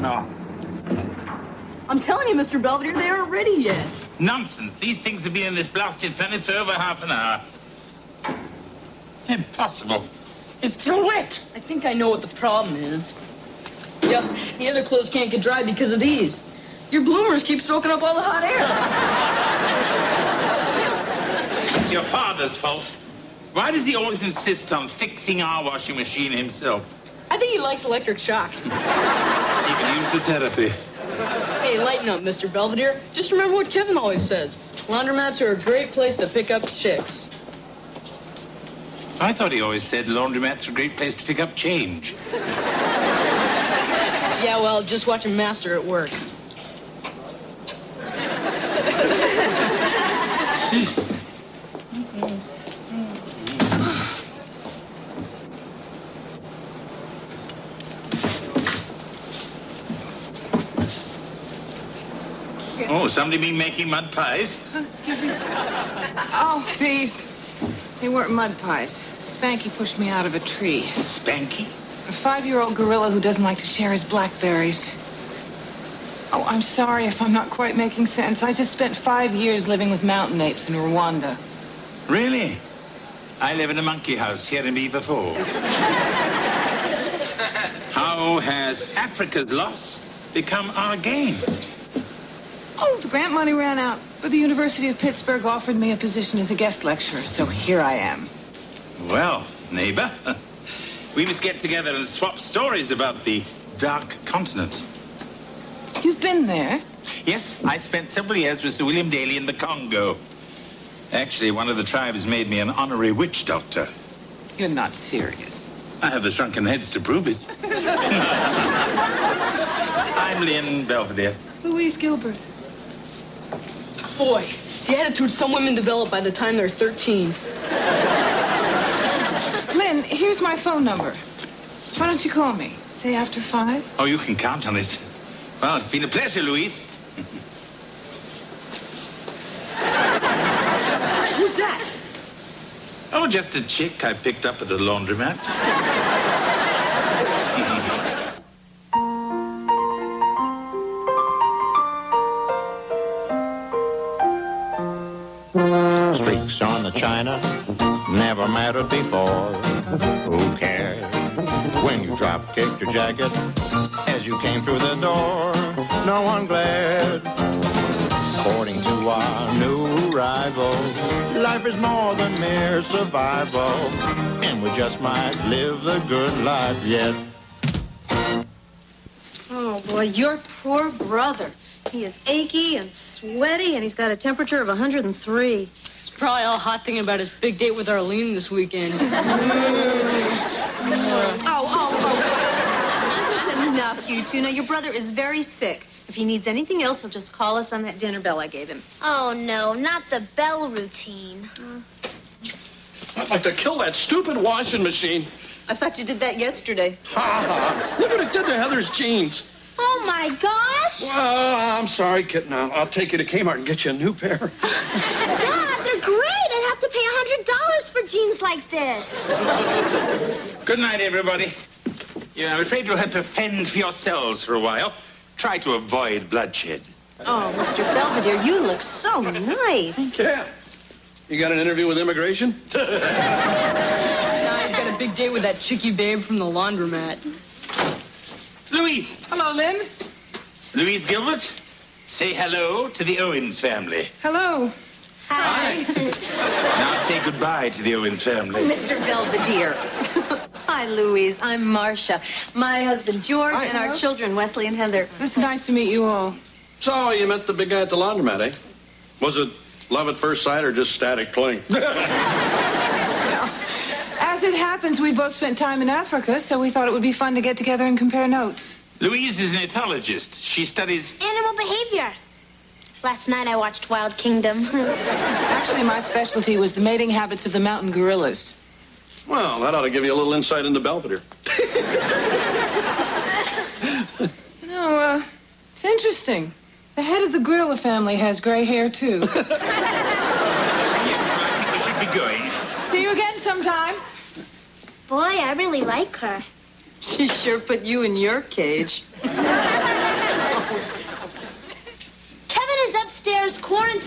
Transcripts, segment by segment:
hour. I'm telling you, Mr. Belvedere, they aren't ready yet. Nonsense. These things have been in this blasted furnace for over half an hour. Impossible. It's still wet. I think I know what the problem is. Yep, the other clothes can't get dry because of these. Your bloomers keep soaking up all the hot air. It's your father's fault. Why does he always insist on fixing our washing machine himself? I think he likes electric shock. He can use the therapy. Hey, lighten up, Mr. Belvedere. Just remember what Kevin always says. Laundromats are a great place to pick up chicks. I thought he always said laundromats are a great place to pick up change. Yeah, well, just watch him master at work. Oh, somebody been making mud pies? Excuse me. Oh, please. They weren't mud pies. Spanky pushed me out of a tree. Spanky? A 5-year-old gorilla who doesn't like to share his blackberries. Oh, I'm sorry if I'm not quite making sense. I just spent 5 years living with mountain apes in Rwanda. Really? I live in a monkey house here in Beaver Falls. How has Africa's loss become our gain? Oh, the grant money ran out, but the University of Pittsburgh offered me a position as a guest lecturer, so here I am. Well, neighbor, we must get together and swap stories about the Dark Continent. You've been there? Yes, I spent several years with Sir William Daly in the Congo. Actually, one of the tribes made me an honorary witch doctor. You're not serious. I have the shrunken heads to prove it. I'm Lynn Belvedere. Louise Gilbert. Boy, the attitude some women develop by the time they're 13. Lynn, here's my phone number. Why don't you call me? Say after 5? Oh, you can count on it. Well, it's been a pleasure, Louise. Who's that? Oh, just a chick I picked up at the laundromat. Streaks on the china never mattered before. Who cares when you drop kicked your jacket as you came through the door? No one glared. According to our new arrival, life is more than mere survival, and we just might live the good life yet. Oh, boy, your poor brother. He is achy and sweaty, and he's got a temperature of 103. It's probably all hot thinking about his big date with Arlene this weekend. Enough, you two. Now, your brother is very sick. If he needs anything else, he'll just call us on that dinner bell I gave him. Oh, no, not the bell routine. I'd like to kill that stupid washing machine. I thought you did that yesterday. Look what it did to Heather's jeans. Oh, my gosh. Well, I'm sorry, kitten. I'll take you to Kmart and get you a new pair. Dad, they're great. I'd have to pay $100 for jeans like this. Good night, everybody. Yeah, I'm afraid you'll have to fend for yourselves for a while. Try to avoid bloodshed. Oh, Mr. Belvedere, you look so nice. Yeah. You got an interview with immigration? Now he's got a big date with that chickie babe from the laundromat. Louise. Hello, Lynn. Louise Gilbert, say hello to the Owens family. Hello. Hi. Now say goodbye to the Owens family. Mr. Belvedere. Hi, Louise. I'm Marcia. My husband, George, Hi, and hello. our children, Wesley and Heather. It's nice to meet you all. So you met the big guy at the laundromat, eh? Was it love at first sight or just static cling? As it happens, we both spent time in Africa, so we thought it would be fun to get together and compare notes. Louise is an ethologist. She studies... Animal behavior. Last night I watched Wild Kingdom. Actually, my specialty was the mating habits of the mountain gorillas. Well, that ought to give you a little insight into Belvedere. It's interesting. The head of the gorilla family has gray hair, too. Yes, well, I think we should be going. See you again sometime. Boy, I really like her. She sure put you in your cage.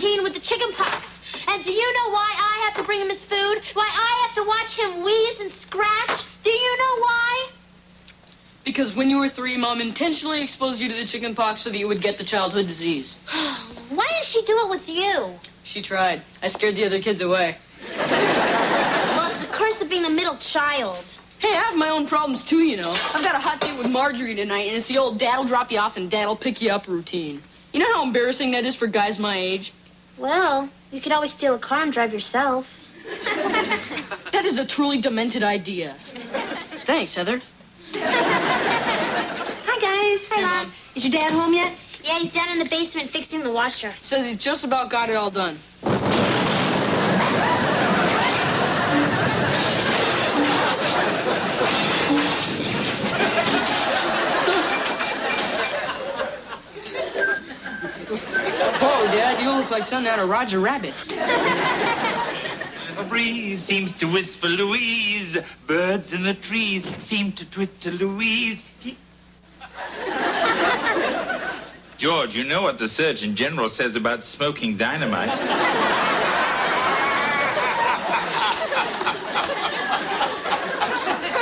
routine with the chicken pox. And do you know why I have to bring him his food? Why I have to watch him wheeze and scratch? Do you know why? Because when you were 3, Mom intentionally exposed you to the chicken pox so that you would get the childhood disease. Why didn't she do it with you? She tried. I scared the other kids away. Well, it's the curse of being the middle child. Hey, I have my own problems, too, you know. I've got a hot date with Marjorie tonight, and it's the old dad'll drop you off and dad'll pick you up routine. You know how embarrassing that is for guys my age? Well, you could always steal a car and drive yourself. That is a truly demented idea. Thanks, Heather. Hi, guys. Hi, Mom. Is your dad home yet? Yeah, he's down in the basement fixing the washer. Says he's just about got it all done. Whoa, Dad, you look like something out of Roger Rabbit. A breeze seems to whisper Louise. Birds in the trees seem to twit to Louise. George, you know what the Surgeon General says about smoking dynamite.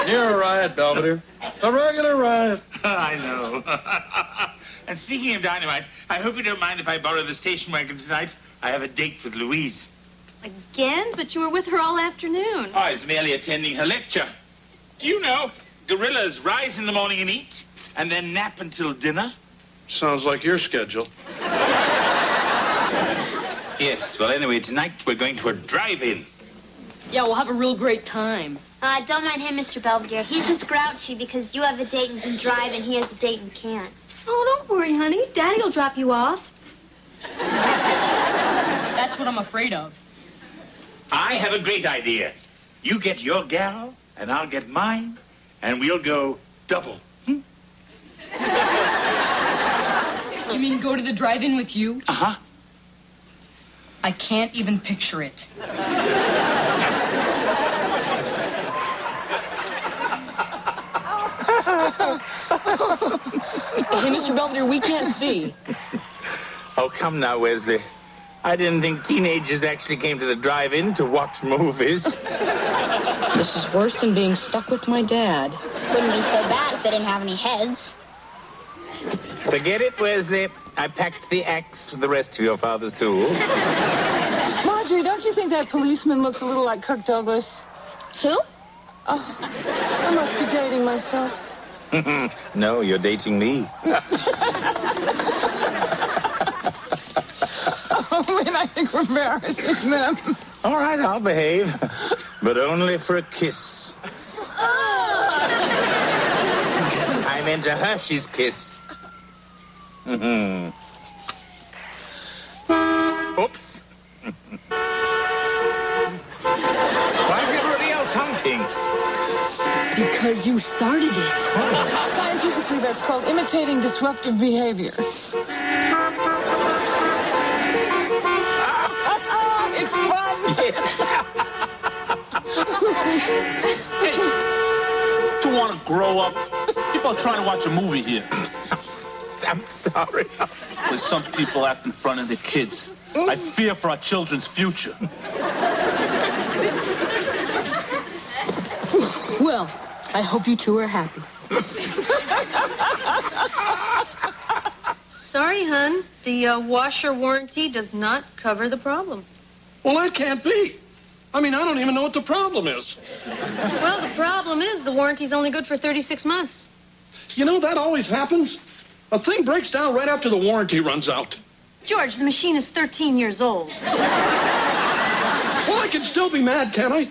You're a riot, Belvedere. A regular riot. I know. And speaking of dynamite, I hope you don't mind if I borrow the station wagon tonight. I have a date with Louise. Again? But you were with her all afternoon. I was merely attending her lecture. Do you know, gorillas rise in the morning and eat, and then nap until dinner? Sounds like your schedule. Yes, well, anyway, tonight we're going to a drive-in. Yeah, we'll have a real great time. Don't mind him, Mr. Belvedere. He's just grouchy because you have a date and can drive and he has a date and can't. Oh, don't worry, honey. Daddy will drop you off. That's what I'm afraid of. I have a great idea. You get your gal, and I'll get mine, and we'll go double. You mean go to the drive-in with you? Uh-huh. I can't even picture it. Hey, Mr. Belvedere, we can't see. Oh, come now, Wesley. I didn't think teenagers actually came to the drive-in to watch movies. This is worse than being stuck with my dad. Wouldn't be so bad if they didn't have any heads. Forget it, Wesley. I packed the axe with the rest of your father's tools. Marjorie, don't you think that policeman looks a little like Kirk Douglas? Who? Oh, I must be dating myself. No, you're dating me. Oh, man, I think we're embarrassing them. All right, I'll behave. But only for a kiss. I meant a Hershey's kiss. Oops. Why is everybody else hunting? Because you started it. Scientifically, that's called imitating disruptive behavior. It's fun. Hey, you want to grow up? People are trying to watch a movie here. I'm sorry. There's some people act in front of their kids. I fear for our children's future. Well, I hope you two are happy. Sorry, hon. The washer warranty does not cover the problem. Well, that can't be. I mean, I don't even know what the problem is. Well, the problem is the warranty's only good for 36 months. You know, that always happens. A thing breaks down right after the warranty runs out. George, the machine is 13 years old. Well, I can still be mad, can't I?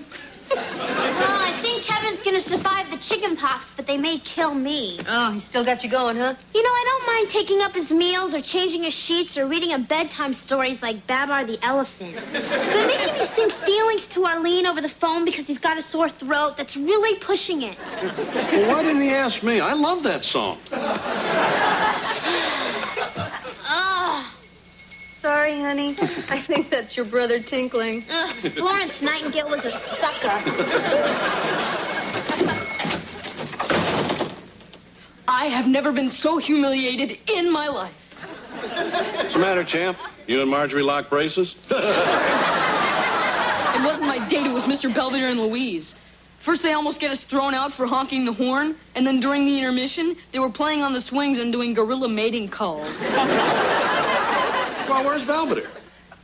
Well, I think Kevin's gonna survive the chicken pox, but they may kill me. Oh, he still got you going, huh? You know, I don't mind taking up his meals or changing his sheets or reading him bedtime stories like Babar the elephant. But making me sing feelings to Arlene over the phone because he's got a sore throat, that's really pushing it. Well, why didn't he ask me? I love that song. Oh, Sorry, honey. I think that's your brother tinkling. Florence Nightingale was a sucker. I have never been so humiliated in my life. What's the matter, champ? You and Marjorie lock braces? It wasn't my date, it was Mr. Belvedere and Louise. First, they almost get us thrown out for honking the horn, and then during the intermission, they were playing on the swings and doing gorilla mating calls. Well, where's Belvedere?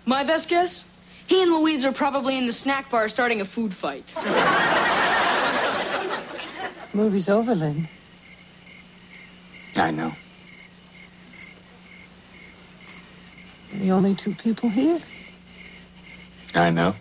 My best guess? He and Louise are probably in the snack bar starting a food fight. Movie's over, Lynn. I know. The only two people here. I know.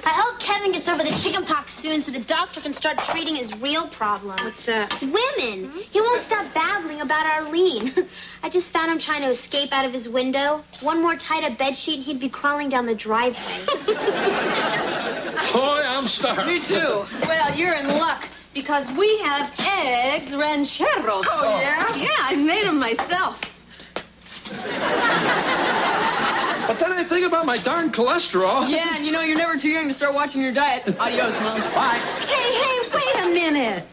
I hope Kevin gets over the chickenpox soon so the doctor can start treating his real problem. What's that? Women. He won't stop babbling about Arlene. I just found him trying to escape out of his window. One more tight-up bedsheet and he'd be crawling down the driveway. Boy, I'm starving. Me too. Well, you're in luck because we have eggs rancheros. Oh, yeah? Yeah, I made them myself. But then I think about my darn cholesterol. Yeah, and you know you're never too young to start watching your diet. Adios, Mom. Bye. Hey, wait a minute.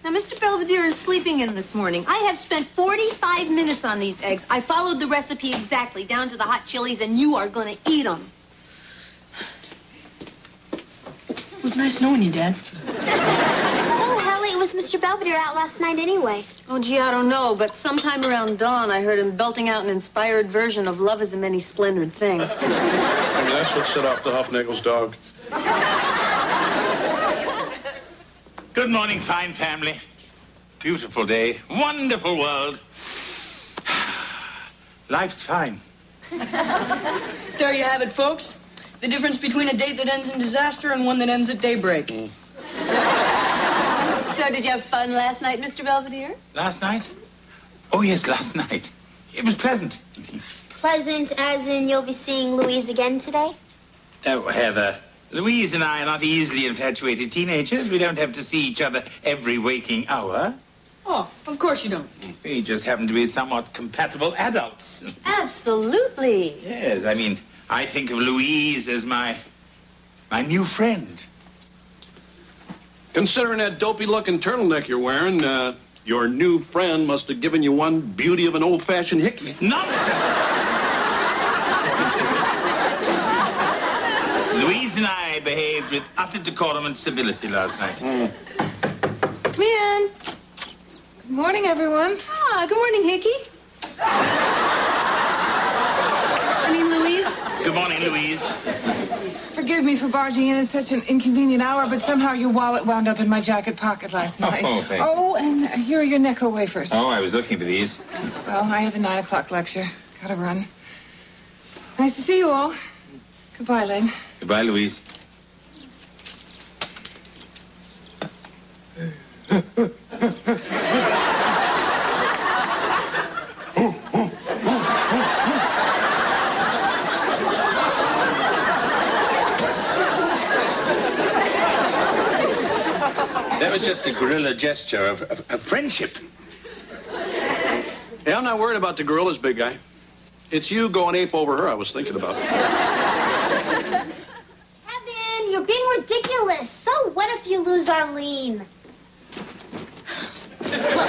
Now, Mr. Belvedere is sleeping in this morning. I have spent 45 minutes on these eggs. I followed the recipe exactly, down to the hot chilies, and you are going to eat them. It was nice knowing you, Dad. Oh, how late was Mr. Belvedere out last night anyway? Oh, gee, I don't know, but sometime around dawn, I heard him belting out an inspired version of Love is a Many Splendid Thing. Maybe that's what set off the Huffnickel's dog. Good morning, fine family. Beautiful day. Wonderful world. Life's fine. There you have it, folks. The difference between a date that ends in disaster and one that ends at daybreak. So, did you have fun last night, Mr. Belvedere? Last night? Oh, yes, last night. It was pleasant. Pleasant as in you'll be seeing Louise again today? Oh, Heather, Louise and I are not easily infatuated teenagers. We don't have to see each other every waking hour. Oh, of course you don't. We just happen to be somewhat compatible adults. Absolutely. Yes, I mean, I think of Louise as my new friend. Considering that dopey-looking turtleneck you're wearing, your new friend must have given you one beauty of an old-fashioned hickey. Nonsense! Louise and I behaved with utter decorum and civility last night. Come in. Good morning, everyone. Ah, good morning, Hickey. I mean, Louise. Good morning, Louise. Forgive me for barging in at such an inconvenient hour, but somehow your wallet wound up in my jacket pocket last night. Oh, thanks. Oh, and here are your Necco wafers. Oh, I was looking for these. Well, I have a 9 o'clock lecture. Gotta run. Nice to see you all. Goodbye, Len. Goodbye, Louise. That was just a guerrilla gesture of friendship. Yeah, I'm not worried about the gorillas, big guy. It's you going ape over her I was thinking about. Kevin, you're being ridiculous. So what if you lose Arlene? Look,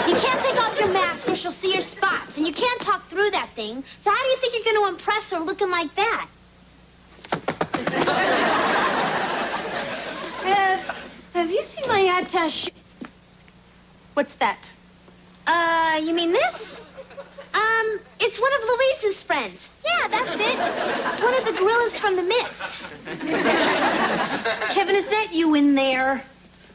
you can't take off your mask or she'll see your spots, and you can't talk through that thing. So how do you think you're going to impress her looking like that? Have you seen my attache? What's that? You mean this? It's one of Louise's friends. Yeah, that's it. It's one of the gorillas from the mist. Kevin, is that you in there?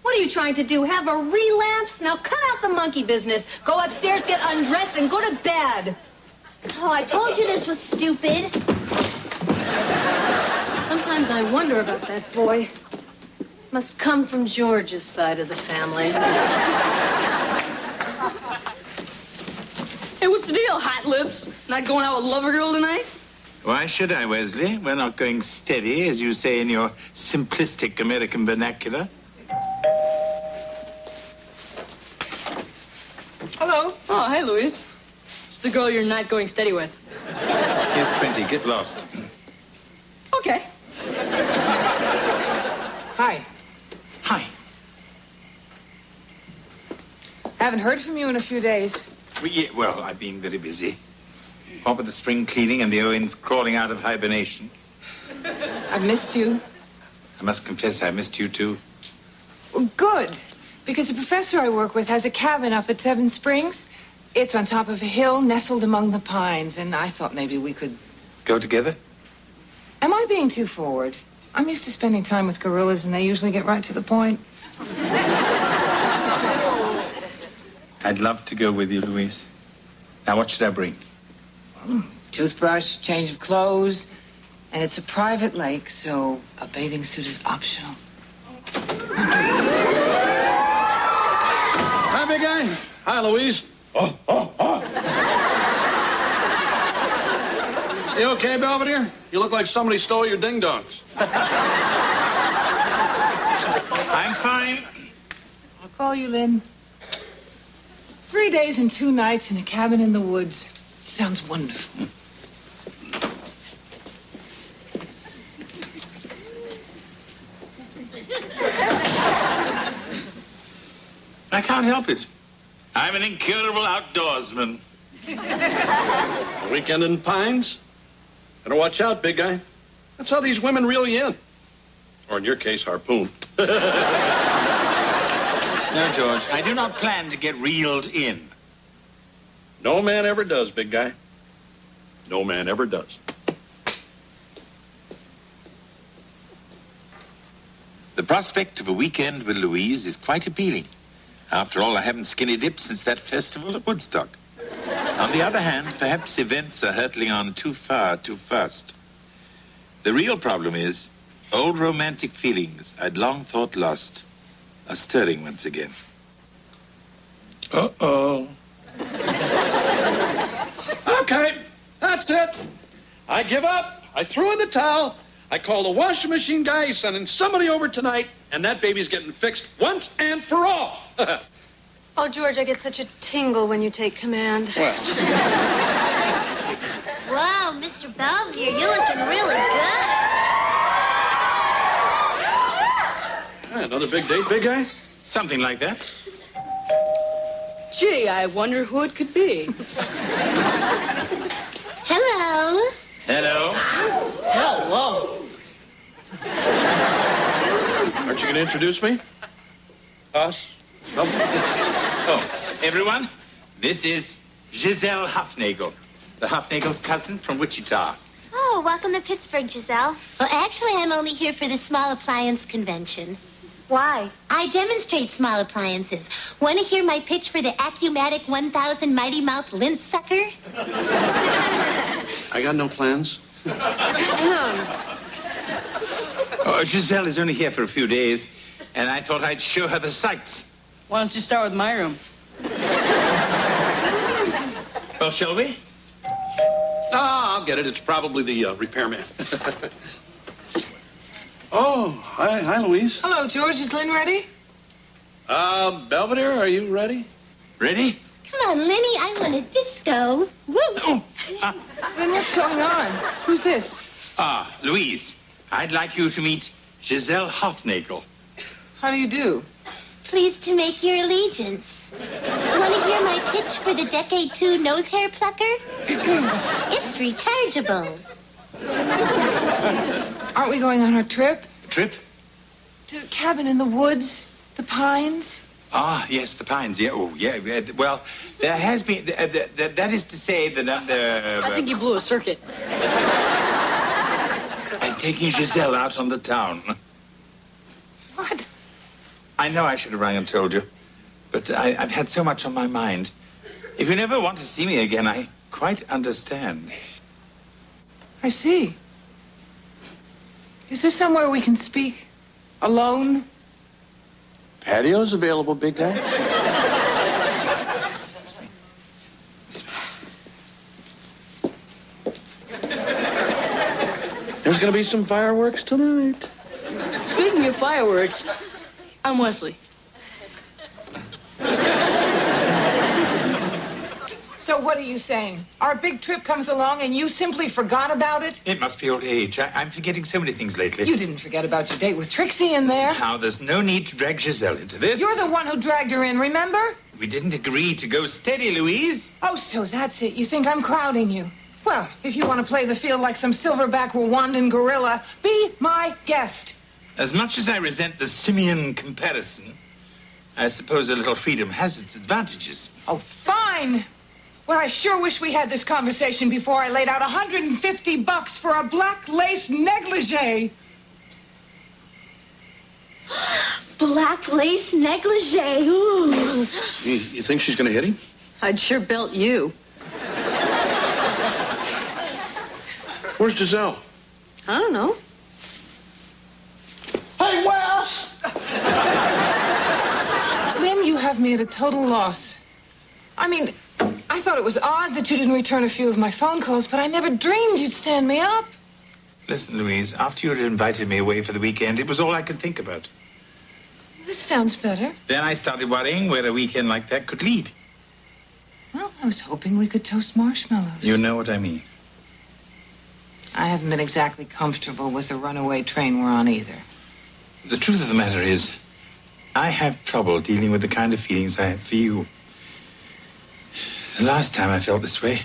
What are you trying to do? Have a relapse? Now cut out the monkey business. Go upstairs, get undressed, and go to bed. Oh, I told you this was stupid. Sometimes I wonder about that boy. Must come from George's side of the family. Hey, what's the deal, hot lips? Not going out with Lover Girl tonight? Why should I, Wesley? We're not going steady, as you say in your simplistic American vernacular. Hello. Oh, hey, Louise. It's the girl you're not going steady with. Here's Printy. Get lost. Okay. Hi. Hi. Haven't heard from you in a few days. Well, I've been very busy. What with the spring cleaning and the Owens crawling out of hibernation. I've missed you. I must confess I missed you, too. Well, good. Because the professor I work with has a cabin up at Seven Springs. It's on top of a hill nestled among the pines, and I thought maybe we could... Go together? Am I being too forward? I'm used to spending time with gorillas, and they usually get right to the point. I'd love to go with you, Louise. Now, what should I bring? Toothbrush, change of clothes, and it's a private lake, so a bathing suit is optional. Hi, big guy. Hi, Louise. Oh. You okay, Belvedere? You look like somebody stole your ding-dongs. I'm fine. I'll call you, Lynn. 3 days and 2 nights in a cabin in the woods. Sounds wonderful. I can't help it. I'm an incurable outdoorsman. A weekend in Pines? Better watch out, big guy. That's how these women reel you in. Or in your case, harpoon. No, George, I do not plan to get reeled in. No man ever does, big guy. No man ever does. The prospect of a weekend with Louise is quite appealing. After all, I haven't skinny dipped since that festival at Woodstock. On the other hand, perhaps events are hurtling on too far, too fast. The real problem is, old romantic feelings I'd long thought lost are stirring once again. Uh-oh. Okay, that's it. I give up. I threw in the towel. I call the washing machine guy. He's sending somebody over tonight, and that baby's getting fixed once and for all. Oh, George, I get such a tingle when you take command. Well, Whoa, Mr. Belvedere, you're looking really good. another big date, big guy? Something like that. Gee, I wonder who it could be. Hello. Hello. Hello. Aren't you going to introduce me? Us? No? Oh, everyone, this is Giselle Hufnagel, the Hufnagel's cousin from Wichita. Oh, welcome to Pittsburgh, Giselle. Well, actually, I'm only here for the small appliance convention. Why? I demonstrate small appliances. Want to hear my pitch for the Acumatic 1000 Mighty Mouth lint sucker? I got no plans. Oh, Giselle is only here for a few days, and I thought I'd show her the sights. Why don't you start with my room? Well, shall we? I'll get it. It's probably the repairman. Oh, hi, Louise. Hello, George. Is Lynn ready? Belvedere, are you ready? Ready? Come on, Lenny, I want a disco. Woo! Lynn, what's going on? Who's this? Louise, I'd like you to meet Giselle Hufnagel. How do you do? Pleased to make your allegiance. Want to hear my pitch for the Decade 2 nose hair plucker? It's rechargeable. Aren't we going on our trip? Trip? To a cabin in the woods, the pines? Yes, the pines. Yeah, well, there has been... that is to say that... I think you blew a circuit. I'm taking Giselle out on the town. What? I know I should have rang and told you, but I've had so much on my mind. If you never want to see me again, I quite understand. I see. Is there somewhere we can speak? Alone? Patio's available, big guy. There's going to be some fireworks tonight. Speaking of fireworks, I'm Wesley. So what are you saying? Our big trip comes along and you simply forgot about it? It must be old age. I'm forgetting so many things lately. You didn't forget about your date with Trixie in there. Now, there's no need to drag Giselle into this. You're the one who dragged her in, remember? We didn't agree to go steady, Louise. Oh, so that's it. You think I'm crowding you. Well, if you want to play the field like some silverback Rwandan gorilla, be my guest. As much as I resent the simian comparison, I suppose a little freedom has its advantages. Oh, fine. Well, I sure wish we had this conversation before I laid out $150 for a black lace negligee. Black lace negligee. Ooh. You think she's going to hit him? I'd sure belt you. Where's Giselle? I don't know. Hey, Wes! Lynn, you have me at a total loss. I mean, I thought it was odd that you didn't return a few of my phone calls, but I never dreamed you'd stand me up. Listen, Louise, after you had invited me away for the weekend, it was all I could think about. This sounds better. Then I started worrying where a weekend like that could lead. Well, I was hoping we could toast marshmallows. You know what I mean. I haven't been exactly comfortable with the runaway train we're on either. The truth of the matter is, I have trouble dealing with the kind of feelings I have for you. The last time I felt this way,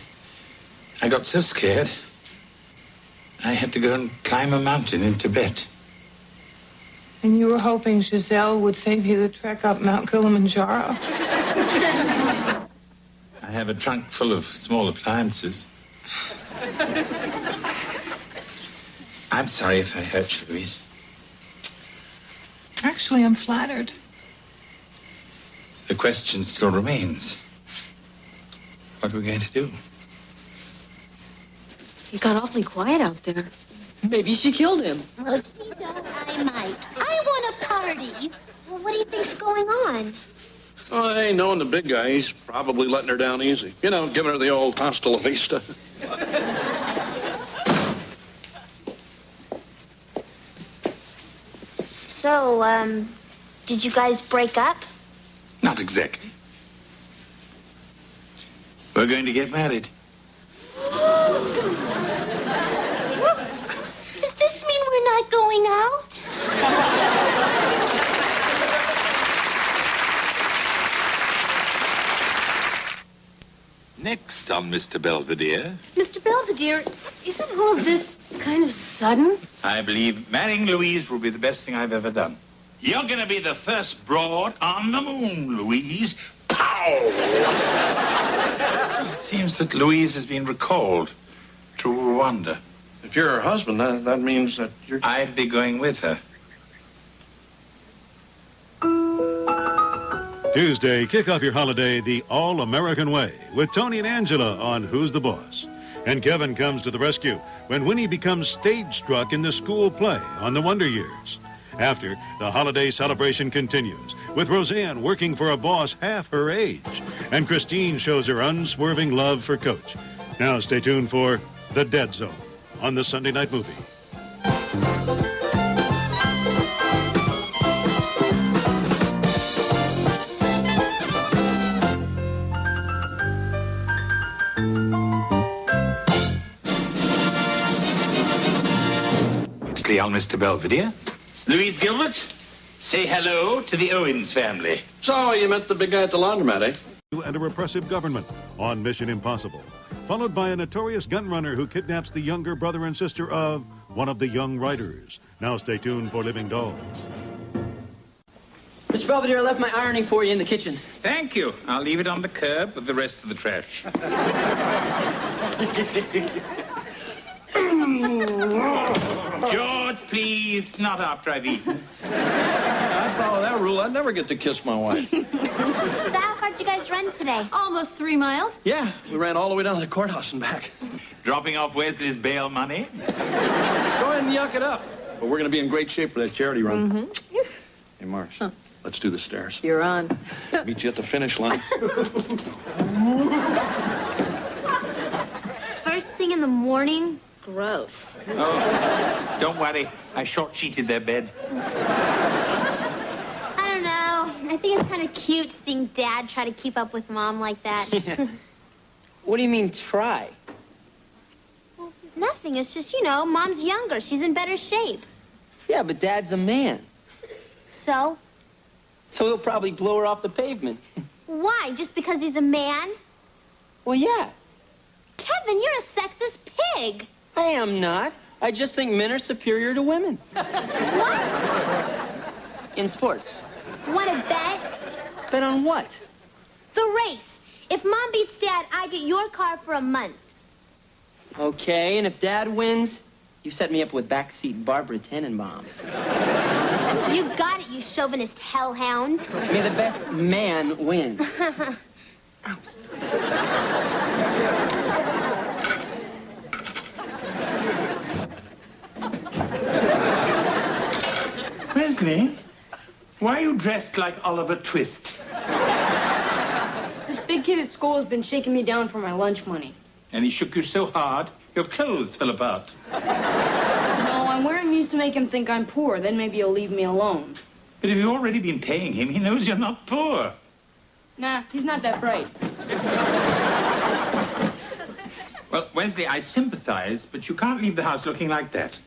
I got so scared, I had to go and climb a mountain in Tibet. And you were hoping Giselle would save you the trek up Mount Kilimanjaro? I have a trunk full of small appliances. I'm sorry if I hurt you, Louise. Actually, I'm flattered. The question still remains. What are we going to do? You got awfully quiet out there. Maybe she killed him. Well, if he does, I might. I want a party. Well, what do you think's going on? Oh, hey, knowing the big guy, he's probably letting her down easy. You know, giving her the old hasta la vista. So, did you guys break up? Not exactly. We're going to get married. Does this mean we're not going out? Next on Mr. Belvedere. Mr. Belvedere, isn't all of this kind of sudden? I believe marrying Louise will be the best thing I've ever done. You're going to be the first broad on the moon, Louise. Pow! It seems that Louise has been recalled to Rwanda. If you're her husband, that means that you're... I'd be going with her. Tuesday, kick off your holiday the all-American way with Tony and Angela on Who's the Boss. And Kevin comes to the rescue when Winnie becomes stage-struck in the school play on the Wonder Years. After, the holiday celebration continues with Roseanne working for a boss half her age. And Christine shows her unswerving love for Coach. Now stay tuned for The Dead Zone on the Sunday Night Movie. On Mr. Belvedere. Louise Gilbert, say hello to the Owens family. So, you met the big guy at the laundromat, eh? And a repressive government on Mission Impossible, followed by a notorious gun runner who kidnaps the younger brother and sister of one of the young writers. Now stay tuned for Living Dolls. Mr. Belvedere, I left my ironing for you in the kitchen. Thank you. I'll leave it on the curb with the rest of the trash. George, please, not after I've eaten. I follow that rule. I'd never get to kiss my wife. So how far did you guys run today? Almost 3 miles. Yeah, we ran all the way down to the courthouse and back. Dropping off Wesley's bail money? Go ahead and yuck it up. But we're going to be in great shape for that charity run. Mm-hmm. Hey, Marsh, let's do the stairs. You're on. Meet you at the finish line. First thing in the morning? Gross. Oh, don't worry. I short-sheeted their bed. I don't know. I think it's kind of cute seeing Dad try to keep up with Mom like that. What do you mean, try? Well, nothing. It's just, Mom's younger. She's in better shape. Yeah, but Dad's a man. So? So he'll probably blow her off the pavement. Why? Just because he's a man? Well, yeah. Kevin, you're a sexist pig. I am not. I just think men are superior to women. What? In sports. Want to bet? Bet on what? The race. If Mom beats Dad, I get your car for a month. Okay, and if Dad wins, you set me up with backseat Barbara Tenenbaum. You got it, you chauvinist hellhound. May the best man win. Wesley, why are you dressed like Oliver Twist? This big kid at school has been shaking me down for my lunch money. And he shook you so hard, your clothes fell apart. No, I'm wearing these to make him think I'm poor. Then maybe he'll leave me alone. But if you've already been paying him, he knows you're not poor. Nah, he's not that bright. Well, Wesley, I sympathize, but you can't leave the house looking like that.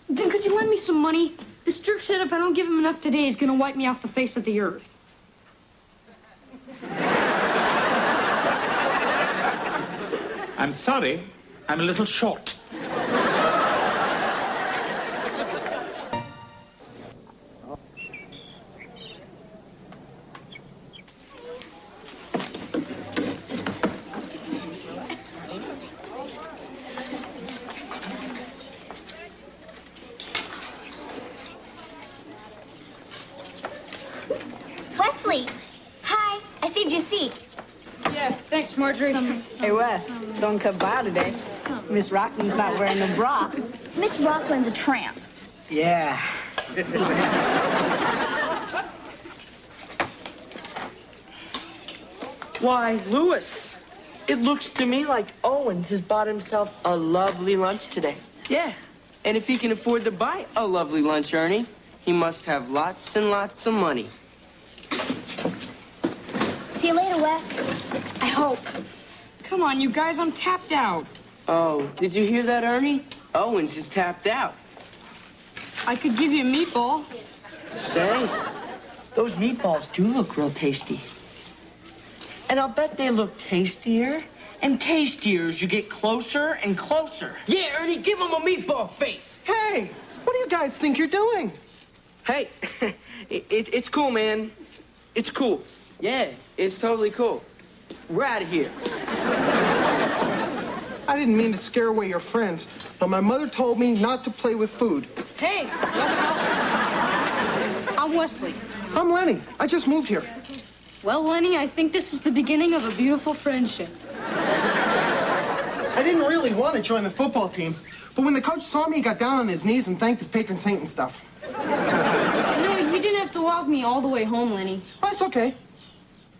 Then could you lend me some money? This jerk said if I don't give him enough today, he's gonna wipe me off the face of the earth. I'm sorry, I'm a little short. Wesley, hi. I saved your seat. Yeah, thanks, Marjorie. Hey, Wes, don't cut by today. Miss Rockland's not wearing a bra. Miss Rockland's a tramp. Yeah. Why, Louis, it looks to me like Owens has bought himself a lovely lunch today. Yeah, and if he can afford to buy a lovely lunch, Ernie, he must have lots and lots of money. See you later, Wes. I hope. Come on, you guys, I'm tapped out. Oh, did you hear that, Ernie? Owens is tapped out. I could give you a meatball. Say, those meatballs do look real tasty. And I'll bet they look tastier and tastier as you get closer and closer. Yeah, Ernie, give him a meatball face. Hey, what do you guys think you're doing? Hey, it's cool, man. It's cool. Yeah, it's totally cool. We're out of here. I didn't mean to scare away your friends, but my mother told me not to play with food. Hey! I'm Wesley. I'm Lenny. I just moved here. Well, Lenny, I think this is the beginning of a beautiful friendship. I didn't really want to join the football team, but when the coach saw me, he got down on his knees and thanked his patron saint and stuff. No, you didn't have to walk me all the way home, Lenny. Well, it's okay.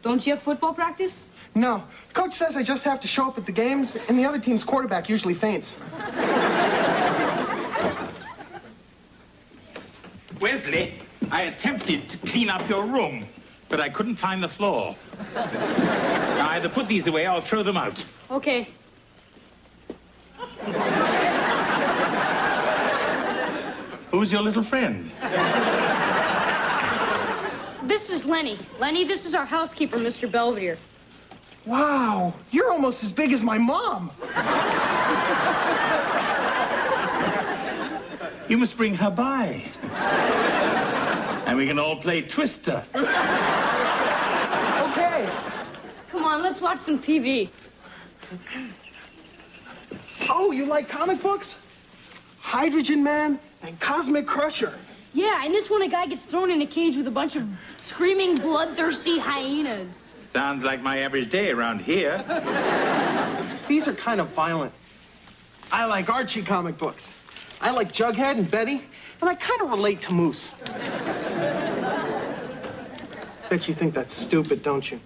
Don't you have football practice? No. Coach says I just have to show up at the games, and the other team's quarterback usually faints. Wesley, I attempted to clean up your room, but I couldn't find the floor. Now, either put these away or I'll throw them out. Okay. Who's your little friend? This is Lenny. Lenny, this is our housekeeper, Mr. Belvedere. Wow, you're almost as big as my mom. You must bring her by. And we can all play Twister. Okay. Come on, let's watch some TV. Oh, you like comic books? Hydrogen Man and Cosmic Crusher. Yeah, in this one, a guy gets thrown in a cage with a bunch of screaming, bloodthirsty hyenas. Sounds like my average day around here. These are kind of violent. I like Archie comic books. I like Jughead and Betty, and I kind of relate to Moose. Bet you think that's stupid, don't you?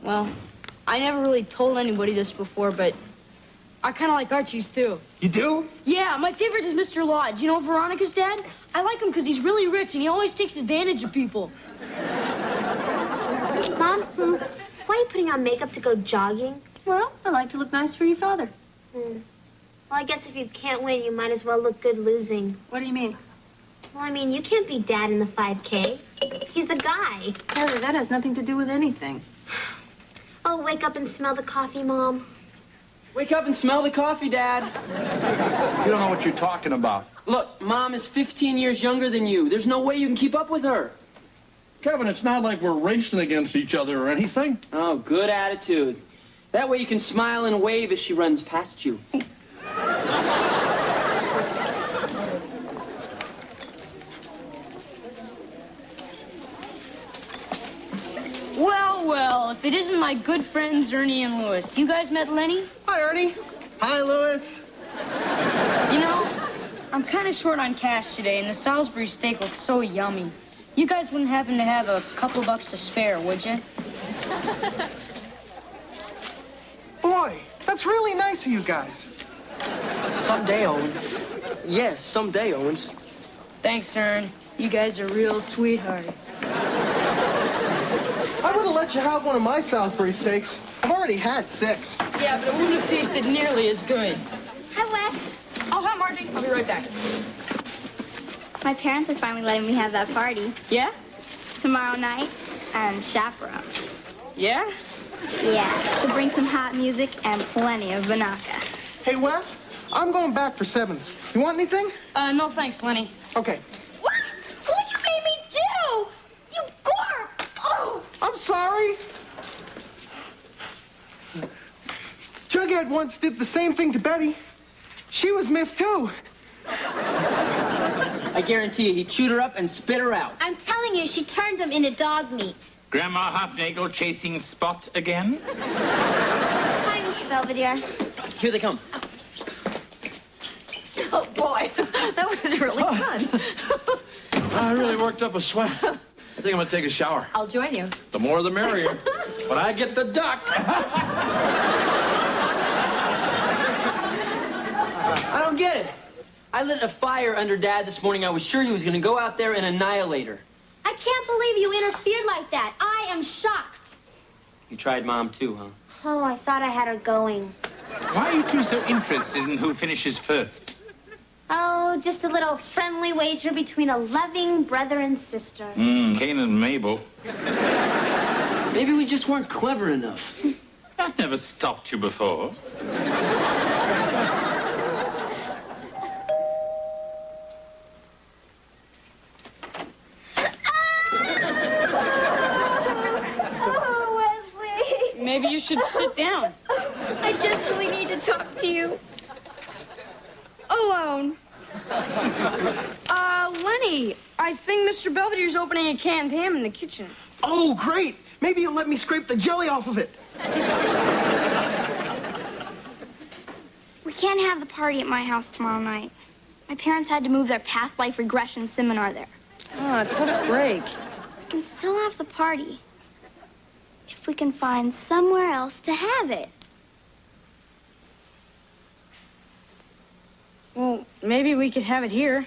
Well, I never really told anybody this before, but I kind of like Archie's, too. You do? Yeah, my favorite is Mr. Lodge. You know Veronica's dad? I like him because he's really rich, and he always takes advantage of people. Mom, why are you putting on makeup to go jogging? Well, I like to look nice for your father. Well, I guess if you can't win, you might as well look good losing. What do you mean? Well, I mean, you can't be Dad in the 5K. He's the guy. Heather, that has nothing to do with anything. Oh, wake up and smell the coffee, Mom. Wake up and smell the coffee, Dad. You don't know what you're talking about. Look, Mom is 15 years younger than you. There's no way you can keep up with her. Kevin, it's not like we're racing against each other or anything. Oh, good attitude. That way you can smile and wave as she runs past you. Well, if it isn't my good friends Ernie and Louis. You guys met Lenny? Hi, Ernie. Hi, Louis. You know, I'm kind of short on cash today, and the Salisbury steak looks so yummy. You guys wouldn't happen to have a couple bucks to spare, would you? Boy, that's really nice of you guys. Someday, Owens. Yes, someday, Owens. Thanks, Ern. You guys are real sweethearts. I would have let you have one of my Salisbury steaks. I've already had 6. Yeah, but it wouldn't have tasted nearly as good. Hi, Wes. Oh, hi, Margie. I'll be right back. My parents are finally letting me have that party. Yeah? Tomorrow night, and chaperone. Yeah? Yeah, to bring some hot music and plenty of banaka. Hey, Wes, I'm going back for 7s. You want anything? No thanks, Lenny. Okay. What? What'd you make me do? You gorp! Oh! I'm sorry. Jughead once did the same thing to Betty. She was miffed, too. I guarantee you, he chewed her up and spit her out. I'm telling you, she turned him into dog meat. Grandma Hopnagel chasing Spot again? Hi, Mr. Belvedere. Here they come. Oh, boy. That was really fun. I really worked up a sweat. I think I'm going to take a shower. I'll join you. The more the merrier. But I get the duck. I don't get it. I lit a fire under Dad this morning. I was sure he was going to go out there and annihilate her. I can't believe you interfered like that. I am shocked. You tried Mom, too, huh? Oh, I thought I had her going. Why are you two so interested in who finishes first? Oh, just a little friendly wager between a loving brother and sister. Cain and Mabel. Maybe we just weren't clever enough. I've never stopped you before. Maybe you should sit down. I just really need to talk to you. Alone. Lenny, I think Mr. Belvedere's opening a canned ham in the kitchen. Oh, great. Maybe you'll let me scrape the jelly off of it. We can't have the party at my house tomorrow night. My parents had to move their past life regression seminar there. Oh, tough break. We can still have the party if we can find somewhere else to have it. Well, maybe we could have it here.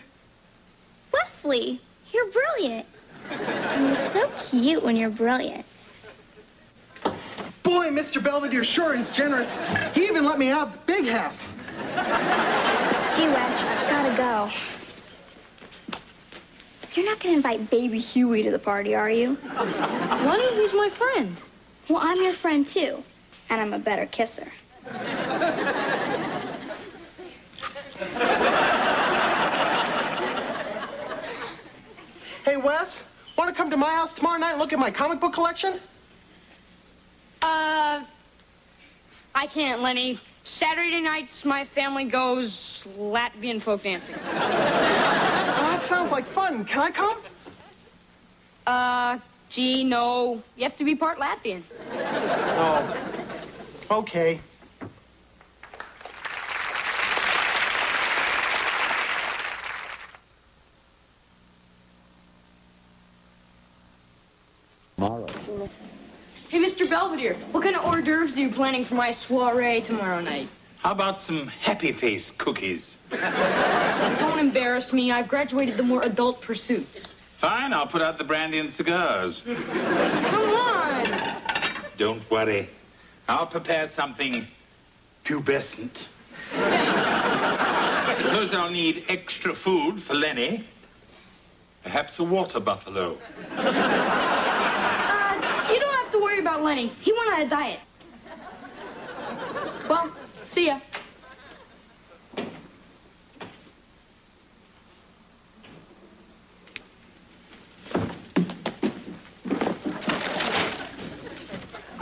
Wesley, you're brilliant. And you're so cute when you're brilliant. Boy, Mr. Belvedere sure is generous. He even let me have the big half. Gee, Wes, gotta go. You're not gonna invite baby Huey to the party, are you? Lenny, he's my friend. Well, I'm your friend, too. And I'm a better kisser. Hey, Wes, want to come to my house tomorrow night and look at my comic book collection? I can't, Lenny. Saturday nights, my family goes Latvian folk dancing. Oh, that sounds like fun. Can I come? Gee, no. You have to be part Latvian. Oh, okay. Tomorrow. Hey, Mr. Belvedere, what kind of hors d'oeuvres are you planning for my soiree tomorrow night? How about some happy face cookies? Don't embarrass me. I've graduated to more adult pursuits. Fine, I'll put out the brandy and cigars. Come on. don't worry. I'll prepare something pubescent. I suppose I'll need extra food for Lenny. Perhaps a water buffalo. You don't have to worry about Lenny. He went on a diet. Well, see ya.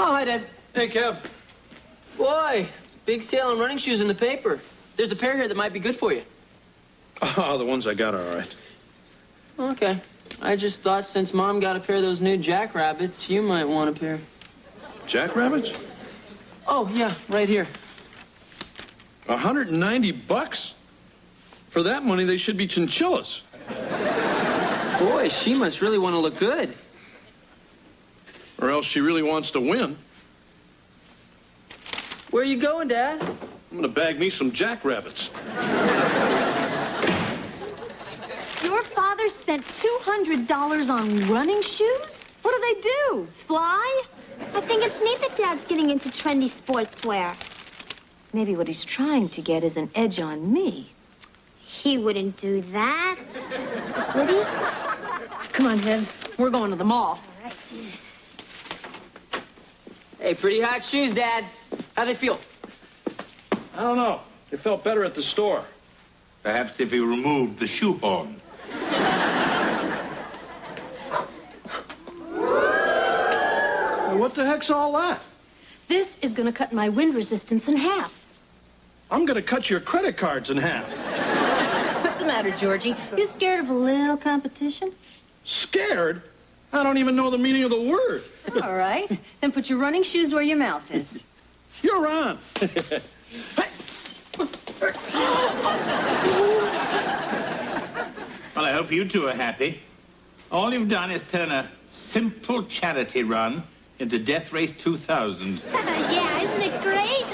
Oh, hi, Dad. Hey, Kev. Boy, big sale on running shoes in the paper. There's a pair here that might be good for you. Oh, the ones I got are all right. Okay. I just thought since Mom got a pair of those new Jackrabbits, you might want a pair. Jackrabbits? Oh, yeah, right here. $190? For that money, they should be chinchillas. Boy, she must really want to look good. Or else she really wants to win. Where are you going, Dad? I'm going to bag me some jackrabbits. Your father spent $200 on running shoes? What do they do? Fly? I think it's neat that Dad's getting into trendy sportswear. Maybe what he's trying to get is an edge on me. He wouldn't do that. Would he? Come on, Viv. We're going to the mall. Hey, pretty hot shoes, Dad. How they feel? I don't know. They felt better at the store. Perhaps if we removed the shoehorn. Hey, what the heck's all that? This is going to cut my wind resistance in half. I'm going to cut your credit cards in half. What's the matter, Georgie? You scared of a little competition? Scared? I don't even know the meaning of the word. All right. Then put your running shoes where your mouth is. You're on. Well, I hope you two are happy. All you've done is turn a simple charity run into Death Race 2000. Yeah, isn't it great?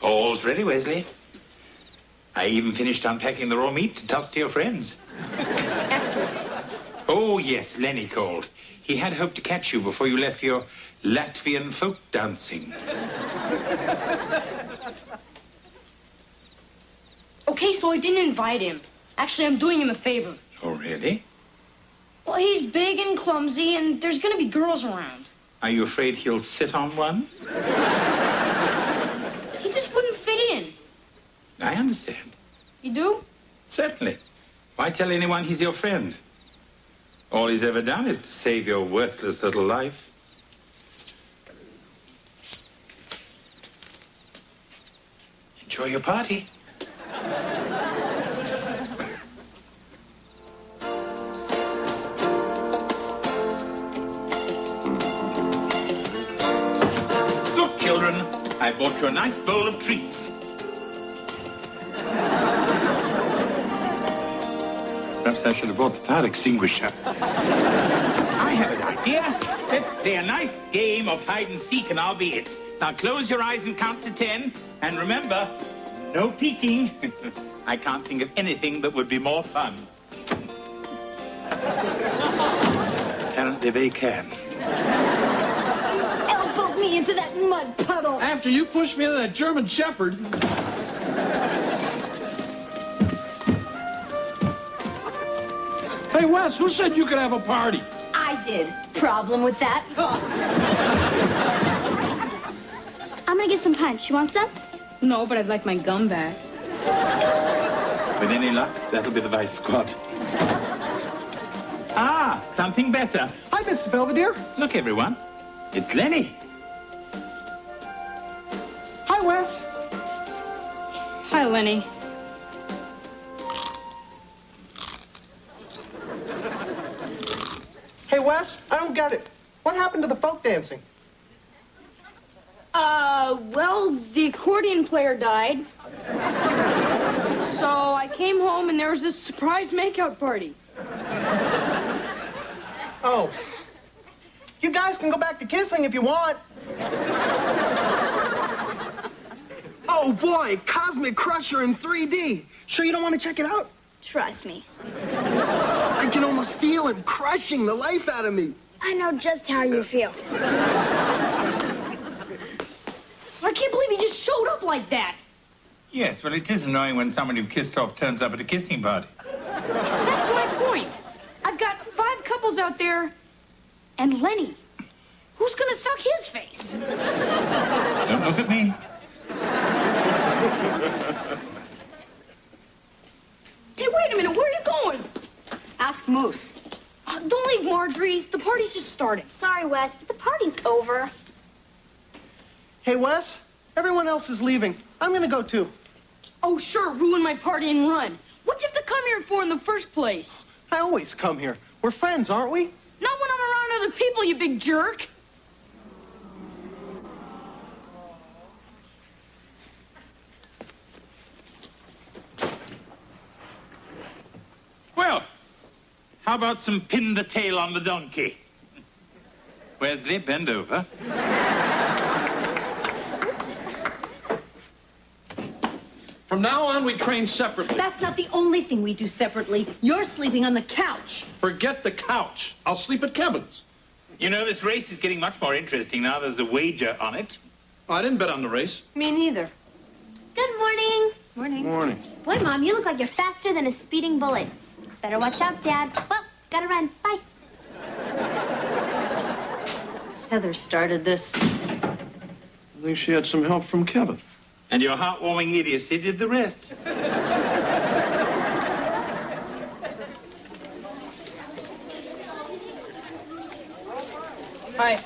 All's ready, Wesley. I even finished unpacking the raw meat to toss to your friends. Excellent. Oh, yes, Lenny called. He had hoped to catch you before you left for your Latvian folk dancing. Okay, so I didn't invite him. Actually, I'm doing him a favor. Oh, really? Well, he's big and clumsy, and there's going to be girls around. Are you afraid he'll sit on one? He just wouldn't fit in. I understand. You do? Certainly. Why tell anyone he's your friend? All he's ever done is to save your worthless little life. Enjoy your party. Look, children, I bought you a nice bowl of treats. Perhaps I should have brought the fire extinguisher. I have an idea. Let's play a nice game of hide and seek, and I'll be it. Now close your eyes and count to 10. And remember, no peeking. I can't think of anything that would be more fun. Apparently they can. Elbowed me into that mud puddle. After you pushed me into that German Shepherd. Hey, Wes, who said you could have a party? I did. Problem with that? I'm gonna get some punch. You want some? No, but I'd like my gum back. With any luck, that'll be the vice squad. Ah, something better. Hi, Mr. Belvedere. Look, everyone. It's Lenny. Hi, Wes. Hi, Lenny. Hey, Wes, I don't get it. What happened to the folk dancing? Well, the accordion player died. So I came home and there was this surprise makeout party. Oh. You guys can go back to kissing if you want. Oh, Oh, boy, Cosmic Crusher in 3D. Sure you don't want to check it out? Trust me. I can almost feel it crushing the life out of me. I know just how you feel. I can't believe he just showed up like that. Yes, well, it is annoying when someone you've kissed off turns up at a kissing party. That's my point. I've got 5 couples out there, and Lenny. Who's gonna suck his face? Don't look at me. Hey, wait a minute. Where are you going? Ask Moose. Don't leave, Marjorie. The party's just starting. Sorry, Wes, but the party's over. Hey, Wes, everyone else is leaving. I'm going to go, too. Oh, sure. Ruin my party and run. What'd you have to come here for in the first place? I always come here. We're friends, aren't we? Not when I'm around other people, you big jerk. Well, how about some pin the tail on the donkey? Wesley, bend over. From now on, we train separately. That's not the only thing we do separately. You're sleeping on the couch. Forget the couch. I'll sleep at Kevin's. You know, this race is getting much more interesting now there's a wager on it. Oh, I didn't bet on the race. Me neither. Good morning. Morning. Morning. Boy, Mom, you look like you're faster than a speeding bullet. Better watch out, Dad. Well, gotta run. Bye. Heather started this. I think she had some help from Kevin. And your heartwarming idiocy did the rest. Hi.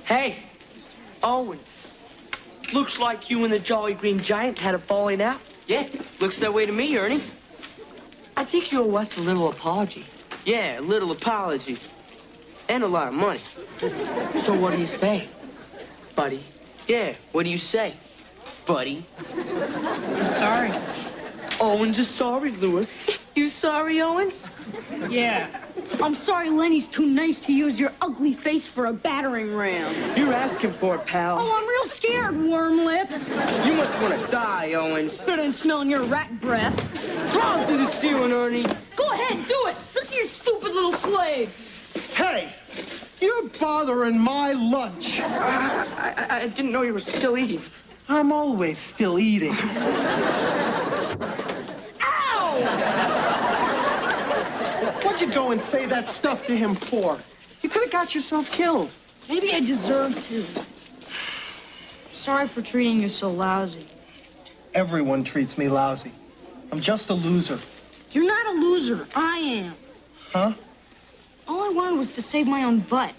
Hey, Owens. Looks like you and the Jolly Green Giant had a falling out. Yeah, looks that way to me, Ernie. I think you owe Wes a little apology. Yeah, a little apology. And a lot of money. So what do you say, buddy? Yeah, what do you say, buddy? I'm sorry. Owens is sorry, Lewis. You sorry, Owens? Yeah. I'm sorry Lenny's too nice to use your ugly face for a battering ram. You're asking for it, pal. Oh, I'm real scared, worm lips. You must want to die, Owens. Better than smelling your rat breath. Throw it to the ceiling, Ernie. Go ahead, do it. Listen to your stupid little slave. Hey, you're bothering my lunch. I didn't know you were still eating. I'm always still eating. What'd you go and say that stuff to him for? You could have got yourself killed. Maybe I deserve to. Sorry for treating you so lousy. Everyone treats me lousy. I'm just a loser. You're not a loser. I am. Huh? All I wanted was to save my own butt.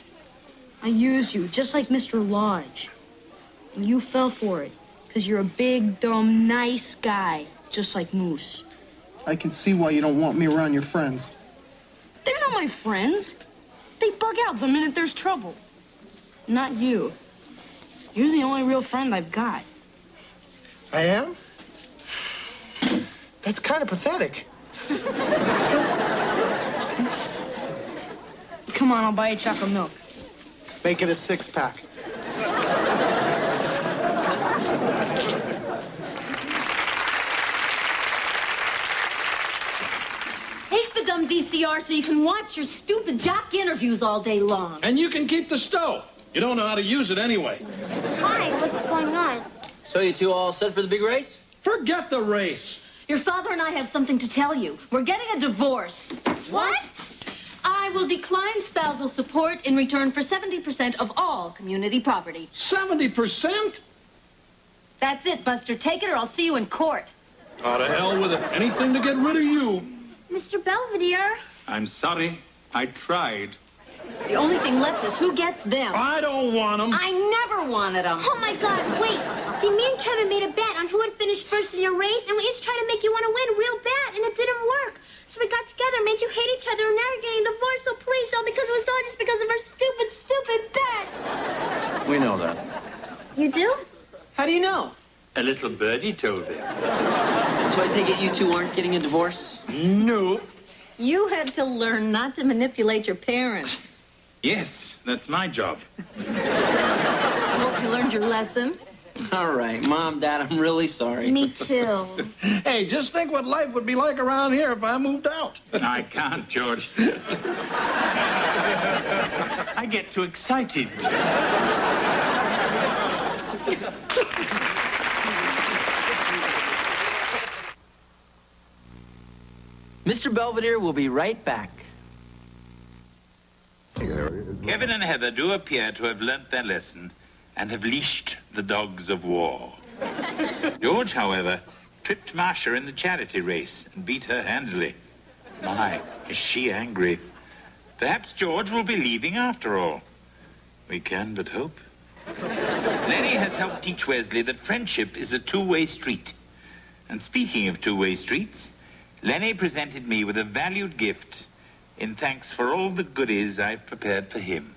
I used you, just like Mr. Lodge. And you fell for it, because you're a big, dumb, nice guy, just like Moose. I can see why you don't want me around your friends. They're not my friends. They bug out the minute there's trouble. Not you. You're the only real friend I've got. I am? That's kind of pathetic. Come on, I'll buy you chocolate milk. Make it a 6-pack. Take the dumb VCR so you can watch your stupid jock interviews all day long. And you can keep the stove. You don't know how to use it anyway. Hi, what's going on? So you two all set for the big race? Forget the race. Your father and I have something to tell you. We're getting a divorce. What? I will decline spousal support in return for 70% of all community property. 70%? That's it, Buster. Take it or I'll see you in court. Oh, to hell with it. Anything to get rid of you. Mr. Belvedere. I'm sorry. I tried. The only thing left is who gets them. I don't want them. I never wanted them. Oh, my God, wait. See, me and Kevin made a bet on who would finish first in your race, and we each tried to make you want to win real bad, and it didn't work. So we got together, made you hate each other, and now you're getting divorced, so please don't, because it was all just because of our stupid, stupid bet. We know that. You do? How do you know? A little birdie told me. So I take it you two aren't getting a divorce? No. You had to learn not to manipulate your parents. Yes, that's my job. I hope you learned your lesson. All right, Mom, Dad, I'm really sorry. Me too. Hey, just think what life would be like around here if I moved out. I can't, George. I get too excited. Mr. Belvedere will be right back. Kevin and Heather do appear to have learnt their lesson and have leashed the dogs of war. George, however, tripped Marcia in the charity race and beat her handily. My, is she angry. Perhaps George will be leaving after all. We can but hope. Lenny has helped teach Wesley that friendship is a two-way street. And speaking of two-way streets, Lenny presented me with a valued gift in thanks for all the goodies I've prepared for him.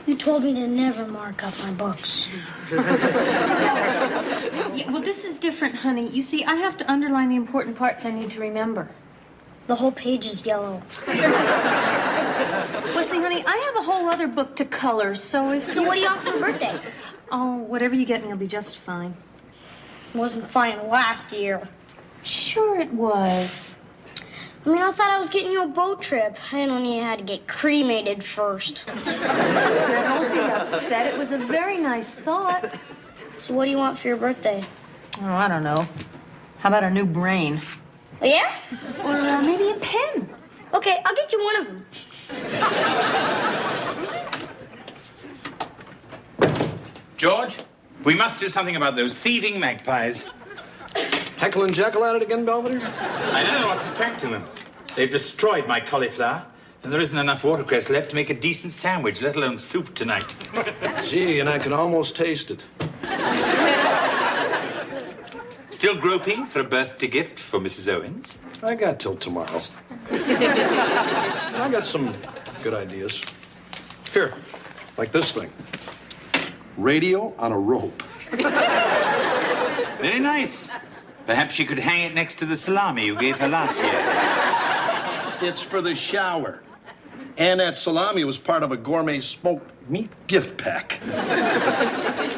You told me to never mark up my books. Well, this is different, honey. You see, I have to underline the important parts I need to remember. The whole page is yellow. Well, see, honey, I have a whole other book to color, so if So what do you want for your birthday? Oh, whatever you get me, I'll be just fine. Wasn't fine last year. Sure it was. I mean, I thought I was getting you a boat trip. I didn't know you had to get cremated first. Now, don't be upset. It was a very nice thought. So what do you want for your birthday? Oh, I don't know. How about a new brain? Oh, yeah? Or maybe a pen. Okay, I'll get you one of them. George, we must do something about those thieving magpies. Heckle and Jekyll at it again, Belvedere? I don't know what's attracting them. They've destroyed my cauliflower, and there isn't enough watercress left to make a decent sandwich, let alone soup tonight. Gee, and I can almost taste it. Still groping for a birthday gift for Mrs. Owens? I got till tomorrow. I got some good ideas. Here, like this thing. Radio on a rope. Very nice. Perhaps you could hang it next to the salami you gave her last year. It's for the shower. And that salami was part of a gourmet smoked meat gift pack.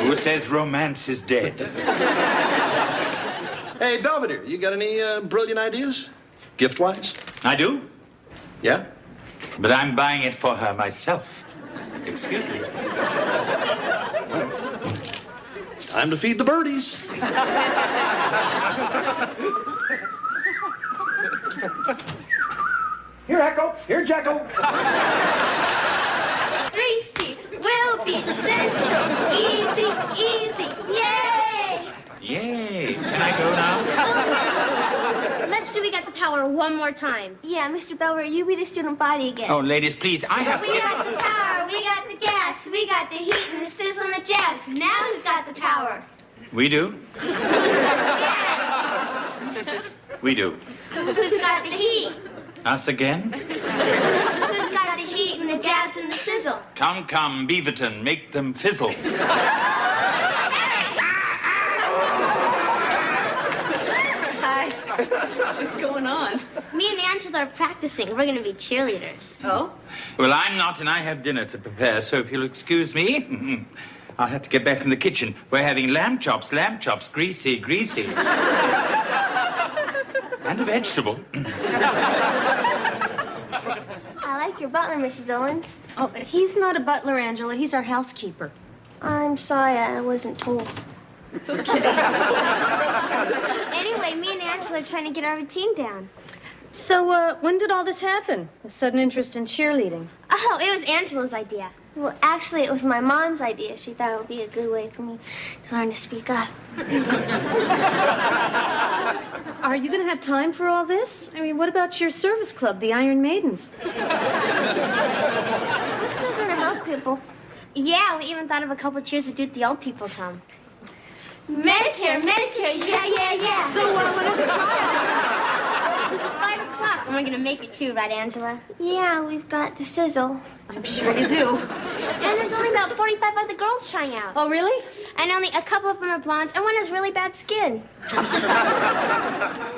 Who says romance is dead? Hey, Belvedere, you got any brilliant ideas? Gift-wise? I do. Yeah? But I'm buying it for her myself. Excuse me. Time to feed the birdies. Here, Echo. Here, Jekyll. Greasy, will be central. Easy, easy. Yay! Yay. Can I go now? Let's do We Got the Power one more time. Yeah, Mr. Belvedere, you be the student body again. Oh, ladies, please, I have to We get... got the power, we got the gas, we got the heat and the sizzle and the jazz. Now who's got the power? We do? Yes. We do. Who's got the heat? Us again? Who's got the heat and the jazz and the sizzle? Come, come, Beaverton, make them fizzle. Hi. What's going on? Me and Angela are practicing. We're going to be cheerleaders. Oh? Well, I'm not, and I have dinner to prepare, so if you'll excuse me, I'll have to get back in the kitchen. We're having lamb chops, greasy, greasy. And a vegetable. I like your butler, Mrs. Owens. Oh, he's not a butler, Angela. He's our housekeeper. I'm sorry, I wasn't told. It's okay. Anyway, me and Angela are trying to get our routine down. So, when did all this happen? A sudden interest in cheerleading? Oh, it was Angela's idea. Well, actually, it was my mom's idea. She thought it would be a good way for me to learn to speak up. Are you going to have time for all this? I mean, what about your service club, the Iron Maidens? I'm still going to help people. Yeah, we even thought of a couple cheers to do at the old people's home. Medicare, yeah, yeah, yeah. So, what are the trials? 5 o'clock, and we're going to make it too, right, Angela? Yeah, we've got the sizzle. I'm sure you do. And there's only about 45 other girls trying out. Oh, really? And only a couple of them are blondes, and one has really bad skin.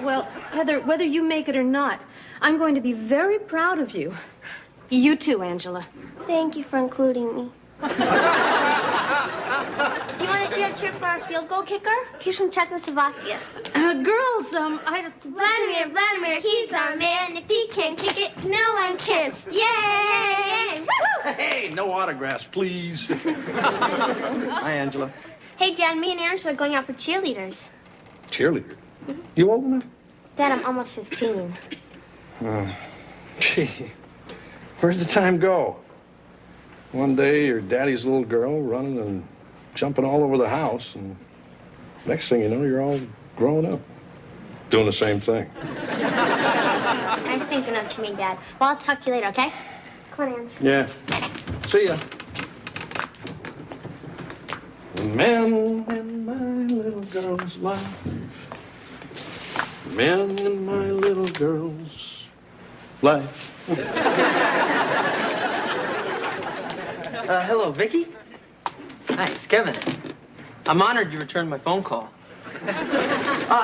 Well, Heather, whether you make it or not, I'm going to be very proud of you. You too, Angela. Thank you for including me. You want to see our cheer for our field goal kicker? He's from Czechoslovakia. Girls, Vladimir, he's our man. If he can kick it, no one can. Yay! Woo-hoo! Hey, no autographs, please. Hi, Angela. Hey, Dad, me and Angela are going out for cheerleaders. Cheerleader? You old enough? Dad, I'm almost 15. Gee, where's the time go? One day, you're daddy's little girl running and jumping all over the house, and next thing you know, you're all grown up, doing the same thing. I'm thinking of what you mean, Dad. Well, I'll talk to you later, okay? Come on, Ange. Yeah. See ya. Men in my little girl's life. Men in my little girl's life. Hello, Vicky? Hi, it's Kevin. I'm honored you returned my phone call.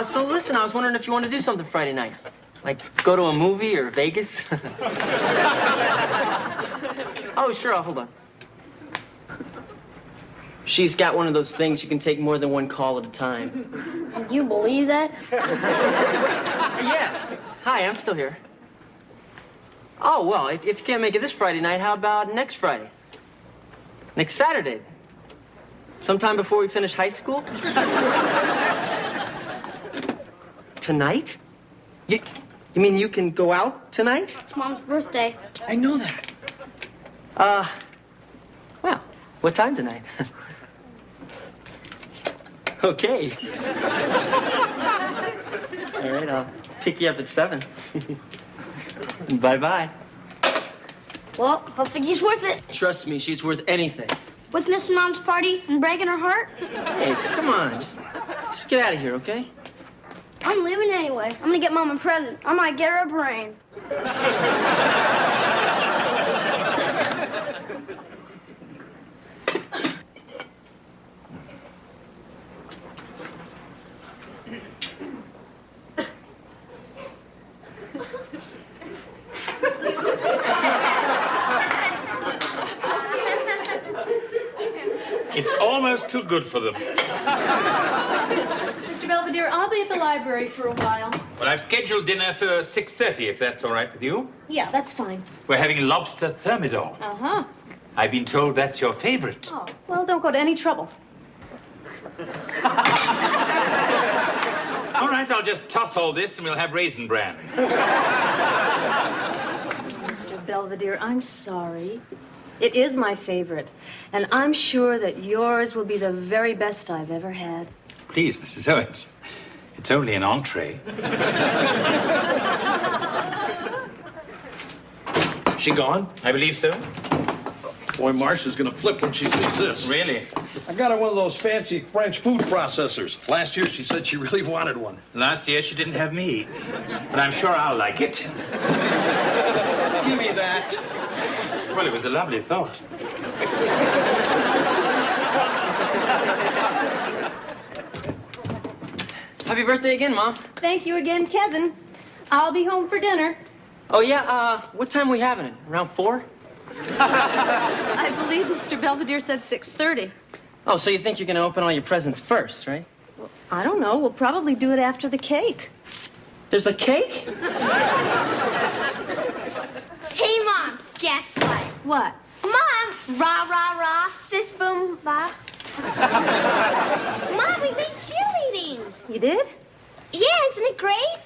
So listen, I was wondering if you want to do something Friday night. Like go to a movie or Vegas? Oh, sure, hold on. She's got one of those things you can take more than one call at a time. Do you believe that? Yeah. Hi, I'm still here. Oh, well, if you can't make it this Friday night, how about next Friday? Next Saturday? Sometime before we finish high school? Tonight? You mean you can go out tonight? It's Mom's birthday. I know that. Well, what time tonight? Okay. All right, I'll pick you up at 7. Bye-bye. Well, hopefully she's worth it. Trust me, she's worth anything. With missing Mom's party and breaking her heart? Hey, come on, just get out of here, okay? I'm leaving anyway. I'm gonna get Mom a present. I might get her a brain. It's almost too good for them. Mr. Belvedere, I'll be at the library for a while. Well, I've scheduled dinner for 6:30, if that's all right with you. Yeah, that's fine. We're having lobster thermidor. Uh-huh. I've been told that's your favorite. Oh, well, don't go to any trouble. All right, I'll just toss all this and we'll have raisin bran. Mr. Belvedere, I'm sorry. It is my favorite, and I'm sure that yours will be the very best I've ever had. Please, Mrs. Owens. It's only an entree. She gone? I believe so. Boy, Marcia's gonna flip when she sees this. Really? I got her one of those fancy French food processors. Last year, she said she really wanted one. Last year, she didn't have me. But I'm sure I'll like it. Give me that. Well, it was a lovely thought. Happy birthday again, Mom. Thank you again, Kevin. I'll be home for dinner. Oh, yeah, what time are we having it? Around 4? I believe Mr. Belvedere said 6:30. Oh, so you think you're gonna open all your presents first, right? Well, I don't know. We'll probably do it after the cake. There's a cake? Hey, Mom, guess what? What? Mom, rah, rah, rah, sis, boom, bah. Mom, we made cheerleading. You did? Yeah, isn't it great?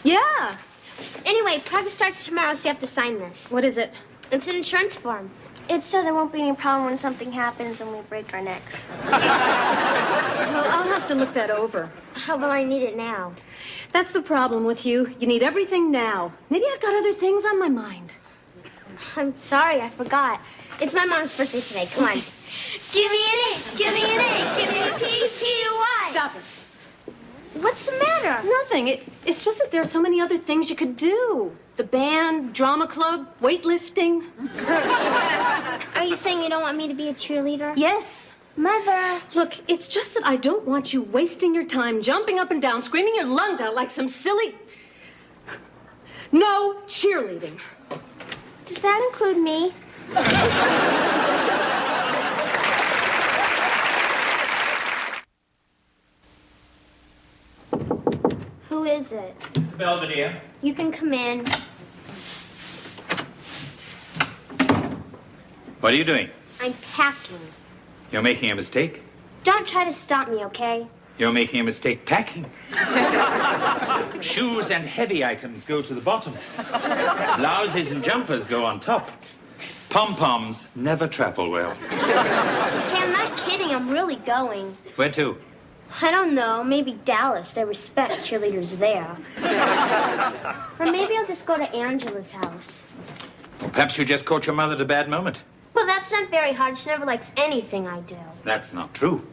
Yeah. Anyway, practice starts tomorrow, so you have to sign this. What is it? It's an insurance form. It's so there won't be any problem when something happens and we break our necks. Well, I'll have to look that over. How will I need it now? That's the problem with you. You need everything now. Maybe I've got other things on my mind. I'm sorry, I forgot. It's my mom's birthday today. Come on. Give me an H, give me an A, give me a P, P to Y. Stop it. What's the matter? Nothing. It's just that there are so many other things you could do. The band, drama club, weightlifting. Are you saying you don't want me to be a cheerleader? Yes. Mother. Look, it's just that I don't want you wasting your time jumping up and down, screaming your lungs out like some silly... No cheerleading. Does that include me? Who is it? Belvedere. You can come in. What are you doing? I'm packing. You're making a mistake. Don't try to stop me, okay? You're making a mistake packing. Shoes and heavy items go to the bottom. Blouses and jumpers go on top. Pom-poms never travel well. Okay, I'm not kidding. I'm really going. Where to? I don't know. Maybe Dallas. They respect cheerleaders there. Or maybe I'll just go to Angela's house. Well, perhaps you just caught your mother at a bad moment. Well, that's not very hard. She never likes anything I do. That's not true.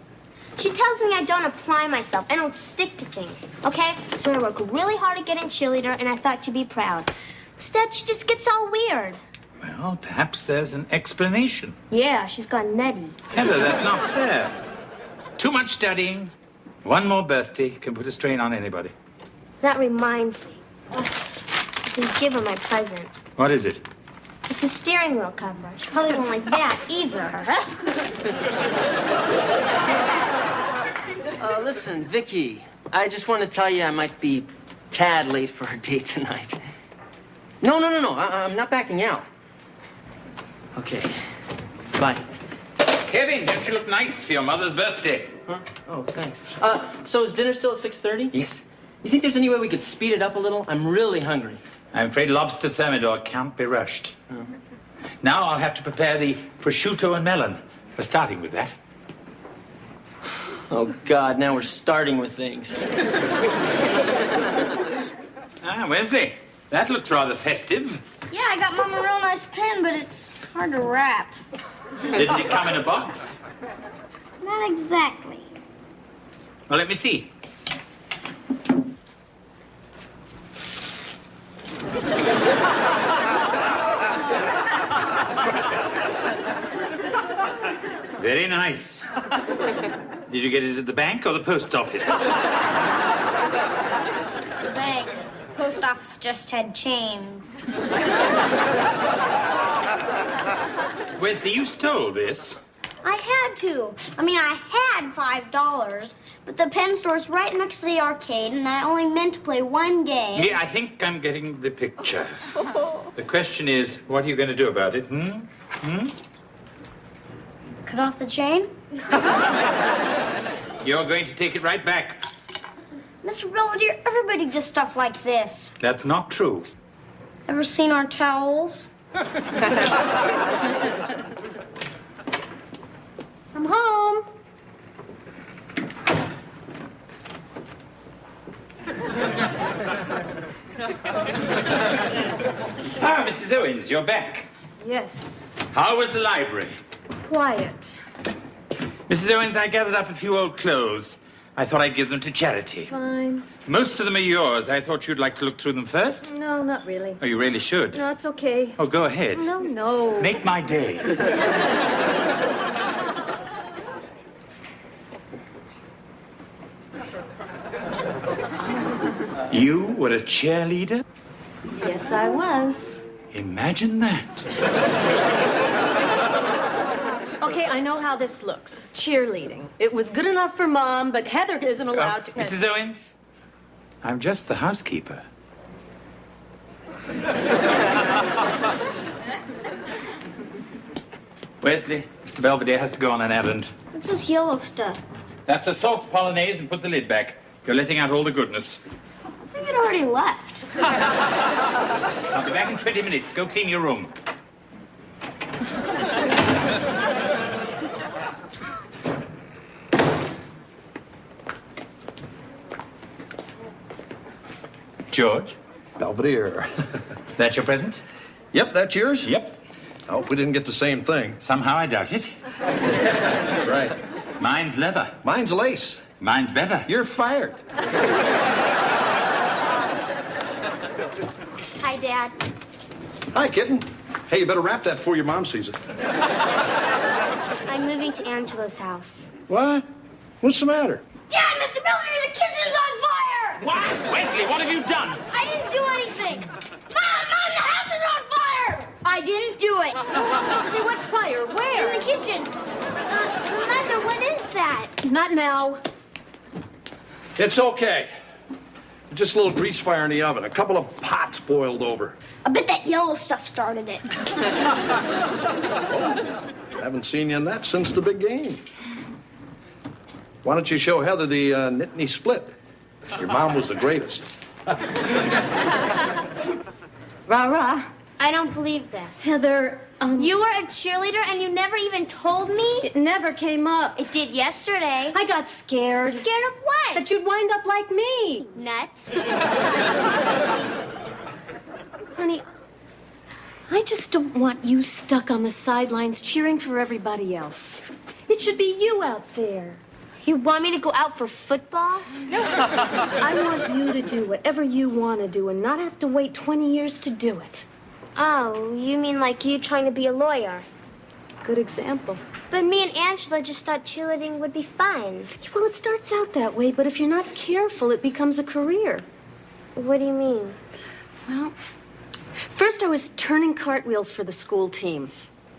She tells me I don't apply myself. I don't stick to things, okay? So I work really hard at getting cheerleader, and I thought she'd be proud. Instead, she just gets all weird. Well, perhaps there's an explanation. Yeah, she's gone nutty. Heather, that's not fair. Too much studying. One more birthday can put a strain on anybody. That reminds me. I can give her my present. What is it? It's a steering wheel cover. She probably won't like that either. Listen, Vicky, I just want to tell you I might be tad late for our date tonight. No. I'm not backing out. Okay. Bye. Kevin, don't you look nice for your mother's birthday? Huh? Oh, thanks. So is dinner still at 6:30? Yes. You think there's any way we could speed it up a little? I'm really hungry. I'm afraid lobster thermidor can't be rushed. Oh. Now I'll have to prepare the prosciutto and melon. We're starting with that. Oh, God, now we're starting with things. Wesley, that looked rather festive. Yeah, I got Mom a real nice pen, but it's hard to wrap. Didn't it come in a box? Not exactly. Well, let me see. Very nice. Did you get it at the bank or the post office? The bank. Post office just had chains. Wesley, you stole this. I had to. I mean, I had $5, but the pen store's right next to the arcade, and I only meant to play one game. Yeah, I think I'm getting the picture. The question is, what are you going to do about it, Cut off the chain? You're going to take it right back. Mr. Belvedere, everybody does stuff like this. That's not true. Ever seen our towels? I'm home. Mrs. Owens, you're back. Yes. How was the library? Quiet. Mrs. Owens, I gathered up a few old clothes. I thought I'd give them to charity. Fine. Most of them are yours. I thought you'd like to look through them first. No, not really. Oh, you really should. No, it's okay. Oh, go ahead. No. Make my day. You were a cheerleader? Yes, I was. Imagine that. Okay, I know how this looks. Cheerleading. It was good enough for Mom, but Heather isn't allowed to... Mrs. Owens, I'm just the housekeeper. Wesley, Mr. Belvedere has to go on an errand. What's this yellow stuff? That's a sauce polonaise, and put the lid back. You're letting out all the goodness. I think it already left. I'll be back in 20 minutes. Go clean your room. George? Belvedere. That's your present? Yep, that's yours? Yep. I hope we didn't get the same thing. Somehow I doubt it. Right. Mine's leather. Mine's lace. Mine's better. You're fired. Hi, Dad. Hi, kitten. Hey, you better wrap that before your mom sees it. I'm moving to Angela's house. What? What's the matter? Dad, Mr. Belvedere, the kitchen's on fire! What? Wesley, what have you done? I didn't do anything. Mom, the house is on fire! I didn't do it. Wesley, what fire? Where? In the kitchen. Mother, what is that? Not now. It's okay. Just a little grease fire in the oven. A couple of pots boiled over. I bet that yellow stuff started it. Haven't seen you in that since the big game. Why don't you show Heather the Nittany Split? Your mom was the greatest. Rah-rah. I don't believe this. Heather, You were a cheerleader and you never even told me? It never came up. It did yesterday. I got scared. Scared of what? That you'd wind up like me. Nuts. Honey, I just don't want you stuck on the sidelines cheering for everybody else. It should be you out there. You want me to go out for football? I want you to do whatever you want to do and not have to wait 20 years to do it. Oh, you mean like you trying to be a lawyer? Good example. But me and Angela just thought cheerleading would be fun. Well, it starts out that way, but if you're not careful, it becomes a career. What do you mean? Well, first I was turning cartwheels for the school team.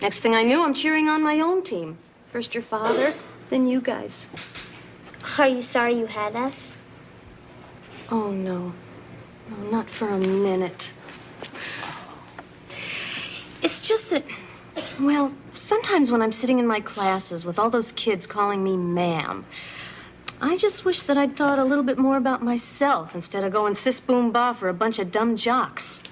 Next thing I knew, I'm cheering on my own team. First your father, then you guys. Are you sorry you had us? Oh, no. No, not for a minute. It's just that, well, sometimes when I'm sitting in my classes with all those kids calling me ma'am, I just wish that I'd thought a little bit more about myself instead of going sis boom ba for a bunch of dumb jocks.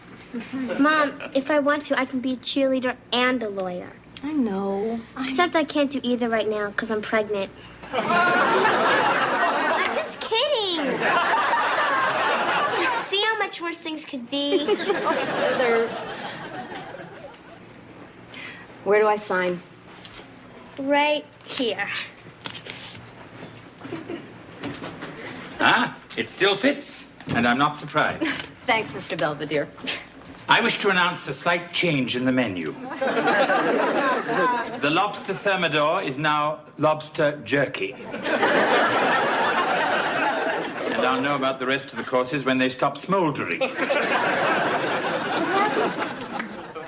Mom, if I want to, I can be a cheerleader and a lawyer. I know. Except I can't do either right now because I'm pregnant. I'm just kidding. See how much worse things could be? Where do I sign? Right here. Ah, it still fits, and I'm not surprised. Thanks, Mr. Belvedere. I wish to announce a slight change in the menu. The lobster thermidor is now lobster jerky. And I'll know about the rest of the courses when they stop smoldering.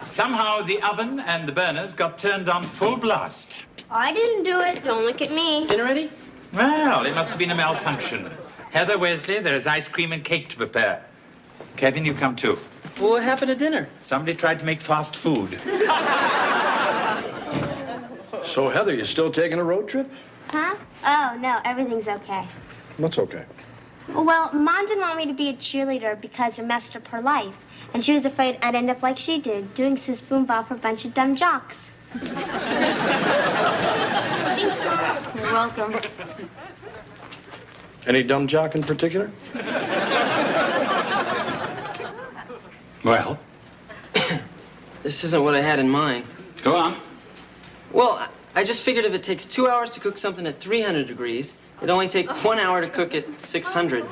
Somehow the oven and the burners got turned on full blast. I didn't do it. Don't look at me. Dinner ready? Well, it must have been a malfunction. Heather, Wesley, there's ice cream and cake to prepare. Kevin, you come too. Well, what happened to dinner? Somebody tried to make fast food. So, Heather, you still taking a road trip? Huh? Oh, no, everything's okay. What's okay? Well, Mom didn't want me to be a cheerleader because it messed up her life. And she was afraid I'd end up like she did, doing sis boom bop for a bunch of dumb jocks. Thanks, Mom. You're welcome. Any dumb jock in particular? Well? This isn't what I had in mind. Go on. Well, I just figured if it takes 2 hours to cook something at 300 degrees, it'd only take 1 hour to cook at 600.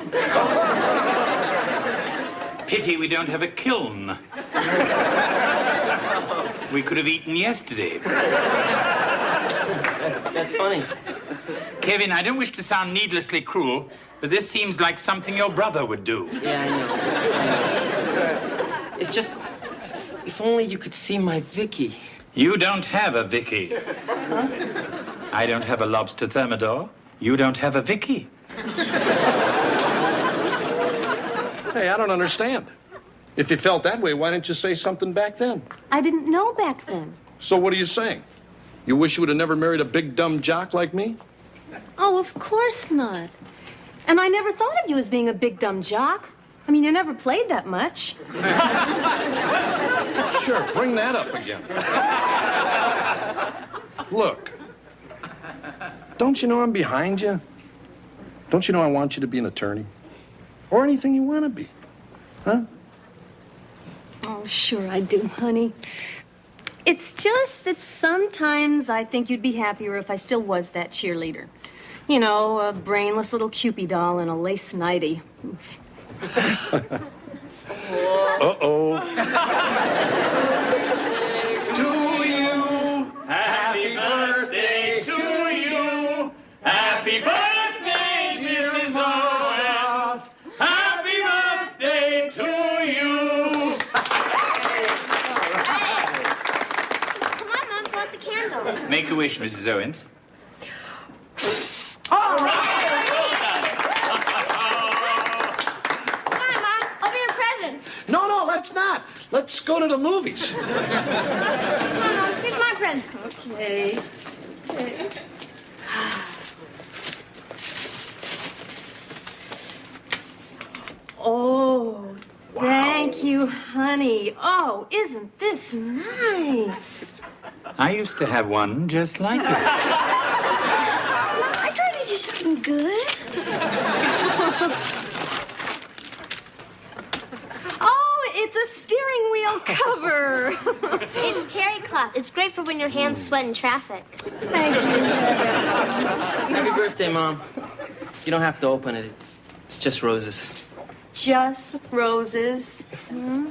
Pity we don't have a kiln. We could have eaten yesterday. That's funny. Kevin, I don't wish to sound needlessly cruel, but this seems like something your brother would do. Yeah, I know. It's just, if only you could see my Vicky. You don't have a Vicky. Huh? I don't have a lobster thermidor. You don't have a Vicky. Hey, I don't understand. If you felt that way, why didn't you say something back then? I didn't know back then. So what are you saying? You wish you would have never married a big dumb jock like me? Oh, of course not. And I never thought of you as being a big dumb jock. I mean, you never played that much. Sure, bring that up again. Look, Don't you know I'm behind you? Don't you know I want you to be an attorney? Or anything you want to be, huh? Oh, sure I do, honey. It's just that sometimes I think you'd be happier if I still was that cheerleader. You know, a brainless little Cupid doll in a lace nightie. Uh-oh. To you, happy birthday to you. Happy birthday, Mrs. Owens. Happy birthday to you. Come on, Mom, blow out the candles. Make a wish, Mrs. Owens. All right. Come on, Mom, open your presents. No, let's not. Let's go to the movies. Come on, Mom, here's my present. Okay. Oh, thank you, honey. Oh, isn't this nice? I used to have one just like it. I tried to do something good. Oh, it's a steering wheel cover. It's terry cloth. It's great for when your hands sweat in traffic. Thank you. Happy birthday, Mom. You don't have to open it. It's just roses. Just roses. Hmm?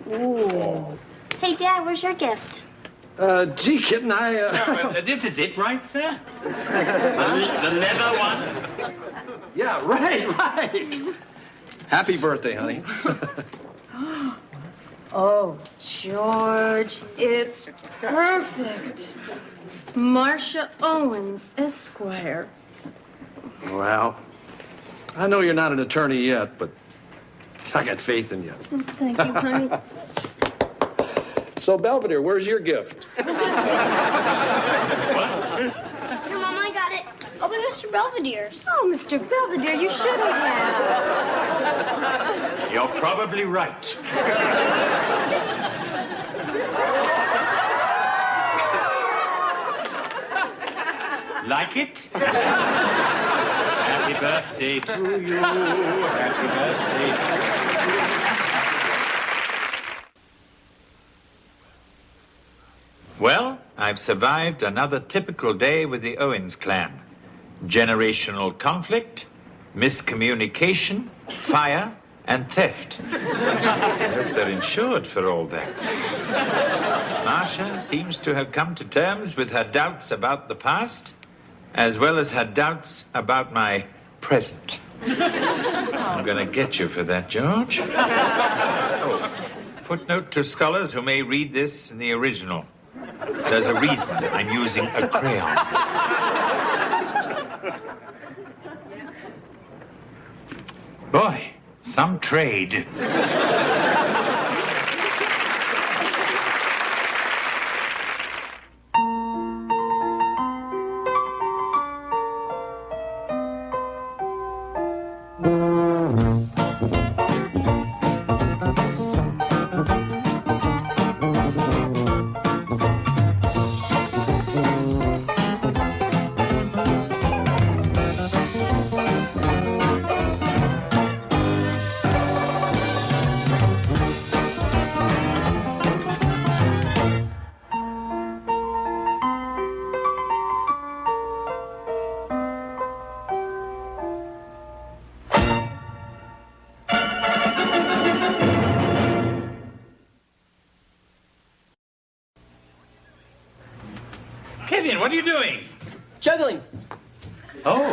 Ooh. Hey, Dad, where's your gift? Gee, kitten, This is it, right, sir? The leather one? Yeah, right. Happy birthday, honey. Oh, George, it's perfect. Marcia Owens, Esquire. Well, I know you're not an attorney yet, but I got faith in you. Thank you, honey. So, Belvedere, where's your gift? Here, Mom, I got it. Open Mr. Belvedere's. Oh, Mr. Belvedere, you shouldn't have. You're probably right. Like it? Happy birthday to you. Happy birthday to you. Well, I've survived another typical day with the Owens clan. Generational conflict, miscommunication, fire, and theft. I hope they're insured for all that. Marcia seems to have come to terms with her doubts about the past, as well as her doubts about my present. I'm going to get you for that, George. Oh, footnote to scholars who may read this in the original. There's a reason I'm using a crayon. Boy, some trade. Kevin, what are you doing? Juggling. Oh.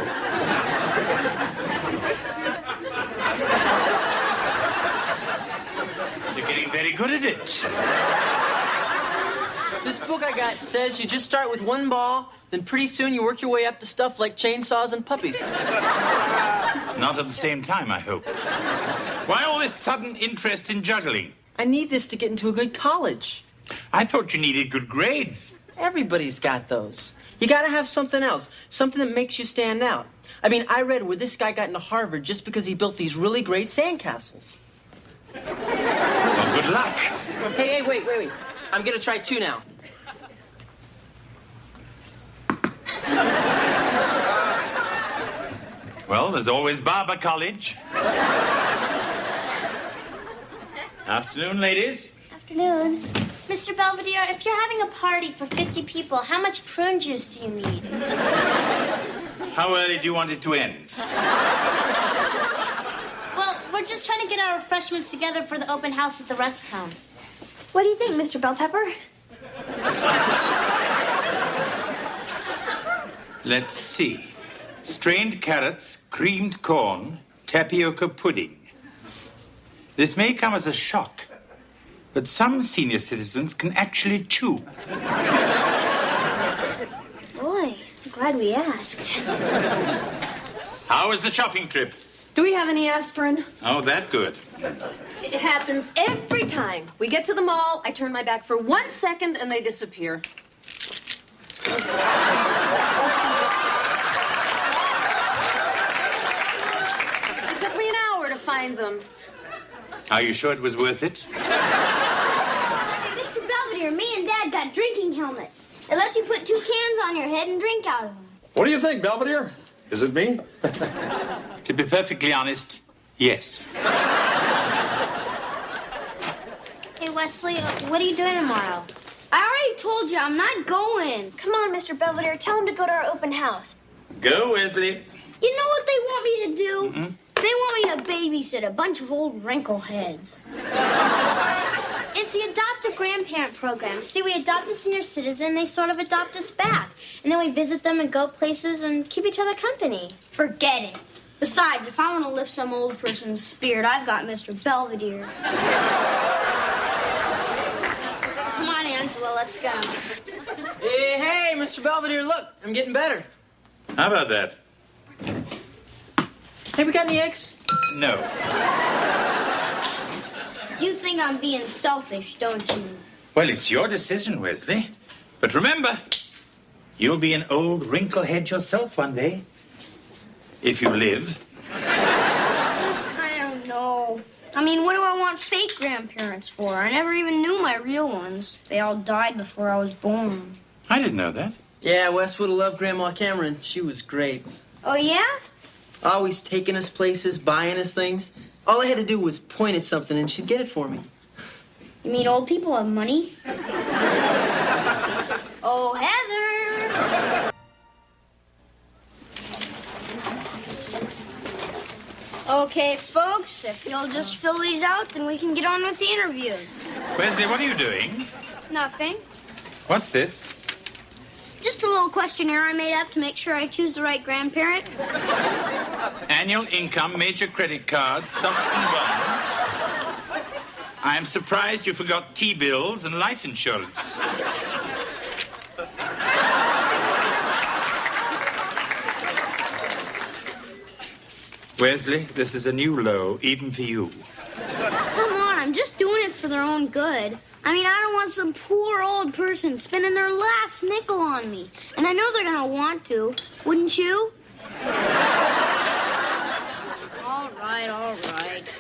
You're getting very good at it. This book I got says you just start with one ball, then pretty soon you work your way up to stuff like chainsaws and puppies. Not at the same time, I hope. Why all this sudden interest in juggling? I need this to get into a good college. I thought you needed good grades. Everybody's got those. You gotta have something else, something that makes you stand out. I mean, I read where this guy got into Harvard just because he built these really great sandcastles. Well, good luck. Hey, wait. I'm gonna try two now. Well, there's always Barber College. Afternoon, ladies. Afternoon. Mr. Belvedere, if you're having a party for 50 people, how much prune juice do you need? How early do you want it to end? Well, we're just trying to get our refreshments together for the open house at the rest home. What do you think, Mr. Bell Pepper? Let's see. Strained carrots, creamed corn, tapioca pudding. This may come as a shock, but some senior citizens can actually chew. Boy, I'm glad we asked. How was the shopping trip? Do we have any aspirin? Oh, that good. It happens every time. We get to the mall, I turn my back for 1 second, and they disappear. It took me an hour to find them. Are you sure it was worth it? Mr. Belvedere, me and Dad got drinking helmets. It lets you put 2 cans on your head and drink out of them. What do you think, Belvedere? Is it me? To be perfectly honest, yes. Hey, Wesley, what are you doing tomorrow? I already told you, I'm not going. Come on, Mr. Belvedere, tell him to go to our open house. Go, Wesley. You know what they want me to do? Mm-hmm. They want me to babysit a bunch of old wrinkleheads. It's the Adopt a Grandparent program. See, we adopt a senior citizen, they sort of adopt us back. And then we visit them and go places and keep each other company. Forget it. Besides, if I want to lift some old person's spirit, I've got Mr. Belvedere. Come on, Angela, let's go. Hey, Mr. Belvedere, look, I'm getting better. How about that? Hey, we got any eggs? No. You think I'm being selfish, don't you? Well, it's your decision, Wesley. But remember, you'll be an old wrinklehead yourself one day. If you live. I don't know. I mean, what do I want fake grandparents for? I never even knew my real ones. They all died before I was born. I didn't know that. Yeah, Wes would have loved Grandma Cameron. She was great. Oh, yeah? Always taking us places, buying us things. All I had to do was point at something and she'd get it for me. You mean old people have money? Oh, Heather! Okay, folks, if you'll just fill these out, then we can get on with the interviews. Wesley, what are you doing? Nothing. What's this? Just a little questionnaire I made up to make sure I choose the right grandparent. Annual income, major credit cards, stocks and bonds. I am surprised you forgot T-bills and life insurance. Wesley, this is a new low, even for you. Come on, I'm just doing it for their own good. I mean, I don't want some poor old person spending their last nickel on me. And I know they're gonna want to. Wouldn't you? All right, all right.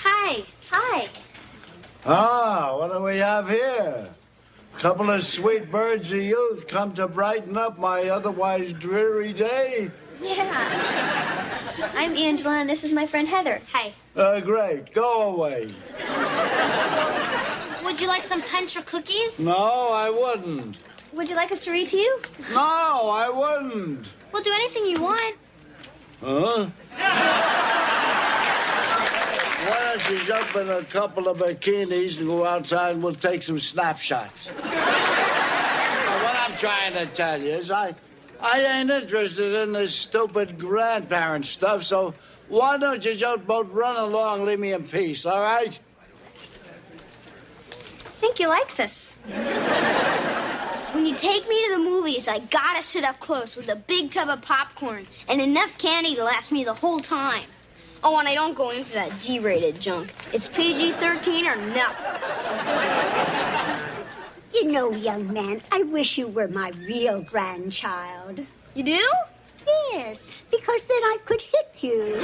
Hi. Hi. Ah, what do we have here? Couple of sweet birds of youth come to brighten up my otherwise dreary day. Yeah. I'm Angela, and this is my friend Heather. Hi. Great. Go away. Would you like some punch or cookies? No, I wouldn't. Would you like us to read to you? No, I wouldn't. We'll do anything you want. Huh? Why don't you jump in a couple of bikinis and go outside and we'll take some snapshots? What I'm trying to tell you is I ain't interested in this stupid grandparent stuff, so why don't you just both run along and leave me in peace, all right? I think he likes us. When you take me to the movies, I gotta sit up close with a big tub of popcorn and enough candy to last me the whole time. Oh, and I don't go in for that G-rated junk. It's PG-13 or nothing. You know, young man, I wish you were my real grandchild. You do? Yes, because then I could hit you.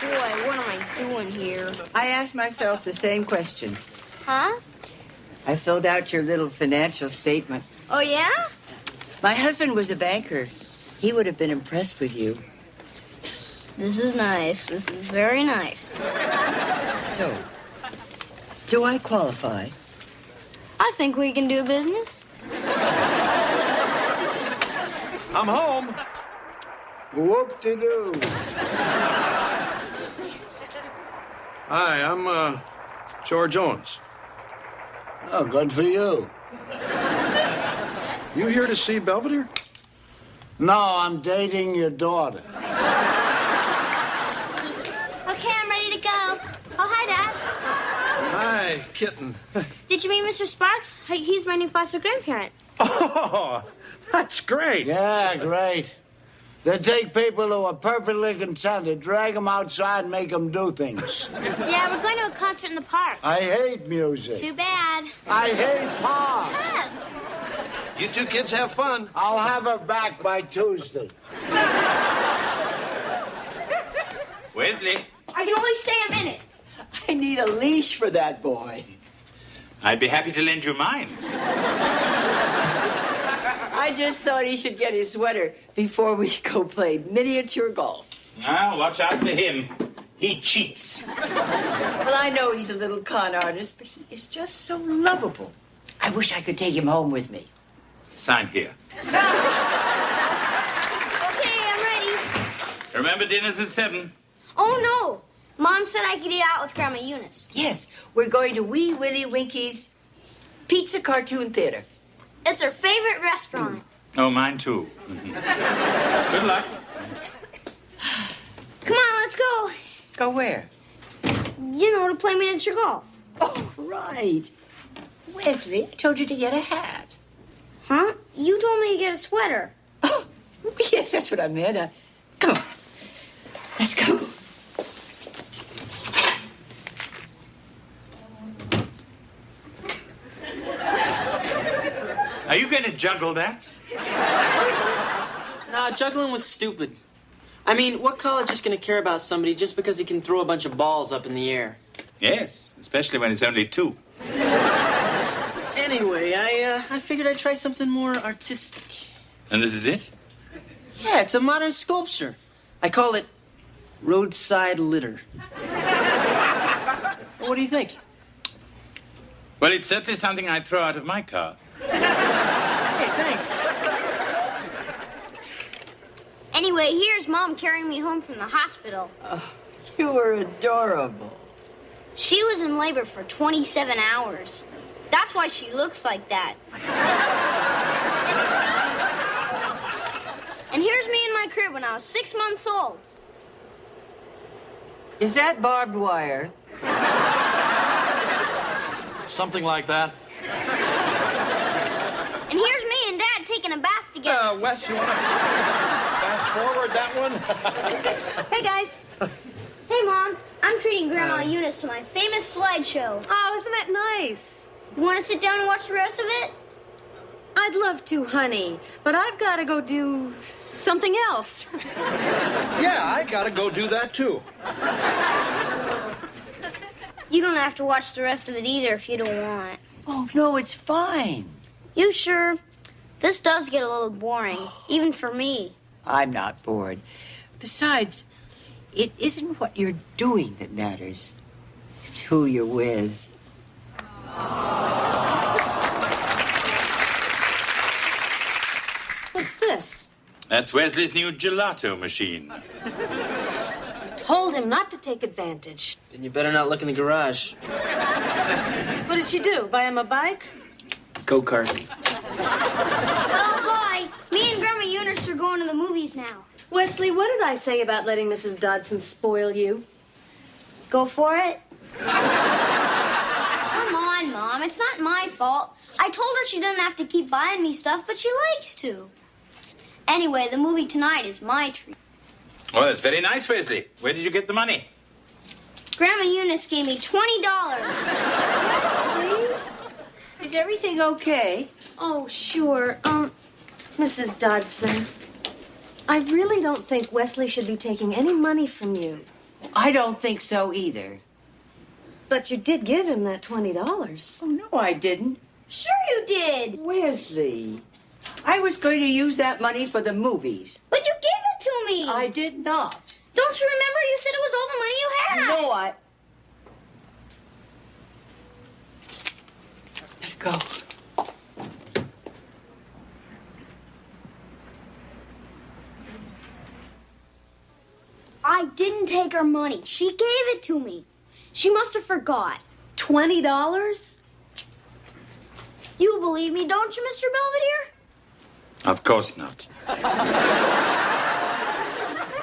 Boy, what am I doing here? I asked myself the same question. Huh? I filled out your little financial statement. Oh, yeah? My husband was a banker. He would have been impressed with you. This is nice. This is very nice. So, do I qualify? I think we can do business. I'm home. Whoop-de-doo. Hi, I'm George Owens. Oh, good for you. You here to see Belvedere? No, I'm dating your daughter. Okay, I'm ready to go. Oh, hi, Dad. Hi, kitten. Did you meet Mr. Sparks? He's my new foster grandparent. Oh, that's great. Yeah, great. They take people who are perfectly contented, drag them outside, and make them do things. Yeah, we're going to a concert in the park. I hate music. Too bad. I hate pop. You two kids have fun. I'll have her back by Tuesday. Wesley, I can only stay a minute. I need a leash for that boy. I'd be happy to lend you mine. I just thought he should get his sweater before we go play miniature golf. Now, watch out for him. He cheats. Well, I know he's a little con artist, but he is just so lovable. I wish I could take him home with me. Sign here. Okay, I'm ready. Remember, dinner's at 7. Oh, no. Mom said I could eat out with Grandma Eunice. Yes, we're going to Wee Willie Winky's Pizza Cartoon Theater. It's her favorite restaurant. Oh, mine too. Good luck. Come on, let's go. Go where? You know, to play miniature golf. Oh, right. Wesley, I told you to get a hat. Huh? You told me to get a sweater. Oh, yes, that's what I meant. Come on. Let's go. Are you going to juggle that? Nah, juggling was stupid. I mean, what college is going to care about somebody just because he can throw a bunch of balls up in the air? Yes, especially when it's only 2. Anyway, I figured I'd try something more artistic. And this is it? Yeah, it's a modern sculpture. I call it roadside litter. What do you think? Well, it's certainly something I'd throw out of my car. Hey, thanks. Anyway, here's Mom carrying me home from the hospital. Oh, you were adorable. She was in labor for 27 hours. That's why she looks like that. And here's me in my crib when I was 6 months old. Is that barbed wire? Something like that. And here's me and Dad taking a bath together. Wes, you want to fast forward that one? Hey, guys. Hey, Mom. I'm treating Grandma Eunice to my famous slideshow. Oh, isn't that nice? You want to sit down and watch the rest of it? I'd love to, honey, but I've got to go do something else. Yeah, I gotta go do that too. You don't have to watch the rest of it either if you don't want. Oh, no, it's fine. You sure? This does get a little boring, even for me. I'm not bored. Besides, it isn't what you're doing that matters. It's who you're with. What's this? That's Wesley's new gelato machine. Told him not to take advantage. Then you better not look in the garage. What did she do? Buy him a bike? Go-kart. Well, bye. Me and Grandma Eunice are going to the movies now. Wesley, what did I say about letting Mrs. Dodson spoil you? Go for it. Come on, Mom. It's not my fault. I told her she doesn't have to keep buying me stuff, but she likes to. Anyway, the movie tonight is my treat. Well, it's very nice, Wesley. Where did you get the money? Grandma Eunice gave me $20. Wesley? Is everything okay? Oh, sure. Mrs. Dodson, I really don't think Wesley should be taking any money from you. I don't think so either. But you did give him that $20. Oh, no, I didn't. Sure you did. Wesley, I was going to use that money for the movies. But you gave it to me. I did not. Don't you remember? You said it was all the money you had. No, Let it go. I didn't take her money. She gave it to me. She must have forgot. $20? You believe me, don't you, Mr. Belvedere? Of course not.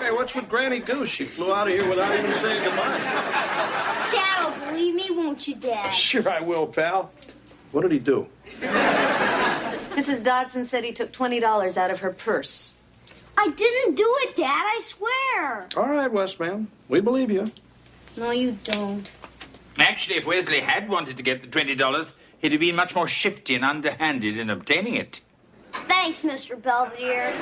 Hey, what's with Granny Goose? She flew out of here without even saying goodbye. Dad'll believe me, won't you, Dad? Sure I will, pal. What did he do? Mrs. Dodson said he took $20 out of her purse. I didn't do it, Dad, I swear. All right, Westman. We believe you. No, you don't. Actually, if Wesley had wanted to get the $20, he'd have been much more shifty and underhanded in obtaining it. Thanks, Mr. Belvedere.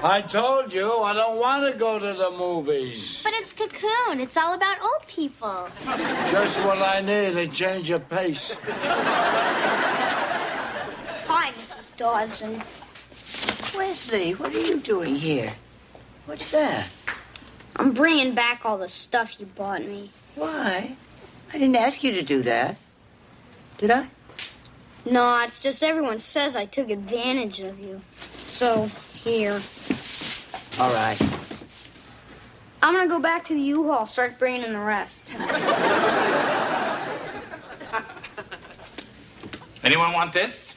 I told you I don't want to go to the movies. But it's Cocoon. It's all about old people. Just what I need, a change of pace. Hi, Mrs. Dodson. Wesley, what are you doing here? What's that? I'm bringing back all the stuff you bought me. Why? I didn't ask you to do that. Did I? No, it's just everyone says I took advantage of you. So, here. All right. I'm gonna go back to the U-Haul, start bringing in the rest. Anyone want this?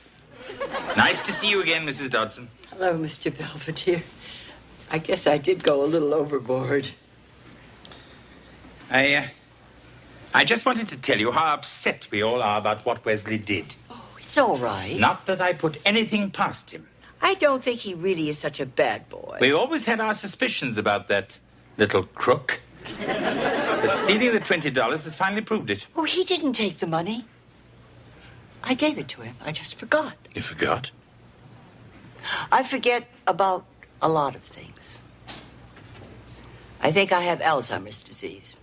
Nice to see you again, Mrs. Dodson. Hello, Mr. Belvedere. I guess I did go a little overboard. I just wanted to tell you how upset we all are about what Wesley did. Oh, it's all right. Not that I put anything past him. I don't think he really is such a bad boy. We always had our suspicions about that little crook. But stealing the $20 has finally proved it. Oh, he didn't take the money. I gave it to him. I just forgot. You forgot? I forget about a lot of things. I think I have Alzheimer's disease.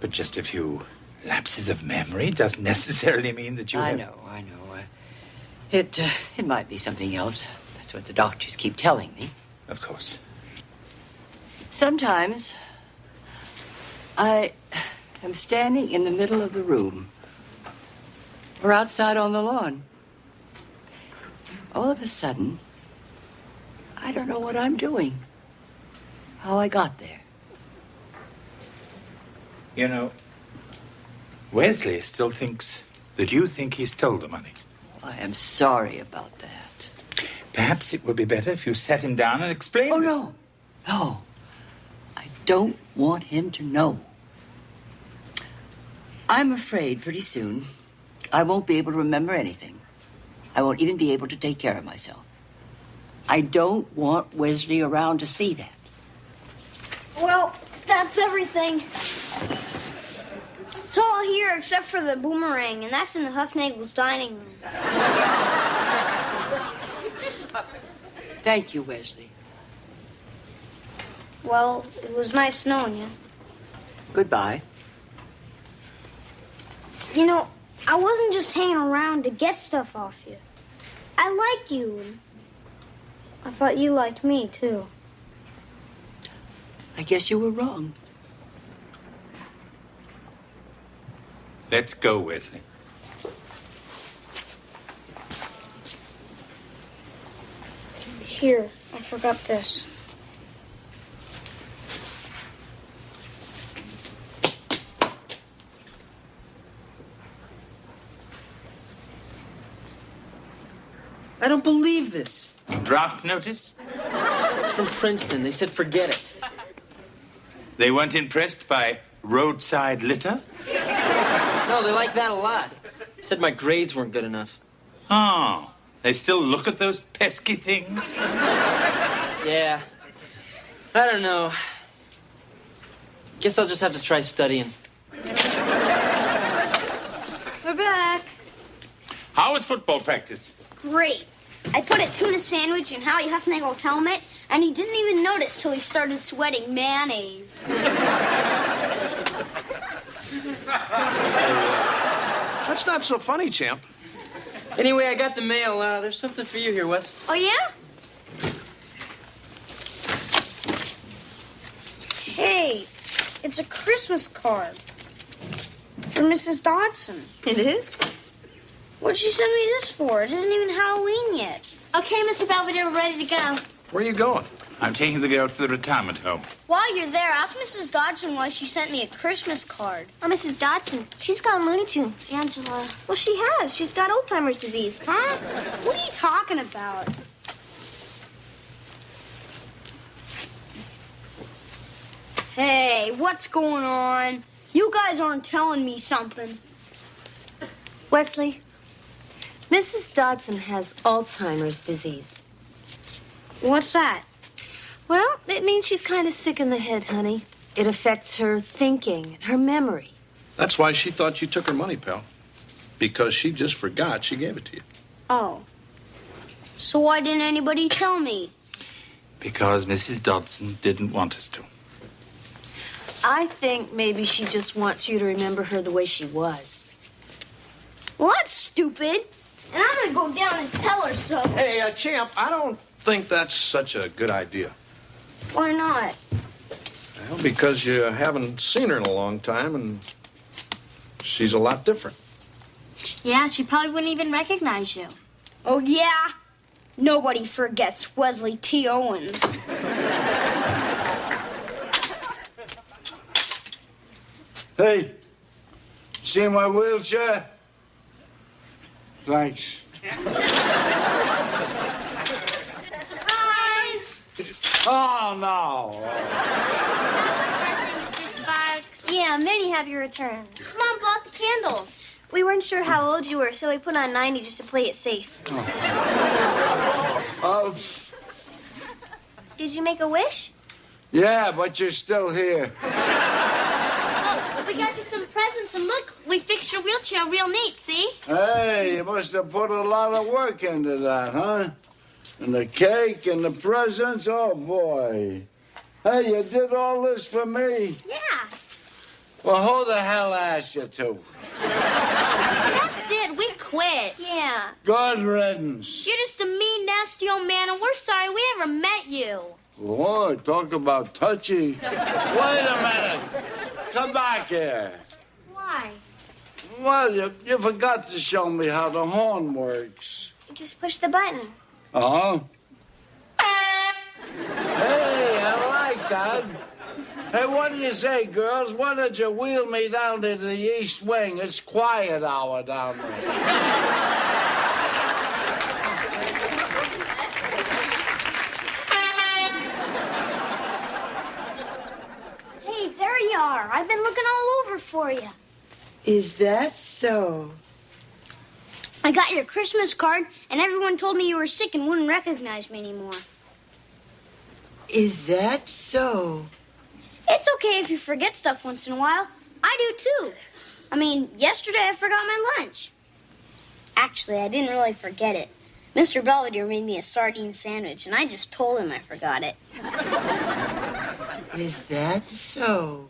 But just a few lapses of memory doesn't necessarily mean that you I have... know. It might be something else. That's what the doctors keep telling me. Of course. Sometimes I am standing in the middle of the room or outside on the lawn. All of a sudden, I don't know what I'm doing, how I got there. You know, Wesley still thinks that you think he stole the money. I am sorry about that. Perhaps it would be better if you sat him down and explained. Oh, no. No. I don't want him to know. I'm afraid pretty soon I won't be able to remember anything. I won't even be able to take care of myself. I don't want Wesley around to see that. Well, that's everything. It's all here except for the boomerang, and that's in the Huffnagel's dining room. Thank you, Wesley. Well, it was nice knowing you. Goodbye. You know, I wasn't just hanging around to get stuff off you. I like you. And I thought you liked me, too. I guess you were wrong. Let's go, Wesley. Here, I forgot this. I don't believe this. Draft notice? It's from Princeton. They said forget it. They weren't impressed by roadside litter? No, they like that a lot. They said my grades weren't good enough. Oh, they still look at those pesky things? Yeah. I don't know. Guess I'll just have to try studying. We're back. How was football practice? Great. I put a tuna sandwich in Howie Huffnagel's helmet, and he didn't even notice till he started sweating mayonnaise. That's not so funny, champ. Anyway, I got the mail. There's something for you here, Wes. Oh, yeah? Hey, it's a Christmas card for Mrs. Dodson. It is? What'd she send me this for? It isn't even Halloween yet. Okay, Mr. Belvedere, we're ready to go. Where are you going? I'm taking the girls to the retirement home. While you're there, ask Mrs. Dodson why she sent me a Christmas card. Oh, Mrs. Dodson, she's got Looney Tunes. Angela. Well, she has. She's got Alzheimer's disease. Huh? What are you talking about? Hey, what's going on? You guys aren't telling me something. Wesley, Mrs. Dodson has Alzheimer's disease. What's that? Well, it means she's kind of sick in the head, honey. It affects her thinking, her memory. That's why she thought you took her money, pal. Because she just forgot she gave it to you. Oh. So why didn't anybody tell me? Because Mrs. Dodson didn't want us to. I think maybe she just wants you to remember her the way she was. Well, that's stupid. And I'm gonna go down and tell her so. Hey, champ, I don't think that's such a good idea. Why not? Well, because you haven't seen her in a long time, and she's a lot different. Yeah, she probably wouldn't even recognize you. Oh, yeah? Nobody forgets Wesley T. Owens. Hey, see my wheelchair? Thanks. Surprise! Oh, no. Yeah, many have your returns. Come on, blow out the candles. We weren't sure how old you were, so we put on 90 just to play it safe. Oh, Did you make a wish? yeah, but you're still here. Oh, we got you some presents, and look, we fixed your wheelchair real neat, see? Hey, you must have put a lot of work into that, huh? And the cake and the presents, oh, boy. Hey, you did all this for me? Yeah. Well, who the hell asked you to? That's it, we quit. Yeah. Good riddance. You're just a mean, nasty old man, and we're sorry we ever met you. Boy, talk about touchy. Wait a minute. Come back here. Why? Well, you forgot to show me how the horn works. Just push the button. Uh-huh. Hey, I like that. Hey, what do you say, girls? Why don't you wheel me down to the East Wing? It's quiet hour down there. Hey, there you are. I've been looking all over for you. Is that so? I got your Christmas card, and everyone told me you were sick and wouldn't recognize me anymore. Is that so? It's okay if you forget stuff once in a while. I do, too. I mean, yesterday I forgot my lunch. Actually, I didn't really forget it. Mr. Belvedere made me a sardine sandwich, and I just told him I forgot it. Is that so?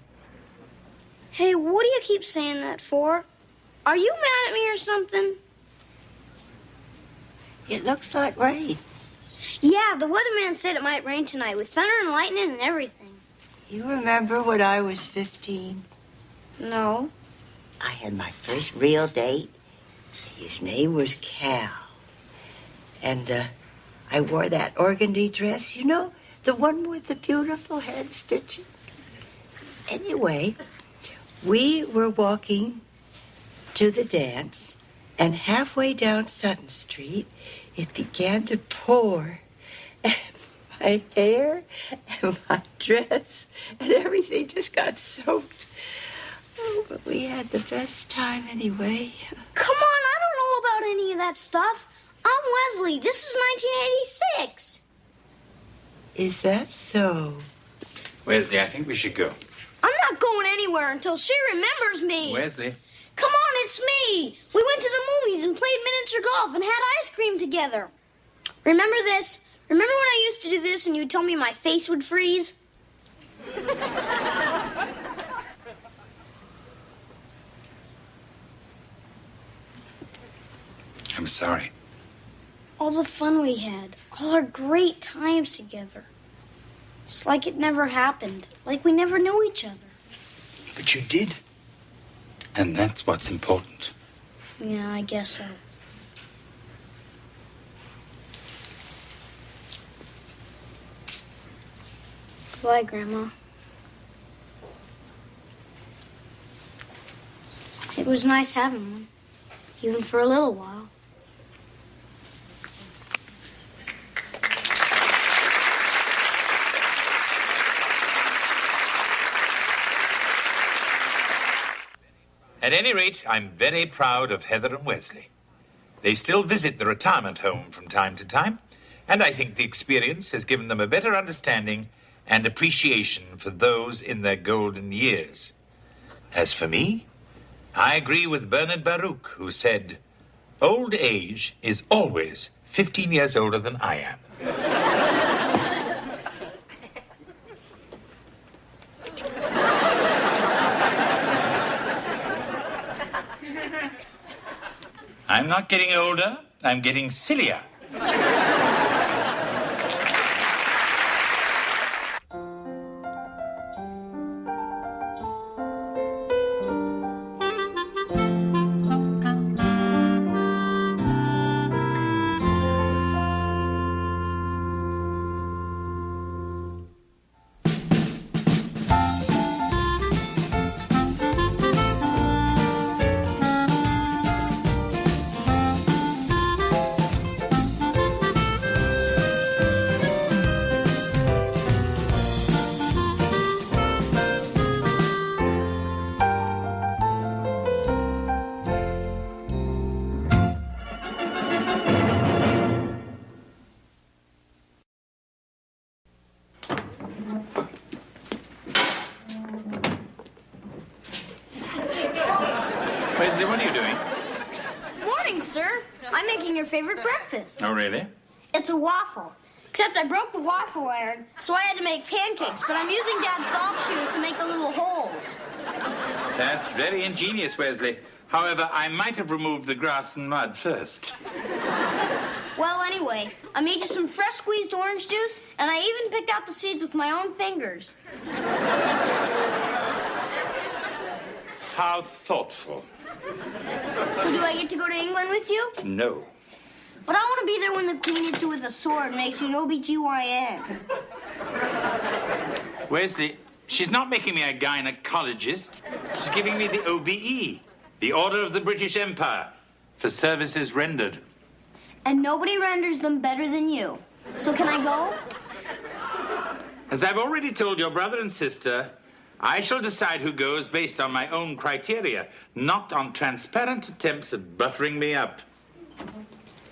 Hey, what do you keep saying that for? Are you mad at me or something? It looks like rain. Yeah, the weatherman said it might rain tonight with thunder and lightning and everything. You remember when I was 15? No. I had my first real date. His name was Cal. And I wore that organdy dress, you know, the one with the beautiful hand stitching. Anyway, we were walking to the dance, and halfway down Sutton Street, it began to pour. And my hair and my dress and everything just got soaked. Oh, but we had the best time anyway. Come on, I don't know about any of that stuff. I'm Wesley. This is 1986. Is that so? Wesley, I think we should go. I'm not going anywhere until she remembers me. Wesley. Come on, it's me. We went to the movies and played miniature golf and had ice cream together. Remember this? Remember when I used to do this and you'd tell me my face would freeze? I'm sorry. All the fun we had, all our great times together. It's like it never happened, like we never knew each other. But you did. And that's what's important. Yeah, I guess so. Goodbye, Grandma. It was nice having one, even for a little while. At any rate, I'm very proud of Heather and Wesley. They still visit the retirement home from time to time, and I think the experience has given them a better understanding and appreciation for those in their golden years. As for me, I agree with Bernard Baruch, who said, "Old age is always 15 years older than I am." I'm not getting older, I'm getting sillier. Wesley, what are you doing? Morning, sir. I'm making your favorite breakfast. Oh, really? It's a waffle. Except I broke the waffle iron, so I had to make pancakes, but I'm using Dad's golf shoes to make the little holes. That's very ingenious, Wesley. However, I might have removed the grass and mud first. Well, anyway, I made you some fresh squeezed orange juice, and I even picked out the seeds with my own fingers. How thoughtful. So do I get to go to England with you? No. But I want to be there when the queen hits you with a sword and makes you an OBGYN. Wesley, she's not making me a gynecologist. She's giving me the OBE, the Order of the British Empire, for services rendered. And nobody renders them better than you. So can I go? As I've already told your brother and sister, I shall decide who goes based on my own criteria, not on transparent attempts at buttering me up.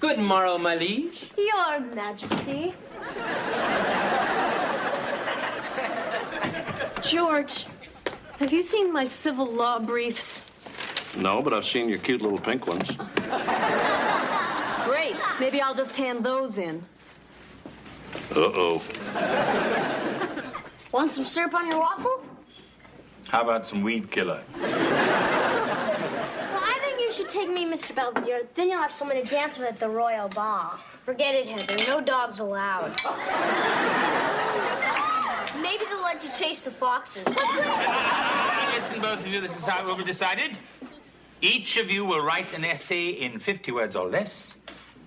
Good morrow, my liege. Your Majesty. George, have you seen my civil law briefs? No, but I've seen your cute little pink ones. Great. Maybe I'll just hand those in. Uh-oh. Want some syrup on your waffle? How about some weed killer? Well, I think you should take me, Mr. Belvedere. Then you'll have someone to dance with at the royal ball. Forget it, Heather. No dogs allowed. Maybe they'll let you chase the foxes. Listen, both of you, this is how it will be decided. Each of you will write an essay in 50 words or less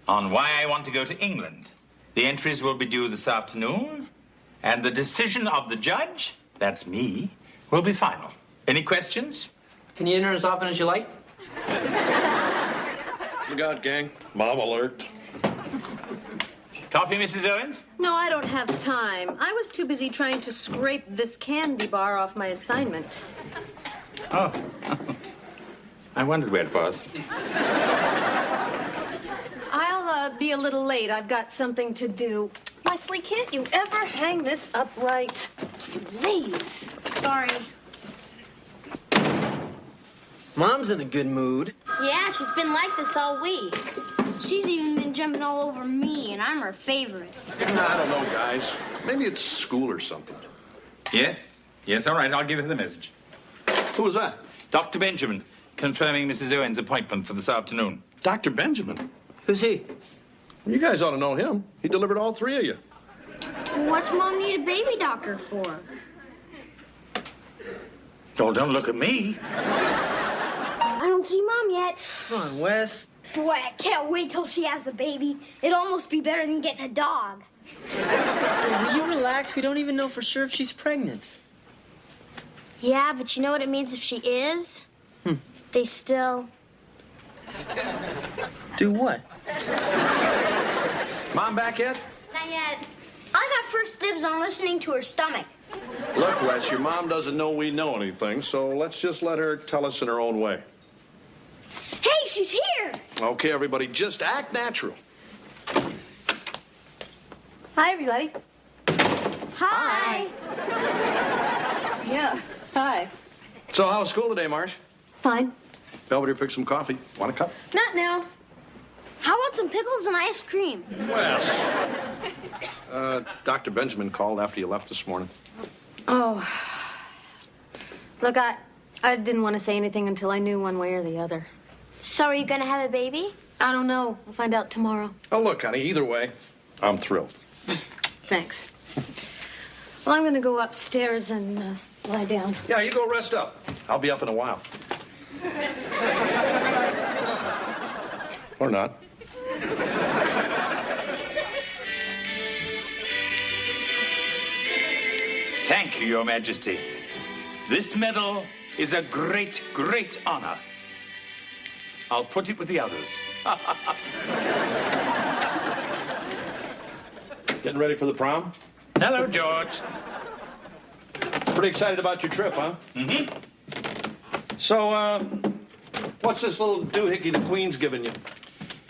on why I want to go to England. The entries will be due this afternoon, and the decision of the judge, that's me, will be final. Any questions? Can you enter as often as you like? Look out, gang. Mom alert. Coffee, Mrs. Owens? No, I don't have time. I was too busy trying to scrape this candy bar off my assignment. Oh. I wondered where it was. I'll be a little late. I've got something to do. Wesley, can't you ever hang this up right? Please. Sorry. Mom's in a good mood. Yeah, she's been like this all week. She's even been jumping all over me, and I'm her favorite. I don't know, guys. Maybe it's school or something. Yes? Yes, all right. I'll give her the message. Who was that? Dr. Benjamin, confirming Mrs. Owens' appointment for this afternoon. Dr. Benjamin? Who's he? You guys ought to know him. He delivered all three of you. What's Mom need a baby doctor for? Oh, don't look at me. I don't see Mom yet. Come on, Wes. Boy, I can't wait till she has the baby. It'll almost be better than getting a dog. Will you relax? We don't even know for sure if she's pregnant. Yeah, but you know what it means if she is? They still... Do what? Mom back yet? Not yet. I got first dibs on listening to her stomach. Look, Wes, your mom doesn't know we know anything, so let's just let her tell us in her own way. Hey, she's here! Okay, everybody, just act natural. Hi, everybody. Hi. Yeah, hi. So, how was school today, Marsh? Fine. Belvedere fixed some coffee. Want a cup? Not now. How about some pickles and ice cream? Wes. Dr. Benjamin called after you left this morning. Oh. Look, I didn't want to say anything until I knew one way or the other. So are you gonna have a baby? I don't know. I'll find out tomorrow. Oh, look, honey, either way, I'm thrilled. Thanks. Well, I'm gonna go upstairs and lie down. Yeah, you go rest up. I'll be up in a while. Or not. Thank you, Your Majesty. This medal is a great, great honor. I'll put it with the others. Getting ready for the prom? Hello, George. Pretty excited about your trip, huh? Mm-hmm. So, what's this little doohickey the Queen's giving you?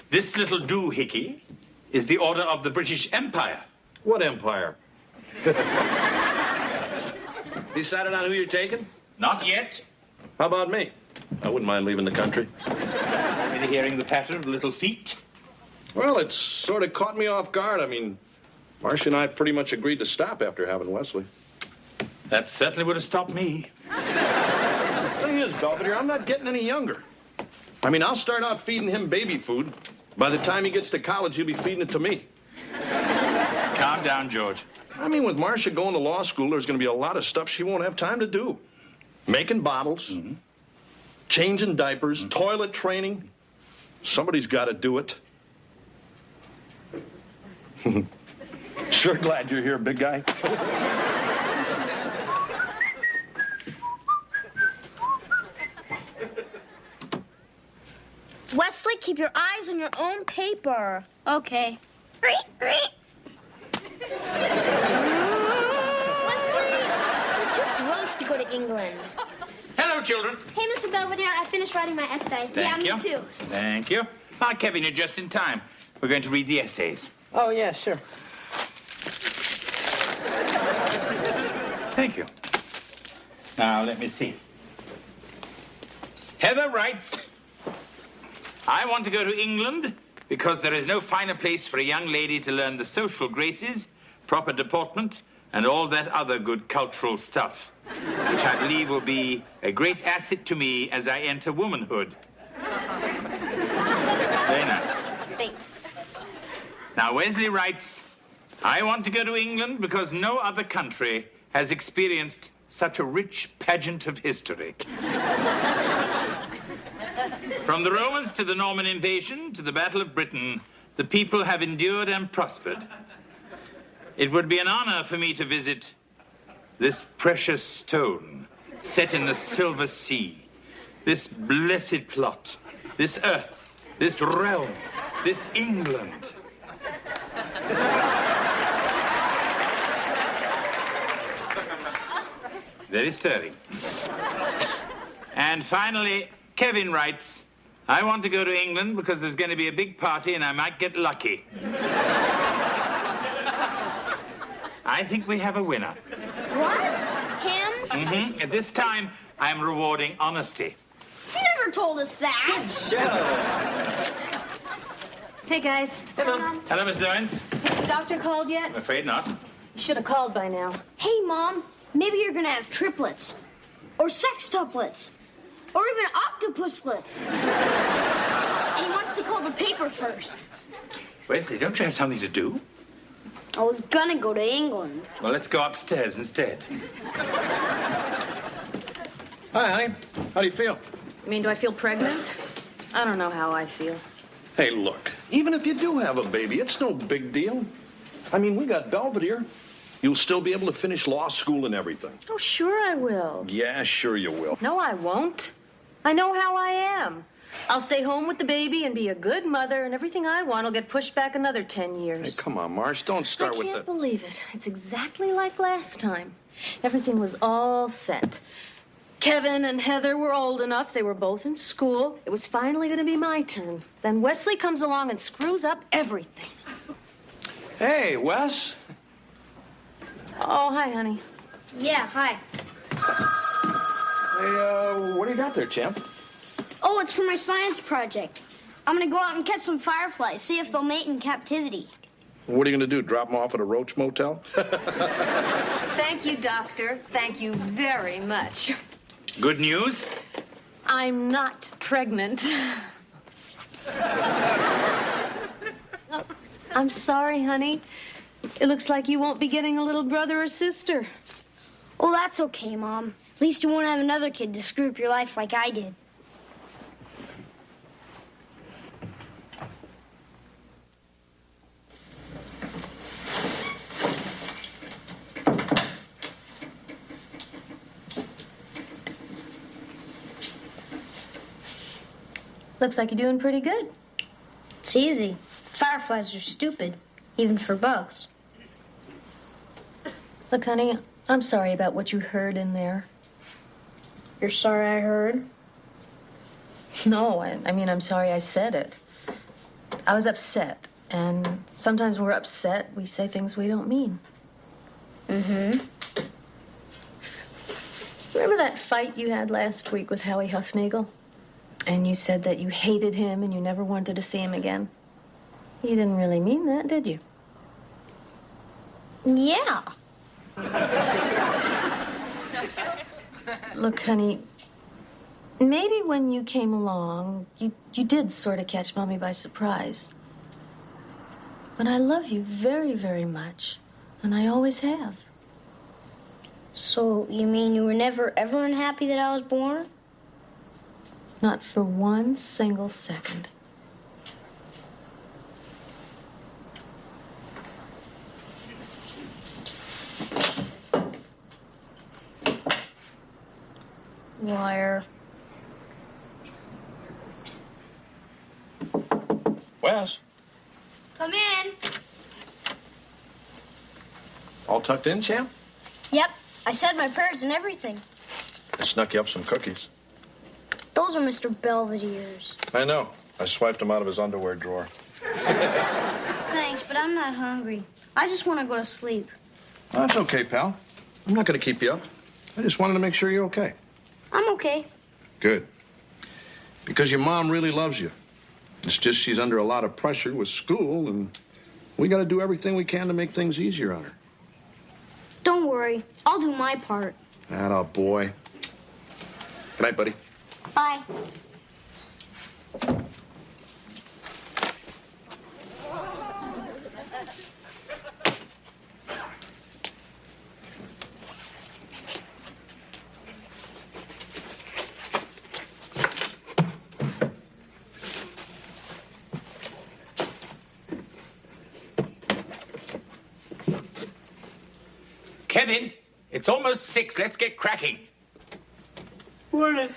This little doohickey is the Order of the British Empire. What empire? Decided on who you're taking? Not yet. How about me? I wouldn't mind leaving the country. Already hearing the patter of little feet? Well, it's sort of caught me off guard. I mean, Marcia and I pretty much agreed to stop after having Wesley. That certainly would have stopped me. The thing is, Belvedere, I'm not getting any younger. I mean, I'll start out feeding him baby food. By the time he gets to college, he'll be feeding it to me. Calm down, George. I mean, with Marcia going to law school, there's going to be a lot of stuff she won't have time to do. Making bottles, changing diapers, toilet training. Somebody's got to do it. Sure glad you're here, big guy. Wesley, keep your eyes on your own paper. Okay. Wesley, you're too gross to go to England. Hello, children. Hey, Mr. Belvedere, I finished writing my essay. Thank you. Me too. Thank you. Ah, Kevin, you're just in time. We're going to read the essays. Oh, yeah, sure. Thank you. Now, let me see. Heather writes, I want to go to England because there is no finer place for a young lady to learn the social graces, proper deportment, and all that other good cultural stuff, which I believe will be a great asset to me as I enter womanhood. Very nice. Thanks. Now, Wesley writes, I want to go to England because no other country has experienced such a rich pageant of history. From the Romans to the Norman invasion to the Battle of Britain, the people have endured and prospered. It would be an honor for me to visit this precious stone set in the silver sea, this blessed plot, this earth, this realm, this England. Very stirring. And finally, Kevin writes, I want to go to England because there's going to be a big party and I might get lucky. I think we have a winner. What? Him? Mm-hmm. At this time, I'm rewarding honesty. You never told us that. Hey, guys. Hello, Miss Owens. Has the doctor called yet? I'm afraid not. You should have called by now. Hey, Mom, maybe you're gonna have triplets. Or sextuplets. Or even octopuslets. And he wants to call the paper first. Wesley, don't you have something to do? I was gonna go to England. Well, let's go upstairs instead. Hi, honey. How do you feel? I mean, do I feel pregnant? I don't know how I feel. Hey, look. Even if you do have a baby, it's no big deal. I mean, we got Belvedere. You'll still be able to finish law school and everything. Oh, sure I will. Yeah, sure you will. No, I won't. I know how I am. I'll stay home with the baby and be a good mother, and everything I want will get pushed back another 10 years. Hey, come on, Marsh. Don't start with I the... can't believe it. It's exactly like last time. Everything was all set. Kevin and Heather were old enough. They were both in school. It was finally going to be my turn. Then Wesley comes along and screws up everything. Hey, Wes. Oh, hi, honey. Yeah, hi. Hey, what do you got there, champ? Oh, it's for my science project. I'm gonna go out and catch some fireflies, see if they'll mate in captivity. What are you going to do, drop them off at a roach motel? Thank you, Doctor. Thank you very much. Good news? I'm not pregnant. I'm sorry, honey. It looks like you won't be getting a little brother or sister. Well, that's okay, Mom. At least you won't have another kid to screw up your life like I did. Looks like you're doing pretty good. It's easy. Fireflies are stupid, even for bugs. Look, honey, I'm sorry about what you heard in there. You're sorry I heard? No, I mean, I'm sorry I said it. I was upset, and sometimes when we're upset, we say things we don't mean. Mm-hmm. Remember that fight you had last week with Howie Huffnagel? And you said that you hated him and you never wanted to see him again. You didn't really mean that, did you? Yeah. Look, honey, maybe when you came along, you did sort of catch Mommy by surprise. But I love you very, very much, and I always have. So, you mean you were never, ever unhappy that I was born? Not for one single second. Liar. Wes, Come in. all tucked in, champ? Yep, I said my prayers and everything. I snuck you up some cookies. Those are Mr. Belvedere's. I know. I swiped them out of his underwear drawer. Thanks, but I'm not hungry. I just want to go to sleep. Oh, that's okay, pal. I'm not going to keep you up. I just wanted to make sure you're okay. I'm okay. Good. Because your mom really loves you. It's just she's under a lot of pressure with school, and we got to do everything we can to make things easier on her. Don't worry. I'll do my part. Atta boy. Good night, buddy. Bye. Kevin, it's almost 6. Let's get cracking. What?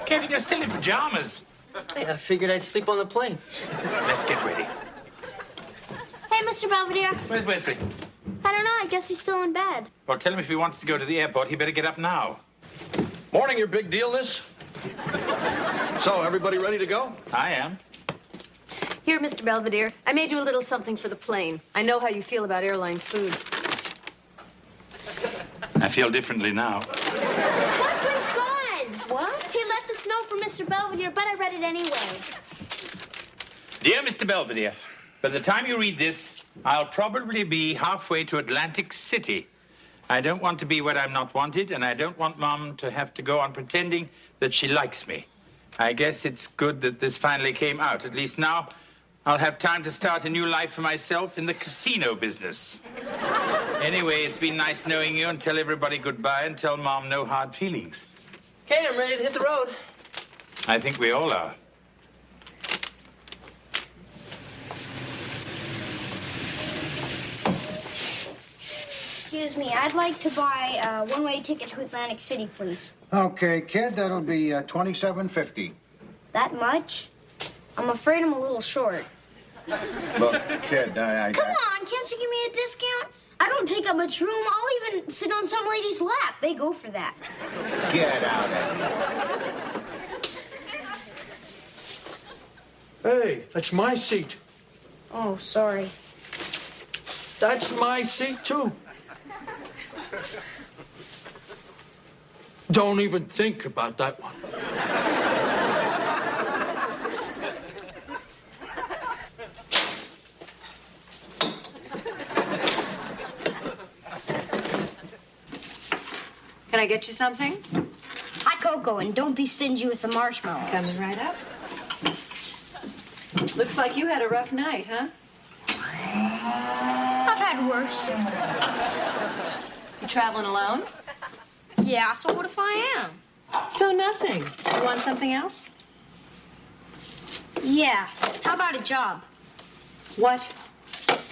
Kevin, you're still in pajamas. Hey, I figured I'd sleep on the plane. Let's get ready. Hey, Mr. Belvedere. Where's Wesley? I don't know. I guess he's still in bed. Well, tell him if he wants to go to the airport, he better get up now. Morning, your big dealness. So, everybody ready to go? I am. Here, Mr. Belvedere, I made you a little something for the plane. I know how you feel about airline food. I feel differently now. Wesley's gone. What? He left a note for Mr. Belvedere, but I read it anyway. Dear Mr. Belvedere, by the time you read this, I'll probably be halfway to Atlantic City. I don't want to be where I'm not wanted, and I don't want Mom to have to go on pretending that she likes me. I guess it's good that this finally came out. At least now I'll have time to start a new life for myself in the casino business. Anyway, it's been nice knowing you, and tell everybody goodbye and tell Mom no hard feelings. Okay, I'm ready to hit the road. I think we all are. Excuse me, I'd like to buy a one-way ticket to Atlantic City, please. Okay, kid, that'll be $27.50. That much? I'm afraid I'm a little short. Look, kid, Come on, can't you give me a discount? I don't take up much room. I'll even sit on some lady's lap. They go for that. Get out of here. Hey, that's my seat. Oh, sorry. That's my seat, too. Don't even think about that one. Can I get you something? Hot cocoa, and don't be stingy with the marshmallows. Coming right up. Looks like you had a rough night, huh? I've had worse. You traveling alone? Yeah, so what if I am? So nothing. You want something else? Yeah. How about a job? What?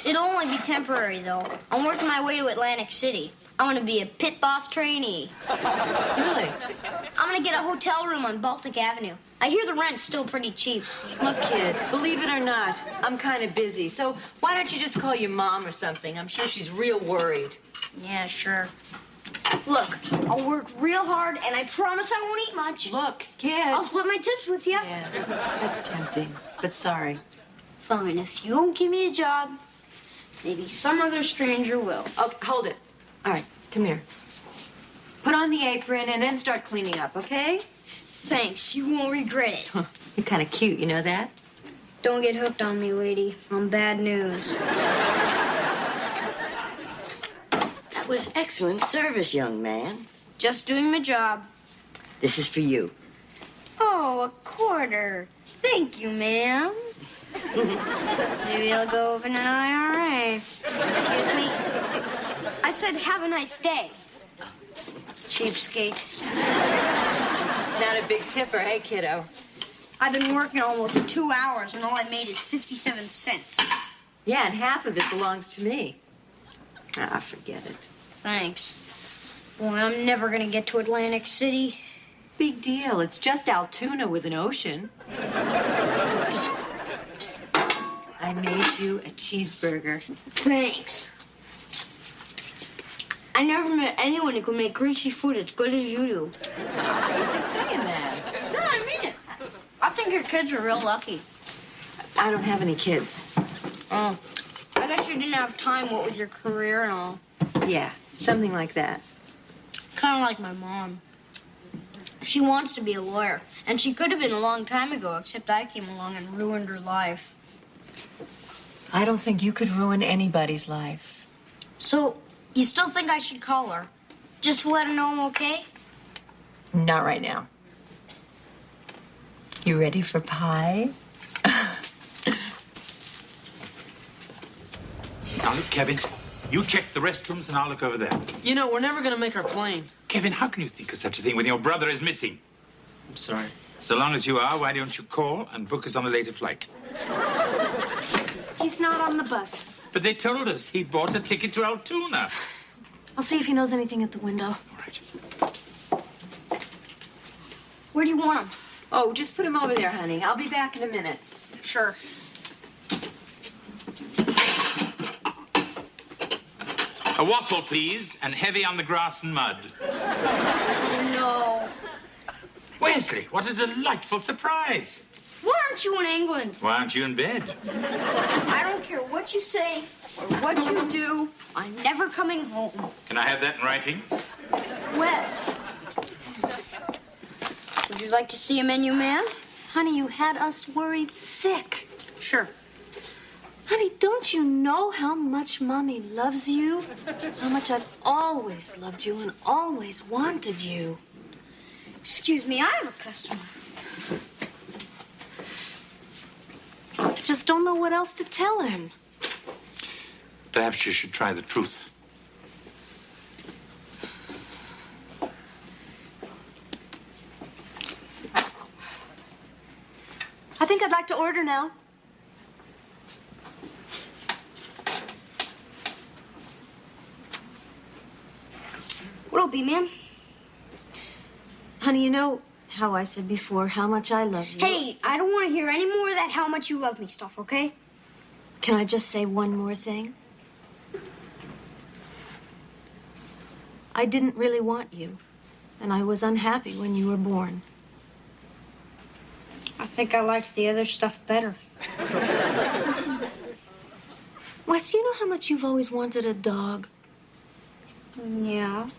It'll only be temporary, though. I'm working my way to Atlantic City. I want to be a pit boss trainee. Really? I'm going to get a hotel room on Baltic Avenue. I hear the rent's still pretty cheap. Look, kid, believe it or not, I'm kind of busy. So why don't you just call your mom or something? I'm sure she's real worried. Yeah, sure. Look, I'll work real hard, and I promise I won't eat much. Look, kid. I'll split my tips with you. Yeah, that's tempting, but sorry. Fine, if you won't give me a job, maybe some other stranger will. Oh, hold it. All right, come here. Put on the apron and then start cleaning up, okay? Thanks, you won't regret it. You're kind of cute, you know that? Don't get hooked on me, lady. I'm bad news. That was excellent service, young man. Just doing my job. This is for you. Oh, a quarter. Thank you, ma'am. Maybe I'll go open an IRA. Excuse me? I said have a nice day. Cheapskate. Not a big tipper, hey, kiddo? I've been working almost 2 hours, and all I made is 57 cents. Yeah, and half of it belongs to me. Ah, forget it. Thanks. Boy, I'm never gonna get to Atlantic City. Big deal. It's just Altoona with an ocean. I made you a cheeseburger. Thanks. I never met anyone who could make greasy food as good as you do. You're just saying that. No, I mean it. I think your kids are real lucky. I don't have any kids. Oh, I guess you didn't have time, what with your career and all. Yeah, something like that. Kind of like my mom. She wants to be a lawyer, and she could have been a long time ago, except I came along and ruined her life. I don't think you could ruin anybody's life. So, you still think I should call her? Just to let her know I'm okay? Not right now. You ready for pie? Now, look, Kevin, you check the restrooms and I'll look over there. You know, we're never gonna make our plane. Kevin, how can you think of such a thing when your brother is missing? I'm sorry. So long as you are, why don't you call and book us on a later flight? He's not on the bus. But they told us he bought a ticket to Altoona. I'll see if he knows anything at the window. All right. Where do you want him? Oh, just put him over there, honey. I'll be back in a minute. Sure. A waffle, please, and heavy on the grass and mud. Oh, no. Wesley, what a delightful surprise. Why aren't you in England? Why aren't you in bed? I don't care what you say or what you do. I'm never coming home. Can I have that in writing? Wes. Would you like to see a menu, man? Honey, you had us worried sick. Sure. Honey, don't you know how much Mommy loves you? How much I've always loved you and always wanted you. Excuse me, I have a customer. just don't know what else to tell him. Perhaps you should try the truth. I think I'd like to order now. What'll it be, ma'am? Honey, you know how I said before how much I love you. Hey, I don't want to hear any more of that how much you love me stuff, okay? Can I just say one more thing? I didn't really want you, and I was unhappy when you were born. I think I liked the other stuff better. Wes, you know how much you've always wanted a dog? Yeah.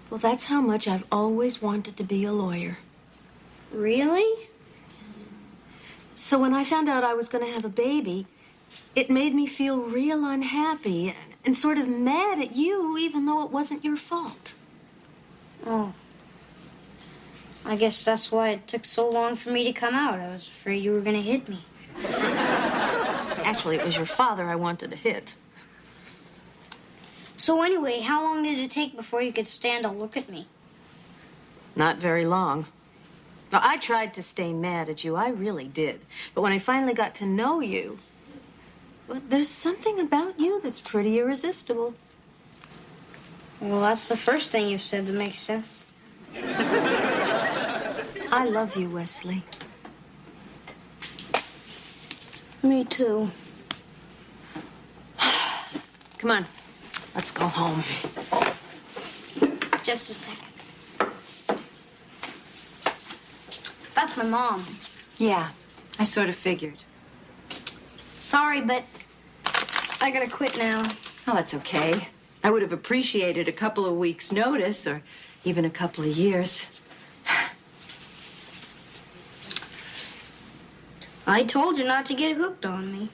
Well, that's how much I've always wanted to be a lawyer. Really? So when I found out I was going to have a baby, it made me feel real unhappy and sort of mad at you, even though it wasn't your fault. Oh. I guess that's why it took so long for me to come out. I was afraid you were going to hit me. Actually, it was your father I wanted to hit. So anyway, how long did it take before you could stand to look at me? Not very long. Now, I tried to stay mad at you. I really did. But when I finally got to know you, well, there's something about you that's pretty irresistible. Well, that's the first thing you've said that makes sense. I love you, Wesley. Me too. Come on, let's go home. Just a second. That's my mom. Yeah, I sort of figured. Sorry, but I gotta quit now. Oh, that's okay. I would have appreciated a couple of weeks' notice or even a couple of years. I told you not to get hooked on me.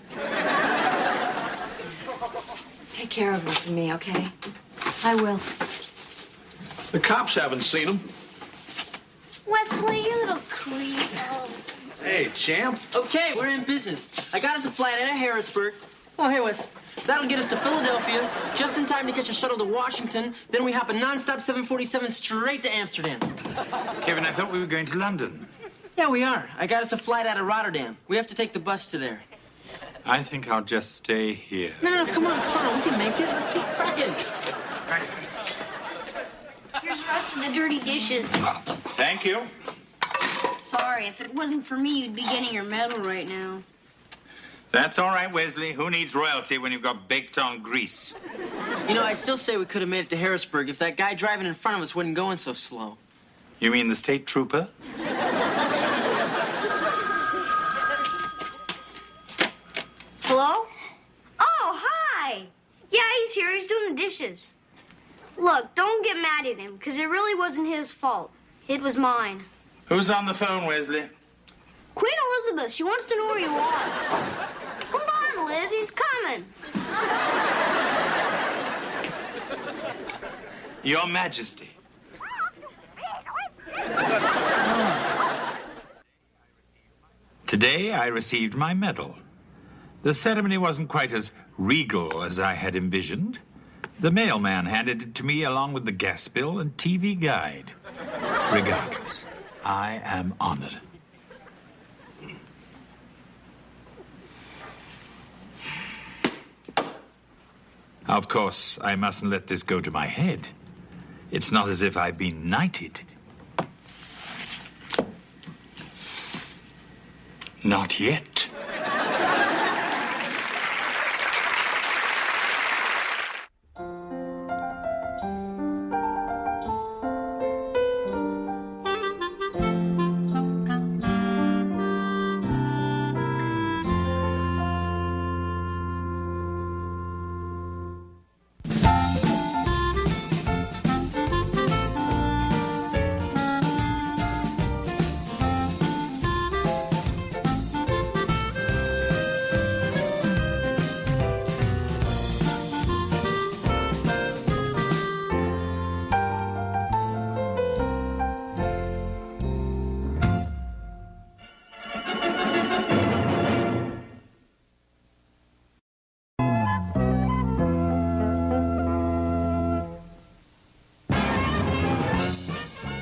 Take care of her for me, okay? I will. The cops haven't seen him. Wesley, you little creep. Oh. Hey, champ. Okay, we're in business. I got us a flight out of Harrisburg. Oh, hey, Wes. That'll get us to Philadelphia, just in time to catch a shuttle to Washington. Then we hop a nonstop 747 straight to Amsterdam. Kevin, I thought we were going to London. Yeah, we are. I got us a flight out of Rotterdam. We have to take the bus to there. I think I'll just stay here. No, come on. We can make it. Let's get cracking. Here's the rest of the dirty dishes. Thank you. Sorry, if it wasn't for me, you'd be getting your medal right now. That's all right, Wesley. Who needs royalty when you've got baked-on grease? You know, I still say we could have made it to Harrisburg if that guy driving in front of us wasn't going so slow. You mean the state trooper? Hello? Oh, hi. Yeah, he's here. He's doing the dishes. Look, don't get mad at him, because it really wasn't his fault. It was mine. Who's on the phone, Wesley? Queen Elizabeth, she wants to know where you are. Hold on, Liz, he's coming. Your Majesty. Today, I received my medal. The ceremony wasn't quite as regal as I had envisioned. The mailman handed it to me along with the gas bill and TV guide. Regardless, I am honored. Of course, I mustn't let this go to my head. It's not as if I've been knighted. Not yet.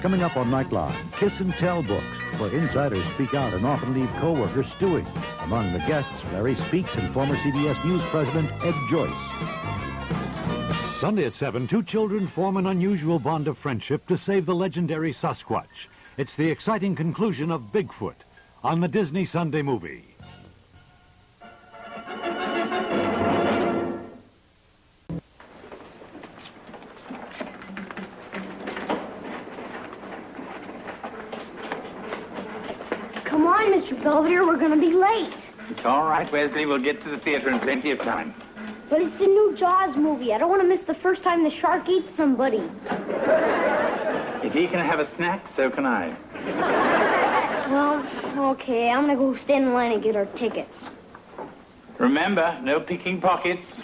Coming up on Nightline, Kiss and Tell books, where insiders speak out and often leave co-workers stewing. Among the guests, Larry Speaks and former CBS News president Ed Joyce. Sunday at 7, two children form an unusual bond of friendship to save the legendary Sasquatch. It's the exciting conclusion of Bigfoot on the Disney Sunday Movie. Come on, Mr. Belvedere, we're gonna be late. It's all right, Wesley. We'll get to the theater in plenty of time. But it's the new Jaws movie. I don't want to miss the first time the shark eats somebody. If he can have a snack, so can I. Well, okay, I'm gonna go stand in line and get our tickets. Remember, no picking pockets.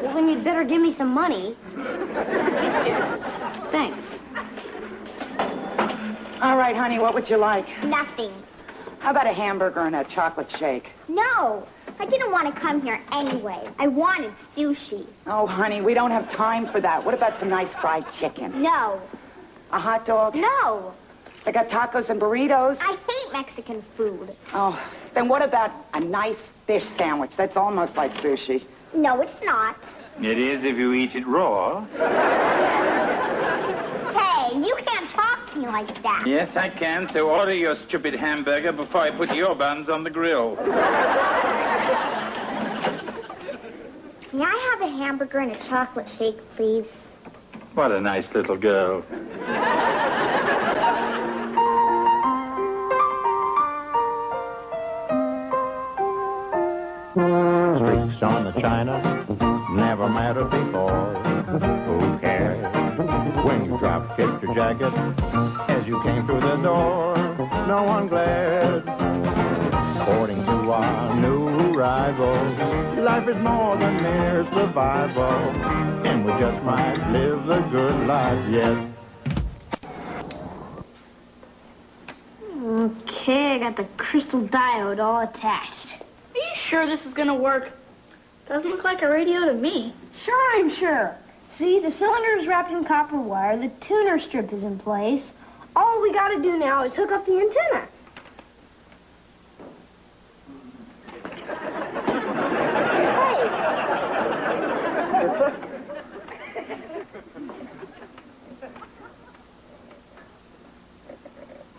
Well, then you'd better give me some money. Thanks. All right, honey, what would you like? Nothing. How about a hamburger and a chocolate shake? No, I didn't want to come here anyway. I wanted sushi. Oh, honey, we don't have time for that. What about some nice fried chicken? No. A hot dog? No. They got tacos and burritos? I hate Mexican food. Oh, then what about a nice fish sandwich? That's almost like sushi. No, it's not. It is if you eat it raw. Hey, you can't talk to me like that. Yes, I can, so order your stupid hamburger before I put your buns on the grill. May I have a hamburger and a chocolate shake, please? What a nice little girl. Streaks on the china never mattered before. Who cares when you drop kicked your jacket as you came through the door? No one glared. According to our new arrival, life is more than mere survival, and we just might live the good life yet. Okay, I got the crystal diode all attached. Are you sure this is gonna work? Doesn't look like a radio to me. Sure, I'm sure. See, the cylinder is wrapped in copper wire, the tuner strip is in place. All we gotta do now is hook up the antenna.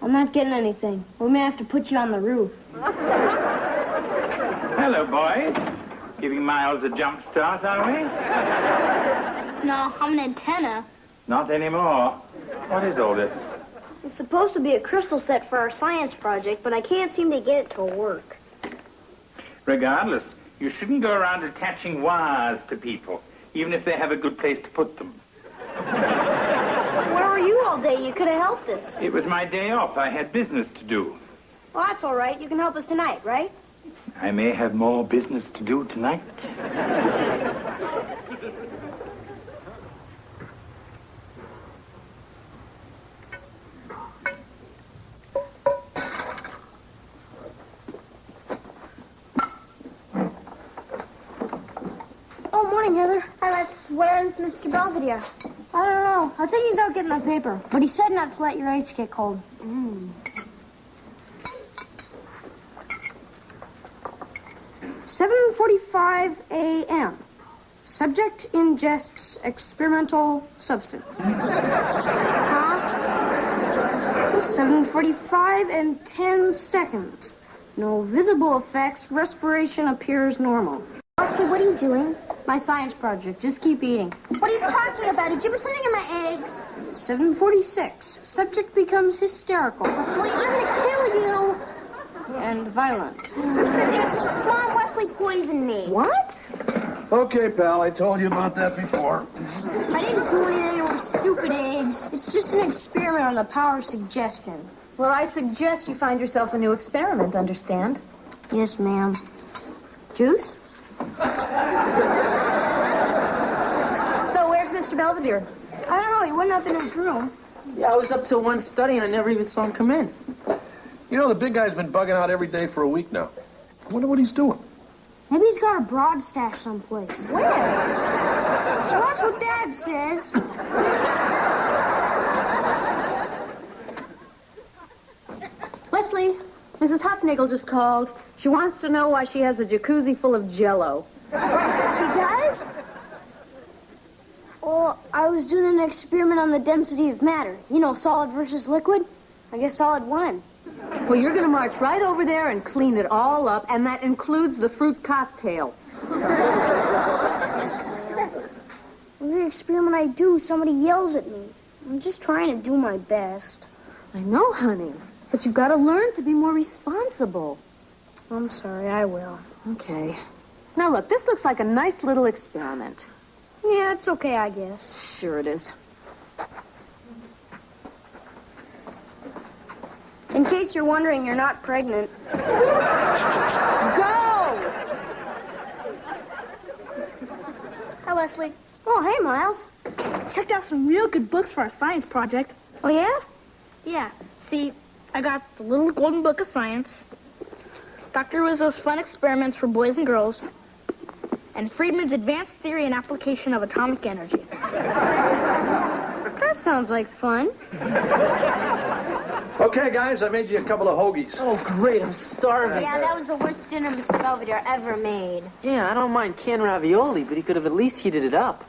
I'm not getting anything. We may have to put you on the roof. Hello, boys. Giving Miles a jump start, are we? No, I'm an antenna. Not anymore. What is all this? It's supposed to be a crystal set for our science project, but I can't seem to get it to work. Regardless, you shouldn't go around attaching wires to people, even if they have a good place to put them. Where were you all day? You could have helped us. It was my day off. I had business to do. Well, that's all right. You can help us tonight, right? I may have more business to do tonight. Oh, morning, Heather. Hi, Les. Where's Mr. Belvedere? I don't know. I think he's out getting the paper. But he said not to let your eggs get cold. 7:45 a.m. Subject ingests experimental substance. Huh? 7:45 and 10 seconds. No visible effects. Respiration appears normal. Archie, what are you doing? My science project. Just keep eating. What are you talking about? Did you put something in my eggs? 7:46. Subject becomes hysterical. Well, I'm gonna kill you. And violent. Mom, Wesley poisoned me. What? Okay, pal, I told you about that before. I didn't do anything with stupid eggs. It's just an experiment on the power of suggestion. Well, I suggest you find yourself a new experiment, understand? Yes, ma'am. Juice? So where's Mr. Belvedere? I don't know. He went up in his room. Yeah, I was up till 1 studying. I never even saw him come in. You know, the big guy's been bugging out every day for a week now. I wonder what he's doing. Maybe he's got a broad stash someplace. Where? Well, that's what Dad says. Leslie, Mrs. Hufnagel just called. She wants to know why she has a jacuzzi full of Jell-O. She does? Well, I was doing an experiment on the density of matter. You know, solid versus liquid. I guess solid won. Well, you're going to march right over there and clean it all up, and that includes the fruit cocktail. Every experiment I do, somebody yells at me. I'm just trying to do my best. I know, honey, but you've got to learn to be more responsible. I'm sorry, I will. Okay. Now, look, this looks like a nice little experiment. Yeah, it's okay, I guess. Sure it is. In case you're wondering, you're not pregnant. Go! Hi, Leslie. Oh, hey, Miles. Checked out some real good books for our science project. Oh, yeah? Yeah. See, I got the Little Golden Book of Science, Dr. Rizzo's Fun Experiments for Boys and Girls, and Friedman's Advanced Theory and Application of Atomic Energy. That sounds like fun. Okay, guys, I made you a couple of hoagies. Oh, great. I'm starving. Yeah, that was the worst dinner Mr. Belvedere ever made. Yeah, I don't mind canned ravioli, but he could have at least heated it up.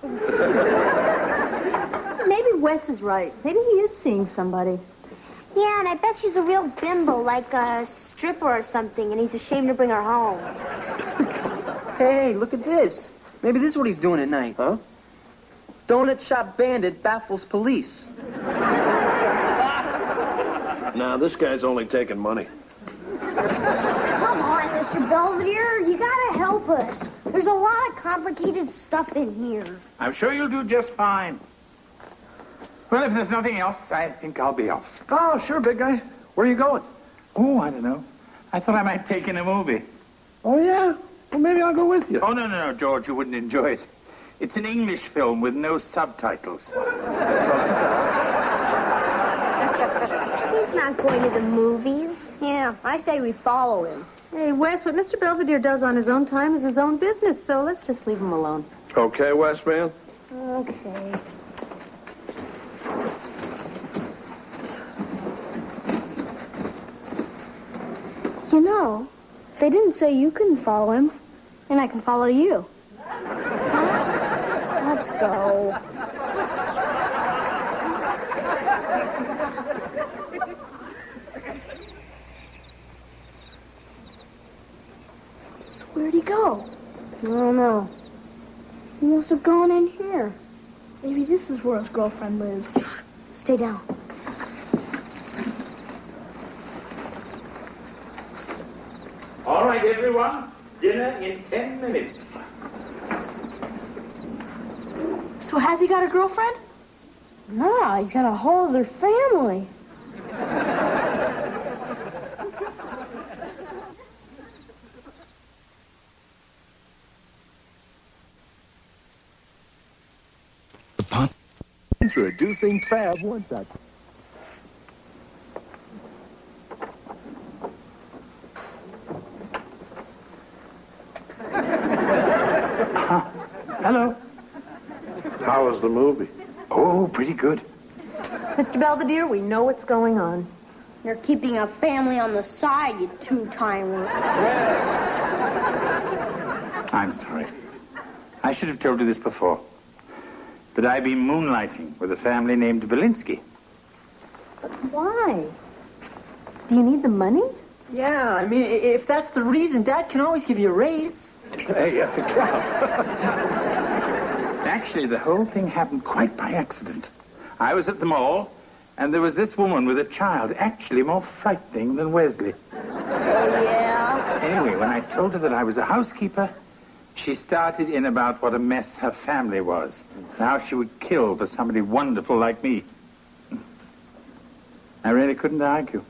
Maybe Wes is right. Maybe he is seeing somebody. Yeah, and I bet she's a real bimbo, like a stripper or something, and he's ashamed to bring her home. Hey, look at this. Maybe this is what he's doing at night. Huh? Donut shop bandit baffles police. Nah, this guy's only taking money. Come on, Mr. Belvedere, you gotta help us. There's a lot of complicated stuff in here. I'm sure you'll do just fine. Well, if there's nothing else, I think I'll be off. Oh, sure, big guy. Where are you going? Oh, I don't know. I thought I might take in a movie. Oh, yeah? Well, maybe I'll go with you. Oh, no, George, you wouldn't enjoy it. It's an English film with no subtitles. He's not going to the movies. Yeah, I say we follow him. Hey, Wes, what Mr. Belvedere does on his own time is his own business, so let's just leave him alone. Okay, West man. Okay. You know, they didn't say you couldn't follow him, and I can follow you. Huh? Let's go. So where'd he go? I don't know. He must have gone in here. Maybe this is where his girlfriend lives. Stay down. All right, everyone. Dinner in 10 minutes. So has he got a girlfriend? No, he's got a whole other family. Introducing Fab 1. Hello. How was the movie? Oh, pretty good. Mr. Belvedere, we know what's going on. You're keeping a family on the side, you two-timer. I'm sorry. I should have told you this before. But I've been moonlighting with a family named Valinsky. Why? Do you need the money? Yeah, I mean, if that's the reason, Dad can always give you a raise. Hey, Actually, the whole thing happened quite by accident. I was at the mall, and there was this woman with a child, actually more frightening than Wesley. Oh, yeah? Anyway, when I told her that I was a housekeeper, she started in about what a mess her family was. Now she would kill for somebody wonderful like me. I really couldn't argue.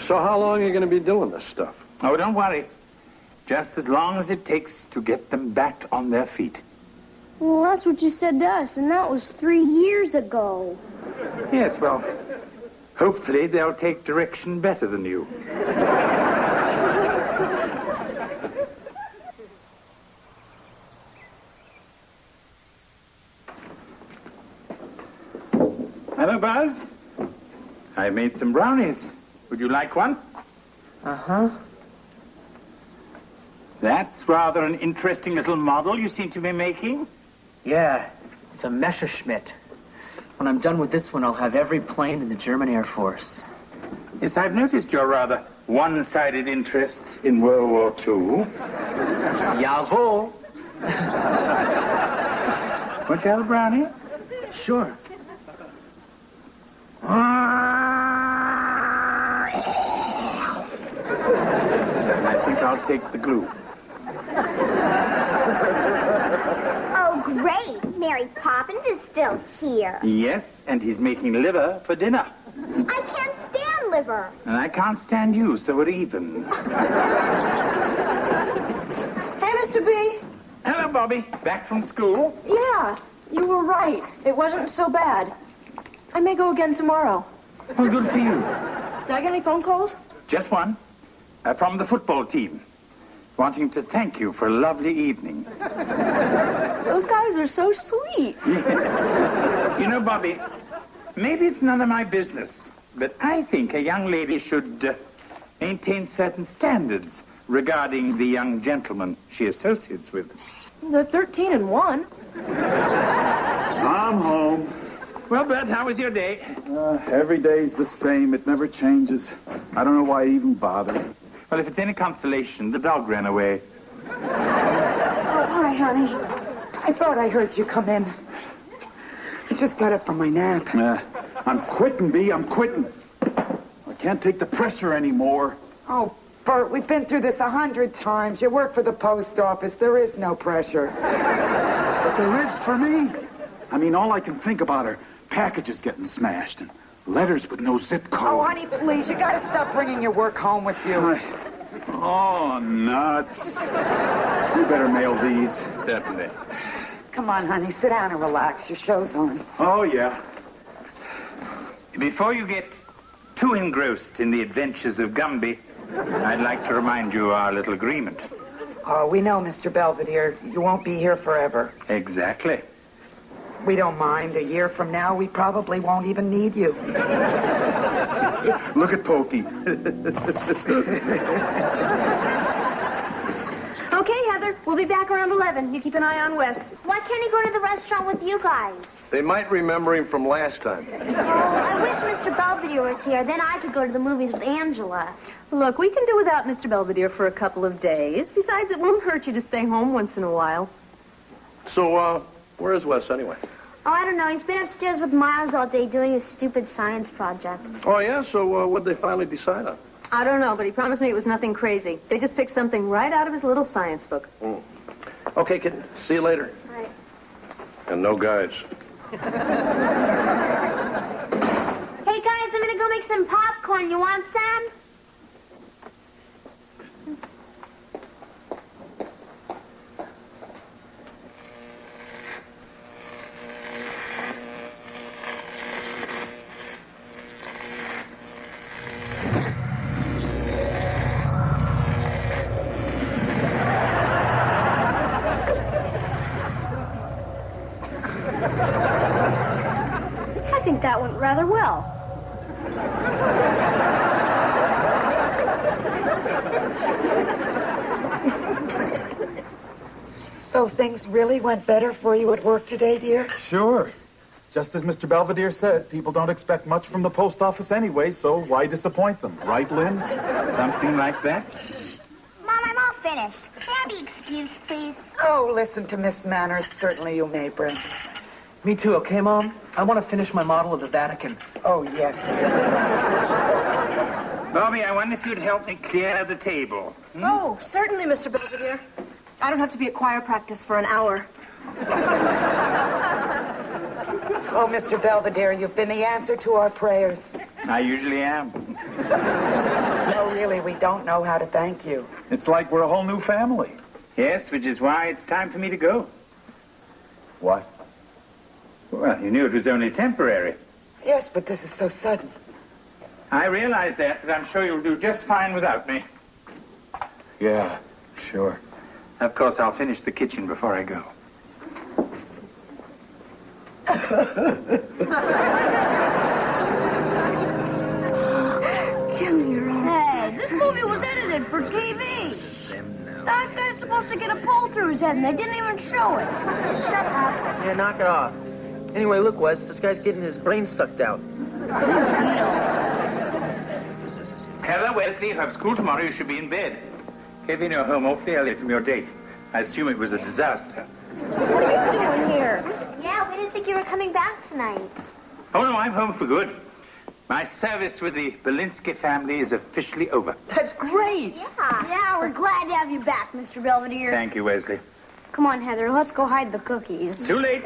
So how long are you going to be doing this stuff? Oh, don't worry. Just as long as it takes to get them back on their feet. Well, that's what you said to us, and that was 3 years ago. Yes, well, hopefully they'll take direction better than you. Hello, Buzz. I made some brownies. Would you like one? Uh-huh. That's rather an interesting little model you seem to be making. Yeah, it's a Messerschmitt. When I'm done with this one, I'll have every plane in the German Air Force. Yes, I've noticed your rather one-sided interest in World War II. Jawohl. Won't you have a brownie? Sure. I think I'll take the glue. Oh, great. Mary Poppins is still here. Yes, and he's making liver for dinner. I can't stand liver. And I can't stand you, so we're even. Hey, Mr. B. Hello, Bobby. Back from school? Yeah, you were right. It wasn't so bad. I may go again tomorrow. Well, good for you. Did I get any phone calls? Just one. From the football team. Wanting to thank you for a lovely evening. Those guys are so sweet. You know, Bobby, maybe it's none of my business, but I think a young lady should maintain certain standards regarding the young gentleman she associates with. They're 13 and 1. I'm home. Well, Bert, how was your day? Every day's the same. It never changes. I don't know why I even bother. Well, if it's any consolation, the dog ran away. Oh, hi, honey. I thought I heard you come in. I just got up from my nap. I'm quitting, B. I'm quitting. I can't take the pressure anymore. Oh, Bert, we've been through this 100 times. You work for the post office. There is no pressure. But there is for me. I mean, all I can think about are packages getting smashed and letters with no zip code. Oh, honey, please, you gotta stop bringing your work home with you. Oh, nuts. You better mail these. Certainly. Come on, honey, sit down and relax. Your show's on. Oh, yeah. Before you get too engrossed in the adventures of Gumby, I'd like to remind you of our little agreement. Oh, we know, Mr. Belvedere. You won't be here forever. Exactly. We don't mind. A year from now, we probably won't even need you. Look at Pokey. Okay, Heather, we'll be back around 11. You keep an eye on Wes. Why can't he go to the restaurant with you guys? They might remember him from last time. Oh, I wish Mr. Belvedere was here. Then I could go to the movies with Angela. Look, we can do without Mr. Belvedere for a couple of days. Besides, it won't hurt you to stay home once in a while. So, where is Wes anyway? Oh, I don't know. He's been upstairs with Miles all day doing his stupid science project. Oh, yeah? So, what'd they finally decide on? I don't know, but he promised me it was nothing crazy. They just picked something right out of his little science book. Okay, kid. See you later. All right. And no guides. Hey, guys, I'm gonna go make some popcorn. You want some? I think that went rather well. So things really went better for you at work today, dear? Sure. Just as Mr. Belvedere said, people don't expect much from the post office anyway, so why disappoint them? Right, Lynn? Something like that? Mom, I'm all finished. Can I be excused, please? Oh, listen to Miss Manners. Certainly you may, Brent. Me too, okay, Mom? I want to finish my model of the Vatican. Oh, yes, dear. Bobby, I wonder if you'd help me clear the table. Oh, certainly, Mr. Belvedere. I don't have to be at choir practice for an hour. Oh, Mr. Belvedere, you've been the answer to our prayers. I usually am. No, really, we don't know how to thank you. It's like we're a whole new family. Yes, which is why it's time for me to go. What? Well, you knew it was only temporary. Yes, but this is so sudden. I realize that, but I'm sure you'll do just fine without me. Yeah, sure. Of course, I'll finish the kitchen before I go. Kill me. Hey, this movie was edited for TV. That guy's supposed to get a pole through his head, and they didn't even show it. Just shut up. Yeah, knock it off. Anyway, look, Wes, this guy's getting his brain sucked out. Heather, Wesley, you have school tomorrow. You should be in bed. Kevin, you're home awfully early from your date. I assume it was a disaster. What are you doing here? Yeah, we didn't think you were coming back tonight. Oh, no, I'm home for good. My service with the Belinsky family is officially over. That's great. Yeah, we're glad to have you back, Mr. Belvedere. Thank you, Wesley. Come on, Heather, let's go hide the cookies. Too late.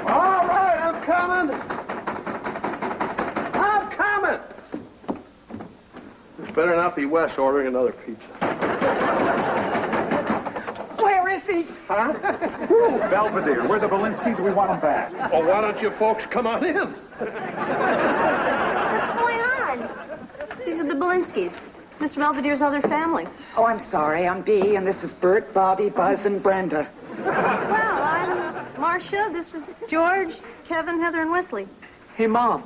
All right, I'm coming. I'm coming. This better not be Wes ordering another pizza. Where is he? Huh? Belvedere. We're the Belinskys. We want him back. Well, why don't you folks come on in? What's going on? These are the Belinskys. Mr. Belvedere's other family. Oh, I'm sorry. I'm Bea, and this is Bert, Bobby, Buzz, and Brenda. Well, I'm Marcia. This is George, Kevin, Heather, and Wesley. Hey, Mom,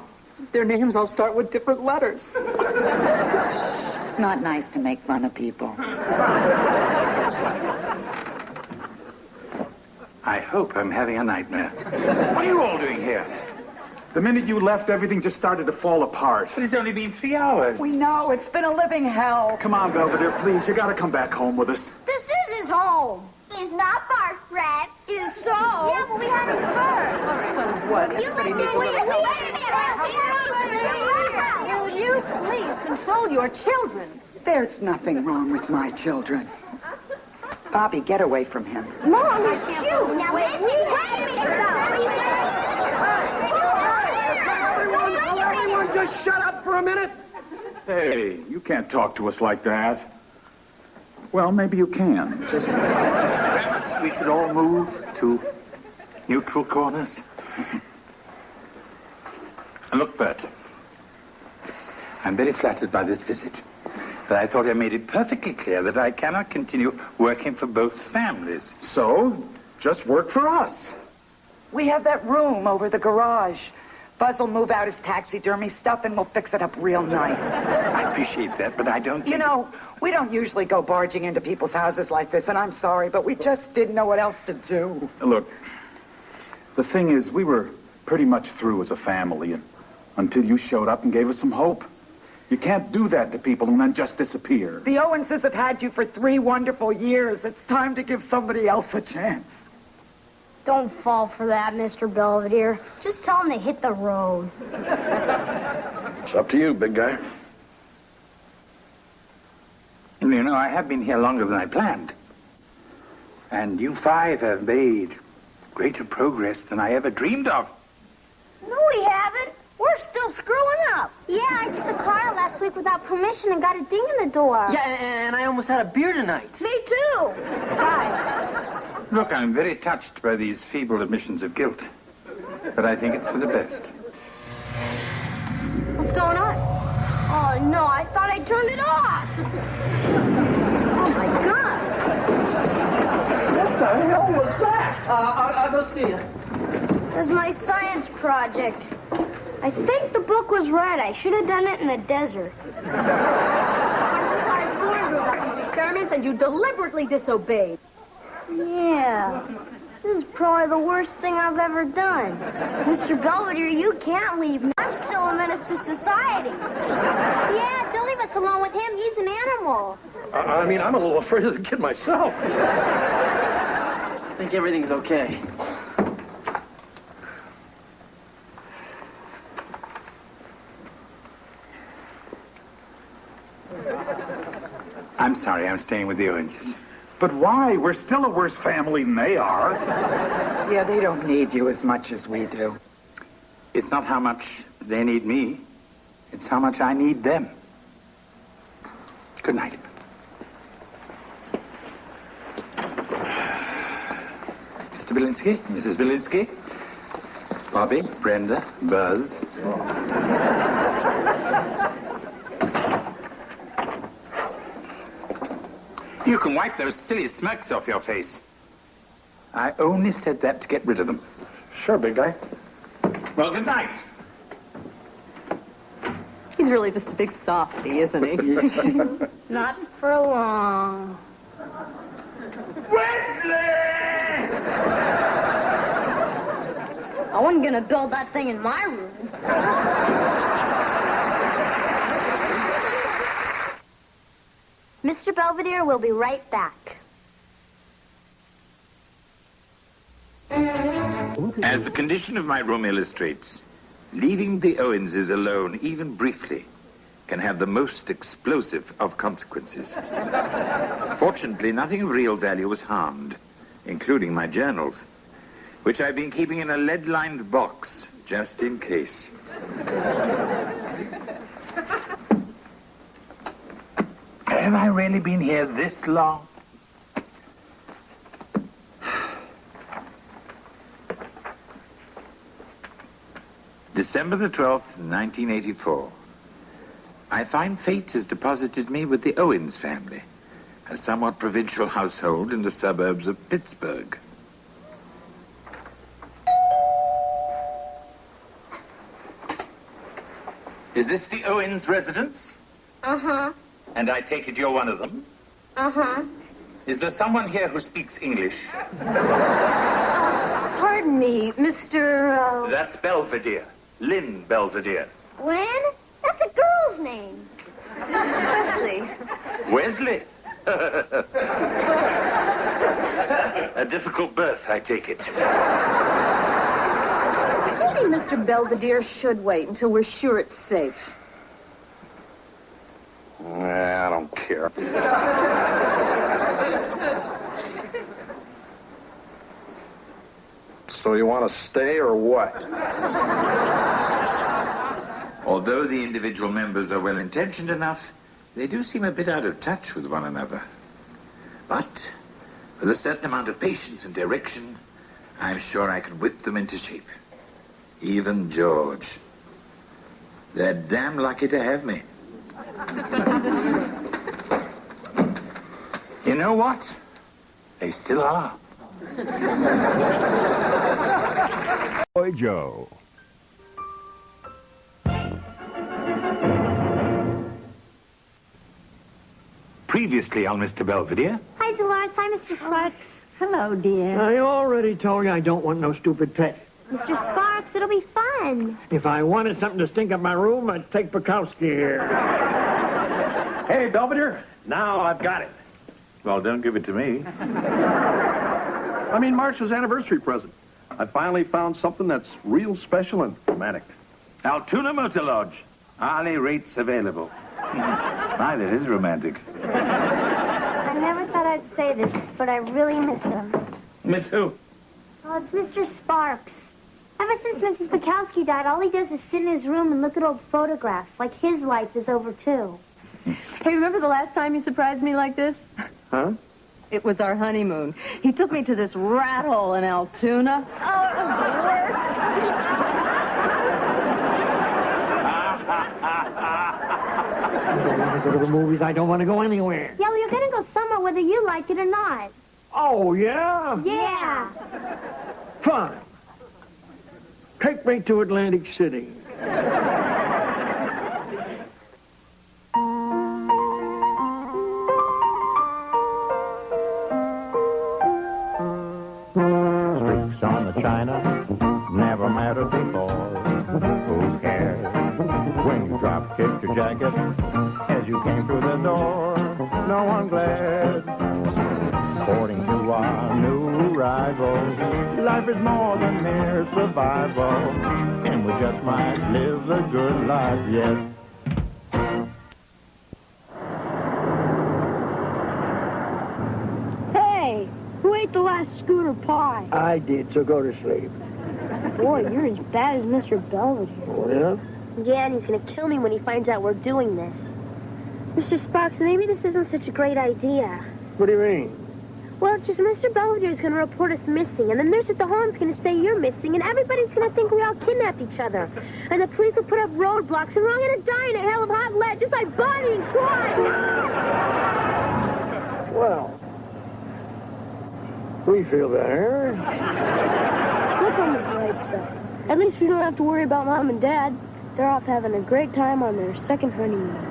their names all start with different letters. It's not nice to make fun of people. I hope I'm having a nightmare. What are you all doing here? The minute you left, everything just started to fall apart. But it's only been 3 hours. We know. It's been a living hell. Come on, Belvedere, please. You gotta come back home with us. This is his home. He's not bark rat. Is so. Yeah, but we had him first. So what? You Everybody needs a little help. Will you please control your children? There's nothing wrong with my children. Bobby, get away from him. Mom, he's cute. Now, wait a Everyone just shut up for a minute. Hey, you can't talk to us like that. Well, maybe you can. Just... Perhaps we should all move to neutral corners. Look, Bert, I'm very flattered by this visit. But I thought I made it perfectly clear that I cannot continue working for both families. So, just work for us. We have that room over the garage. Buzz will move out his taxidermy stuff, and we'll fix it up real nice. I appreciate that, but I don't... You know, we don't usually go barging into people's houses like this, and I'm sorry, but we just didn't know what else to do. Look, the thing is, we were pretty much through as a family until you showed up and gave us some hope. You can't do that to people and then just disappear. The Owenses have had you for 3 wonderful years. It's time to give somebody else a chance. Don't fall for that, Mr. Belvedere. Just tell him to hit the road. It's up to you, big guy. You know, I have been here longer than I planned. And you 5 have made greater progress than I ever dreamed of. No, we haven't. We're still screwing up. Yeah, I took the car last week without permission and got a ding in the door. Yeah, and I almost had a beer tonight. Me too. Guys. Look, I'm very touched by these feeble admissions of guilt. But I think it's for the best. What's going on? Oh, no, I thought I turned it off. Oh, my God. What the hell was that? I'll go see you. This is my science project. I think the book was right. I should have done it in the desert. These experiments, and you deliberately disobeyed. Yeah. This is probably the worst thing I've ever done. Mr. Belvedere, you can't leave me. I'm still a menace to society. Yeah, don't leave us alone with him. He's an animal. I mean, I'm a little afraid of the kid myself. I think everything's okay. I'm sorry, I'm staying with the Owenses. But why? We're still a worse family than they are. Yeah, they don't need you as much as we do. It's not how much they need me. It's how much I need them. Good night. Mr. Belinsky, Mrs. Belinsky, Bobby, Brenda, Buzz. You can wipe those silly smirks off your face. I only said that to get rid of them. Sure, big guy. Well, good night. He's really just a big softy, isn't he? Not for long. I wasn't gonna build that thing in my room. Mr. Belvedere will be right back. As the condition of my room illustrates, leaving the Owenses alone, even briefly, can have the most explosive of consequences. Fortunately, nothing of real value was harmed, including my journals, which I've been keeping in a lead-lined box, just in case. Have I really been here this long? December the 12th, 1984. I find fate has deposited me with the Owens family, a somewhat provincial household in the suburbs of Pittsburgh. Is this the Owens residence? Uh-huh. And I take it you're one of them? Uh-huh. Is there someone here who speaks English? Pardon me, Mr. That's Belvedere. Lynn Belvedere. Lynn? That's a girl's name. Wesley. Wesley? A difficult birth, I take it. Maybe Mr. Belvedere should wait until we're sure it's safe. Nah, I don't care. So you want to stay or what? Although the individual members are well-intentioned enough, they do seem a bit out of touch with one another. But with a certain amount of patience and direction, I'm sure I can whip them into shape. Even George. They're damn lucky to have me. You know what? They still are. Boy Joe. Previously on Mr. Belvedere. Hi, Dolores. Hi, Mr. Sparks. Hello, dear. I already told you I don't want no stupid pet. Mr. Sparks, it'll be fun. If I wanted something to stink up my room, I'd take Bukowski here. Hey, Belvedere, now I've got it. Well, don't give it to me. I mean, Marcia's anniversary present. I finally found something that's real special and romantic. Altoona Motor Lodge. Hourly rates available. My, that is romantic. I never thought I'd say this, but I really miss him. Miss who? Oh, it's Mr. Sparks. Ever since Mrs. Bukowski died, all he does is sit in his room and look at old photographs, like his life is over, too. Hey, remember the last time you surprised me like this? Huh? It was our honeymoon. He took me to this rat hole in Altoona. Oh, it was the worst. I don't want to go to the movies. I don't want to go anywhere. Yeah, well, you're going to go somewhere whether you like it or not. Oh, yeah? Yeah. Fine. Take me to Atlantic City. Streaks on the china never mattered before. Who cares when you drop kicked your jacket as you came through the door? No one glared. According to our new rival, life is more than mere survival, and we just might live the good life yet. Hey, who ate the last scooter pie? I did, so go to sleep. Boy, you're as bad as Mr. Belvedere. Oh, yeah? Yeah, and he's going to kill me when he finds out we're doing this. Mr. Sparks, maybe this isn't such a great idea. What do you mean? Well, it's just Mr. Belvedere is going to report us missing, and the nurse at the home's going to say you're missing, and everybody's going to think we all kidnapped each other. And the police will put up roadblocks, and we're all going to die in a hail of hot lead, just like Bonnie and Clyde. Well, We feel better. Look on the bright side. At least we don't have to worry about Mom and Dad. They're off having a great time on their second honeymoon.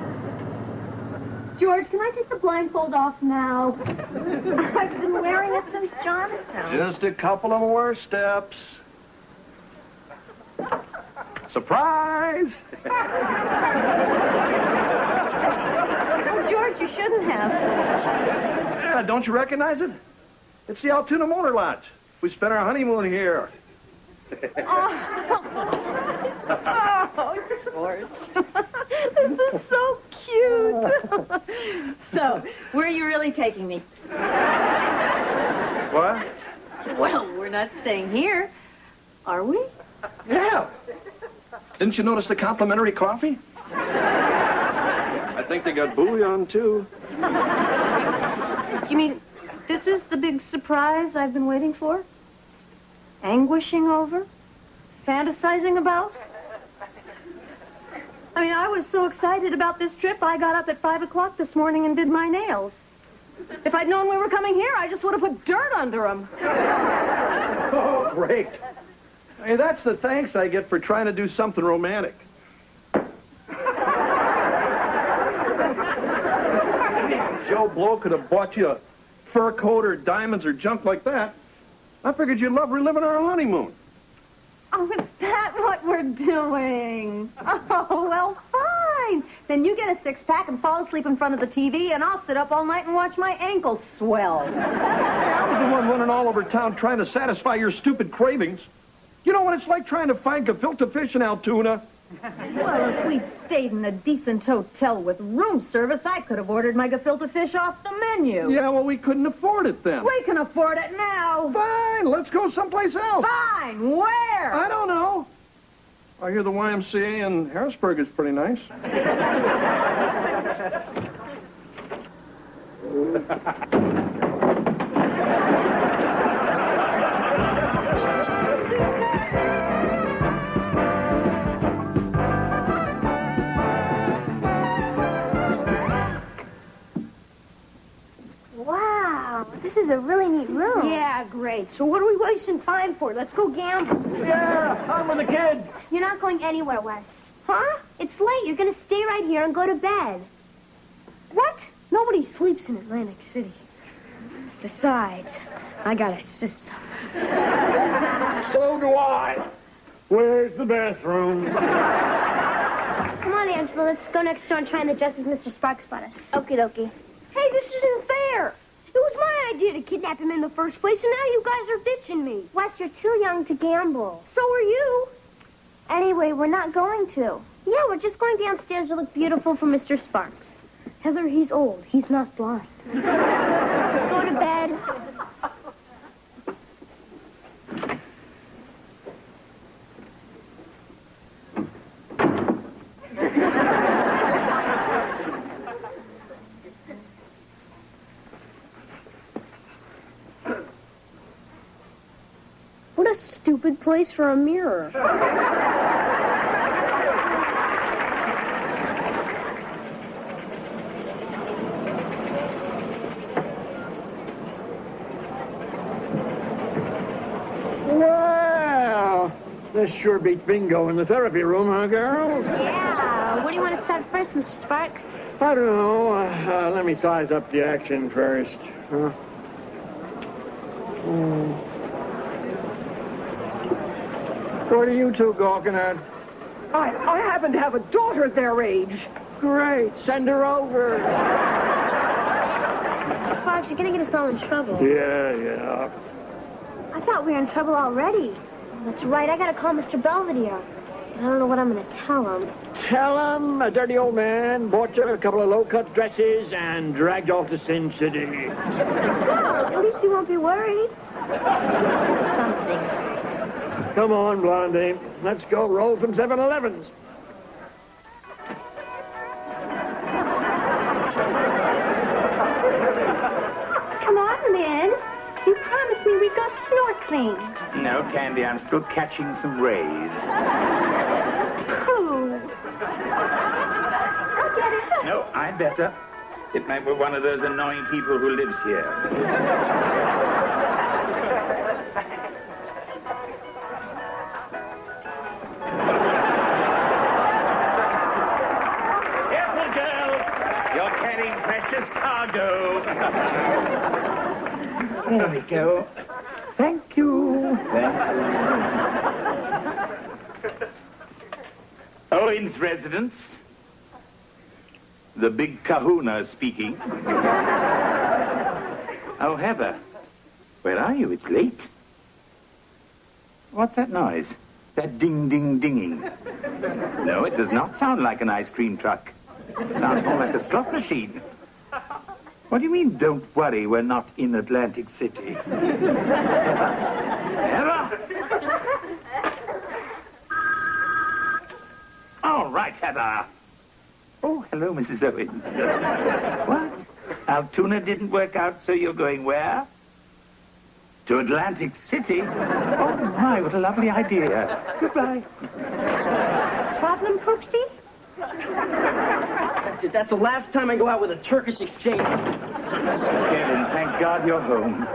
George, can I take the blindfold off now? I've been wearing it since Johnstown. Just a couple of more steps. Surprise! Oh, George, you shouldn't have. Yeah, don't you recognize it? It's the Altoona Motor Lodge. We spent our honeymoon here. Oh, George. This is so cute. So, where are you really taking me? What? Well, we're not staying here, are we? Yeah. Didn't you notice the complimentary coffee? I think they got bouillon, too. You mean this is the big surprise I've been waiting for? Anguishing over? Fantasizing about? I mean, I was so excited about this trip, I got up at 5 o'clock this morning and did my nails. If I'd known we were coming here, I just would have put dirt under them. Oh, great. Hey, that's the thanks I get for trying to do something romantic. Joe Blow could have bought you a fur coat or diamonds or junk like that. I figured you'd love reliving our honeymoon. Oh, is that what we're doing? Oh, well, fine. Then you get a six-pack and fall asleep in front of the TV, and I'll sit up all night and watch my ankles swell. I was the one running all over town trying to satisfy your stupid cravings. You know what it's like trying to find gefilte fish in Altoona? Well, if we'd stayed in a decent hotel with room service, I could have ordered my gefilte fish off the menu. Yeah, well, we couldn't afford it then. We can afford it now. Fine, let's go someplace else. Fine, where? I don't know. I hear the YMCA in Harrisburg is pretty nice. Wow, this is a really neat room. Yeah, great. So what are we wasting time for? Let's go gamble. Yeah, I'm with the kid. You're not going anywhere, Wes. Huh? It's late. You're going to stay right here and go to bed. What? Nobody sleeps in Atlantic City. Besides, I got a system. So do I. Where's the bathroom? Come on, Angela. Let's go next door and try on the dress as Mr. Sparks bought us. Okie dokie. Hey, this isn't fair. It was my idea to kidnap him in the first place, and now you guys are ditching me. Wes, you're too young to gamble. So are you. Anyway, we're not going to. Yeah, we're just going downstairs to look beautiful for Mr. Sparks. Heather, he's old. He's not blind. Go to bed. What a stupid place for a mirror. Well, this sure beats bingo in the therapy room, huh, girls? Yeah. Where do you want to start first, Mr. Sparks? I don't know. Let me size up the action first. Huh? What are you two gawking at? I happen to have a daughter their age. Great. Send her over. Mr. Sparks, you're going to get us all in trouble. Yeah. I thought we were in trouble already. That's right. I got to call Mr. Belvedere. I don't know what I'm going to tell him. Tell him a dirty old man bought you a couple of low-cut dresses and dragged off to Sin City. Well, at least you won't be worried. Something. Come on, Blondie. Let's go roll some 7-Elevens. Come on, man. You promised me we'd go snorkeling. No, Candy, I'm still catching some rays. Pooh. I'll get it. No, I better. It might be one of those annoying people who lives here. cargo. There we go. Thank you. Owen's residence. The big kahuna speaking. Oh, Heather. Where are you? It's late. What's that noise? That ding-ding-dinging. No, it does not sound like an ice cream truck. It sounds more like a slot machine. What do you mean, don't worry, we're not in Atlantic City? Heather? All right, Heather. Oh, hello, Mrs. Owens. What? Altoona didn't work out, so you're going where? To Atlantic City? Oh, my, what a lovely idea. Goodbye. Problem, Poopsie? That's it. That's the last time I go out with a Turkish exchange. Kevin, thank God you're home.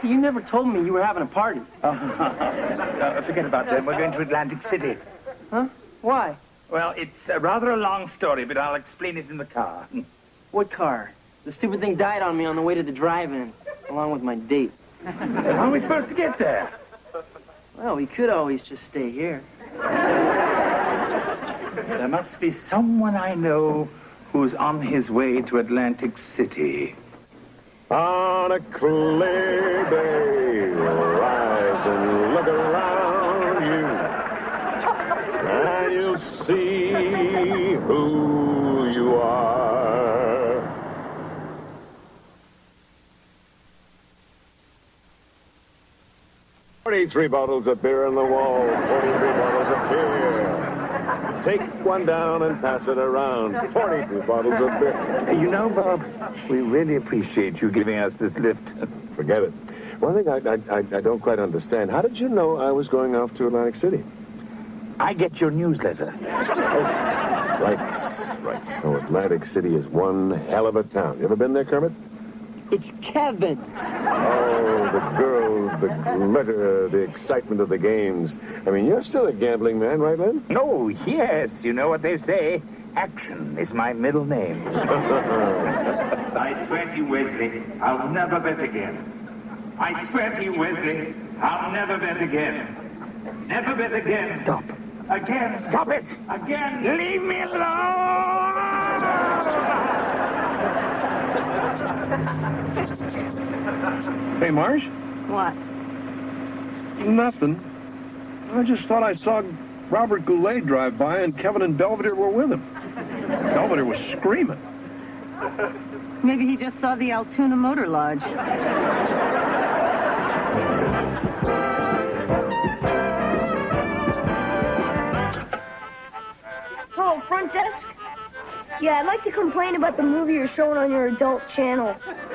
You never told me you were having a party. Oh, forget about them. We're going to Atlantic City. Huh? Why? Well, it's rather a long story, but I'll explain it in the car. What car? The stupid thing died on me on the way to the drive-in, along with my date. How are we supposed to get there? Well, we could always just stay here. There must be someone I know who's on his way to Atlantic City. On a clear day, rise and look around you, and you'll see who you are. 43 bottles of beer on the wall, 43 bottles of beer. Take one down and pass it around. 42 bottles of beer. You know, Bob, we really appreciate you giving us this lift. Forget it. One thing I don't quite understand. How did you know I was going off to Atlantic City? I get your newsletter. Right. So Atlantic City is one hell of a town. You ever been there, Kermit? It's Kevin. Oh, the girls, the glitter, the excitement of the games. I mean, you're still a gambling man, right, Lynn? Oh, yes. You know what they say. Action is my middle name. I swear to you, Wesley, I'll never bet again. I swear to you, Wesley, I'll never bet again. Never bet again. Stop. Again. Stop it. Again. Leave me alone! Hey, Marge? What? Nothing. I just thought I saw Robert Goulet drive by and Kevin and Belvedere were with him. Belvedere was screaming. Maybe he just saw the Altoona Motor Lodge. Hello, front desk? Yeah, I'd like to complain about the movie you're showing on your adult channel.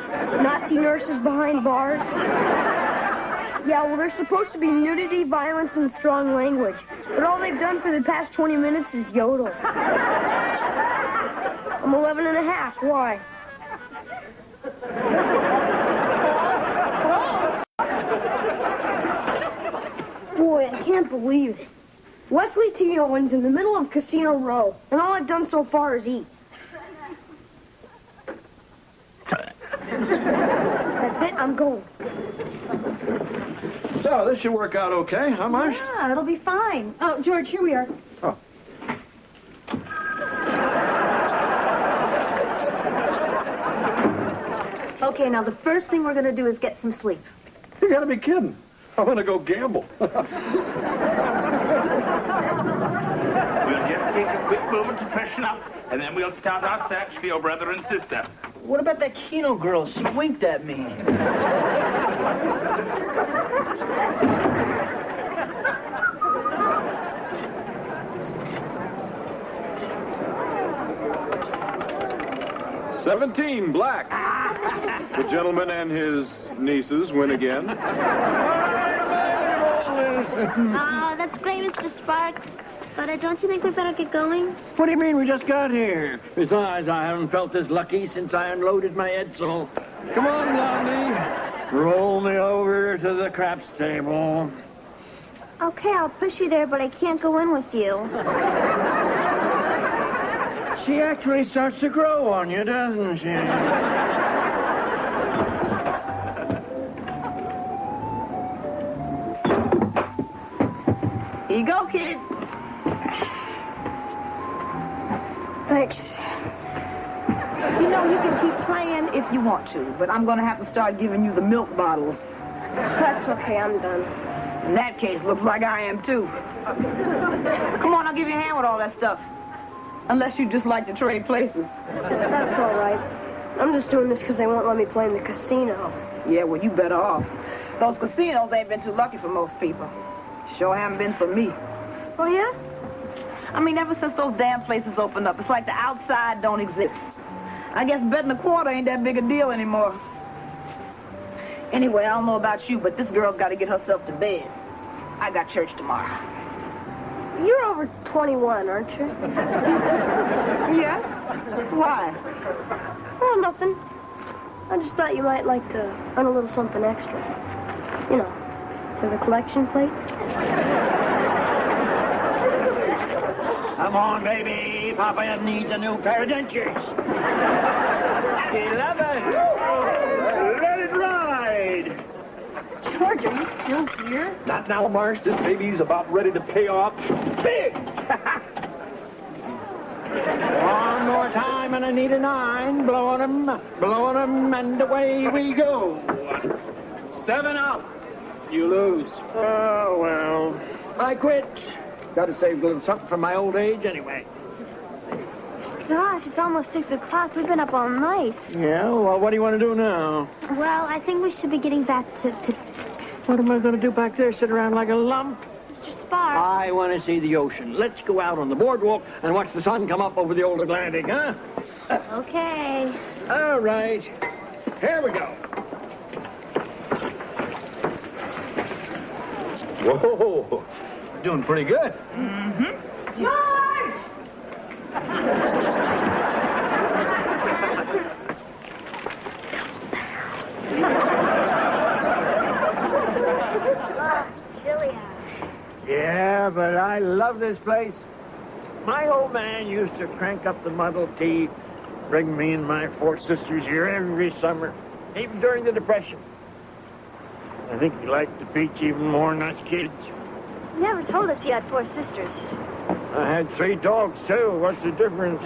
Nazi nurses behind bars. Yeah, well, there's supposed to be nudity, violence, and strong language. But all they've done for the past 20 minutes is yodel. I'm 11 and a half. Why? Boy, I can't believe it. Wesley T. Owens in the middle of Casino Row, and all I've done so far is eat. That's it, I'm going. So, this should work out okay, huh, Marge? Yeah, it'll be fine. Oh, George, here we are. Oh. Okay, now the first thing we're gonna do is get some sleep. You gotta be kidding. I'm gonna go gamble. We'll just take a quick moment to freshen up, and then we'll start our search for your brother and sister. What about that Keno girl? She winked at me. $17 black. The gentleman and his nieces win again. Oh, that's great, Mr. Sparks. But don't you think we better get going? What do you mean we just got here? Besides, I haven't felt this lucky since I unloaded my Edsel. Come on, Blondie. Roll me over to the craps table. Okay, I'll push you there, but I can't go in with you. she actually starts to grow on you, doesn't she? Here you go, kid. Thanks. You know, you can keep playing if you want to, but I'm gonna have to start giving you the milk bottles. That's okay, I'm done. In that case, looks like I am too. Come on, I'll give you a hand with all that stuff. Unless you just like to trade places. That's all right. I'm just doing this because they won't let me play in the casino. Yeah, well, you better off. Those casinos ain't been too lucky for most people. Sure haven't been for me. Oh, yeah? I mean, ever since those damn places opened up, it's like the outside don't exist. I guess betting a quarter ain't that big a deal anymore. Anyway, I don't know about you, but this girl's got to get herself to bed. I got church tomorrow. You're over 21, aren't you? Yes? Why? Oh, nothing. I just thought you might like to earn a little something extra. You know, for the collection plate. Come on, baby. Papa needs a new pair of dentures. 11. Let it ride. George, are you still here? Not now, Marsh. This baby's about ready to pay off big. One more time, and I need a 9. Blowing them, and away we go. 7 out. You lose. Oh, well. I quit. Got to save a little something for my old age anyway. Gosh, it's almost 6 o'clock. We've been up all night. Yeah, well, what do you want to do now? Well, I think we should be getting back to Pittsburgh. What am I going to do back there, sit around like a lump? Mr. Sparks. I want to see the ocean. Let's go out on the boardwalk and watch the sun come up over the old Atlantic, huh? Okay. All right. Here we go. Whoa, you're doing pretty good. Mm-hmm. George! Chilly out. Yeah, but I love this place. My old man used to crank up the Model T, bring me and my 4 sisters here every summer, even during the Depression. I think he liked the beach even more than us kids. You never told us you had 4 sisters. I had 3 dogs, too. What's the difference?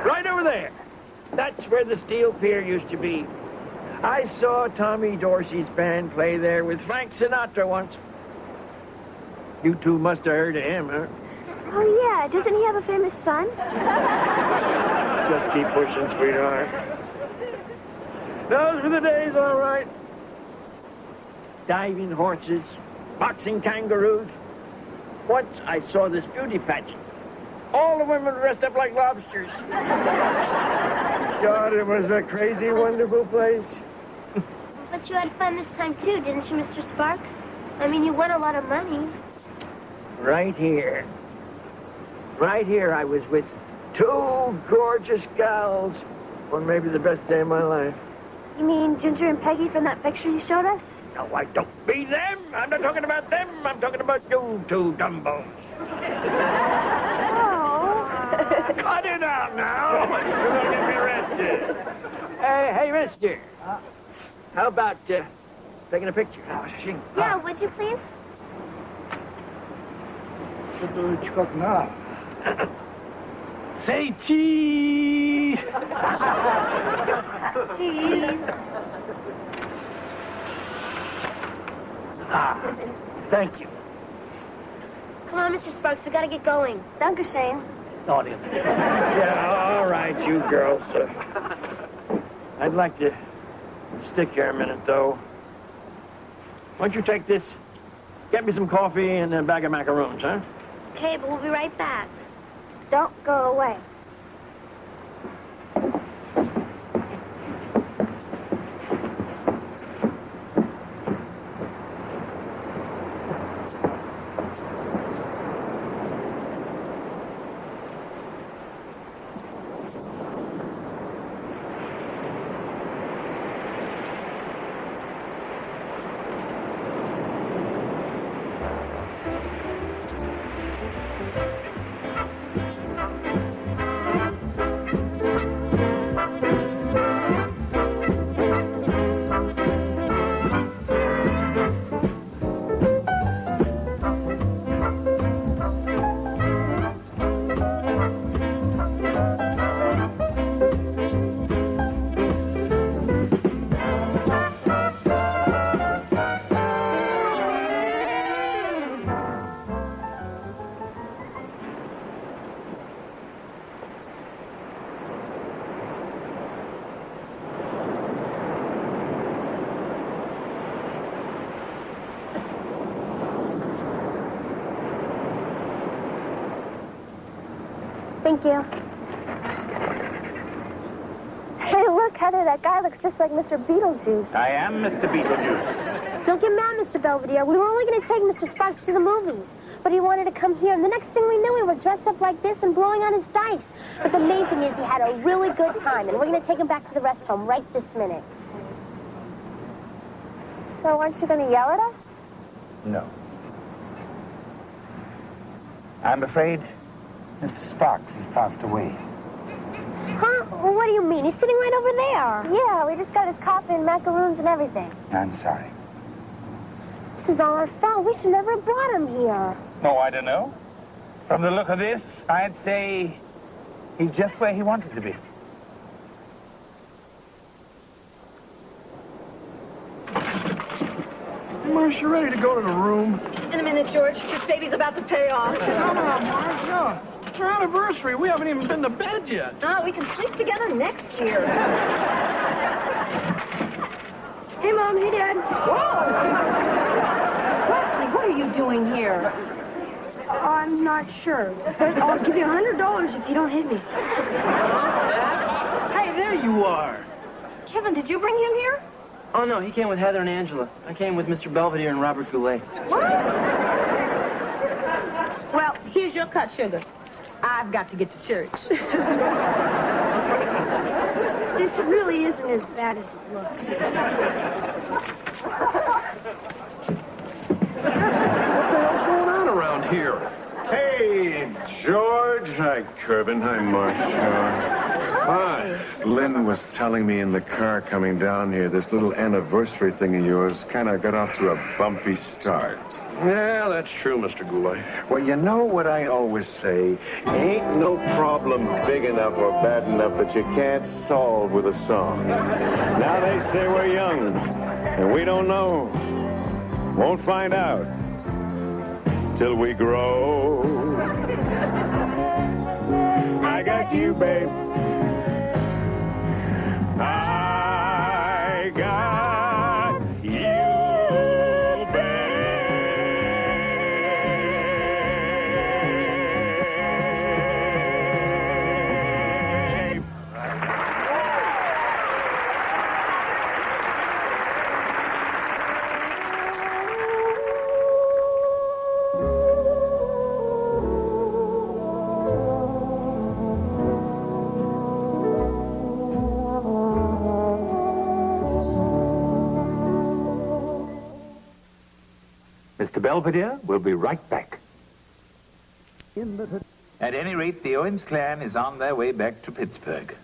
Right over there. That's where the Steel Pier used to be. I saw Tommy Dorsey's band play there with Frank Sinatra once. You two must have heard of him, huh? Oh, yeah. Doesn't he have a famous son? Just keep pushing, sweetheart. Those were the days, all right. Diving horses, boxing kangaroos. Once I saw this beauty pageant. All the women dressed up like lobsters. God, it was a crazy, wonderful place. But you had fun this time, too, didn't you, Mr. Sparks? I mean, you won a lot of money. Right here. Right here I was with 2 gorgeous gals on maybe the best day of my life. You mean Ginger and Peggy from that picture you showed us? No, I don't mean them. I'm not talking about them. I'm talking about you 2 dumbos. Oh. Cut it out now. You're going to get me arrested. Hey, mister. How about taking a picture? Yeah, would you please? What are you cooking now? Say cheese. Cheese. Thank you. Come on, Mr. Sparks, we gotta get going. Danke, Shane. Yeah, all right, you girls. I'd like to stick here a minute, though. Why don't you take this? Get me some coffee and a bag of macaroons, huh? Okay, but we'll be right back. Don't go away. Thank you. Hey, look, Heather, that guy looks just like Mr. Beetlejuice. I am Mr. Beetlejuice. Don't get mad, Mr. Belvedere. We were only going to take Mr. Sparks to the movies. But he wanted to come here, and the next thing we knew, we were dressed up like this and blowing on his dice. But the main thing is he had a really good time, and we're going to take him back to the rest home right this minute. So aren't you going to yell at us? No. I'm afraid Mr. Sparks has passed away. Huh? Well, what do you mean? He's sitting right over there. Yeah, we just got his coffee and macaroons and everything. I'm sorry. This is all our fault. We should never have brought him here. Oh, I don't know. From the look of this, I'd say he's just where he wanted to be. Marsh, you ready to go to the room? In a minute, George. This baby's about to pay off. No, Marsh, no. It's our anniversary. We haven't even been to bed yet. Oh, we can sleep together next year. Hey, Mom. Hey, Dad. Wesley, what are you doing here? I'm not sure, but I'll give you $100 if you don't hit me. Hey, there you are. Kevin, did you bring him here? Oh, no, he came with Heather and Angela. I came with Mr. Belvedere and Robert Goulet. What? Well, here's your cut sugar. I've got to get to church. This really isn't as bad as it looks. What the hell's going on around here? Hey, George. Hi, Corbin. Hi, Marcia. Hi. Lynn was telling me in the car coming down here, this little anniversary thing of yours kind of got off to a bumpy start. Yeah, that's true, Mr. Goulet. Well, you know what I always say? Ain't no problem big enough or bad enough that you can't solve with a song. Now they say we're young, and we don't know. Won't find out till we grow. I got you, babe. I got you, babe. Mr. Belvedere will be right back. At any rate, the Owens clan is on their way back to Pittsburgh.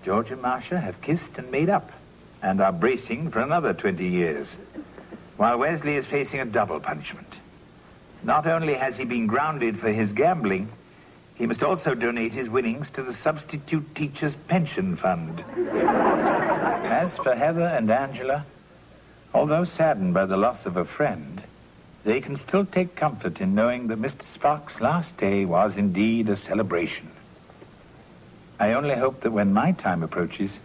George and Marcia have kissed and made up and are bracing for another 20 years, while Wesley is facing a double punishment. Not only has he been grounded for his gambling, he must also donate his winnings to the substitute teacher's pension fund. As for Heather and Angela, although saddened by the loss of a friend, they can still take comfort in knowing that Mr. Sparks' last day was indeed a celebration. I only hope that when my time approaches,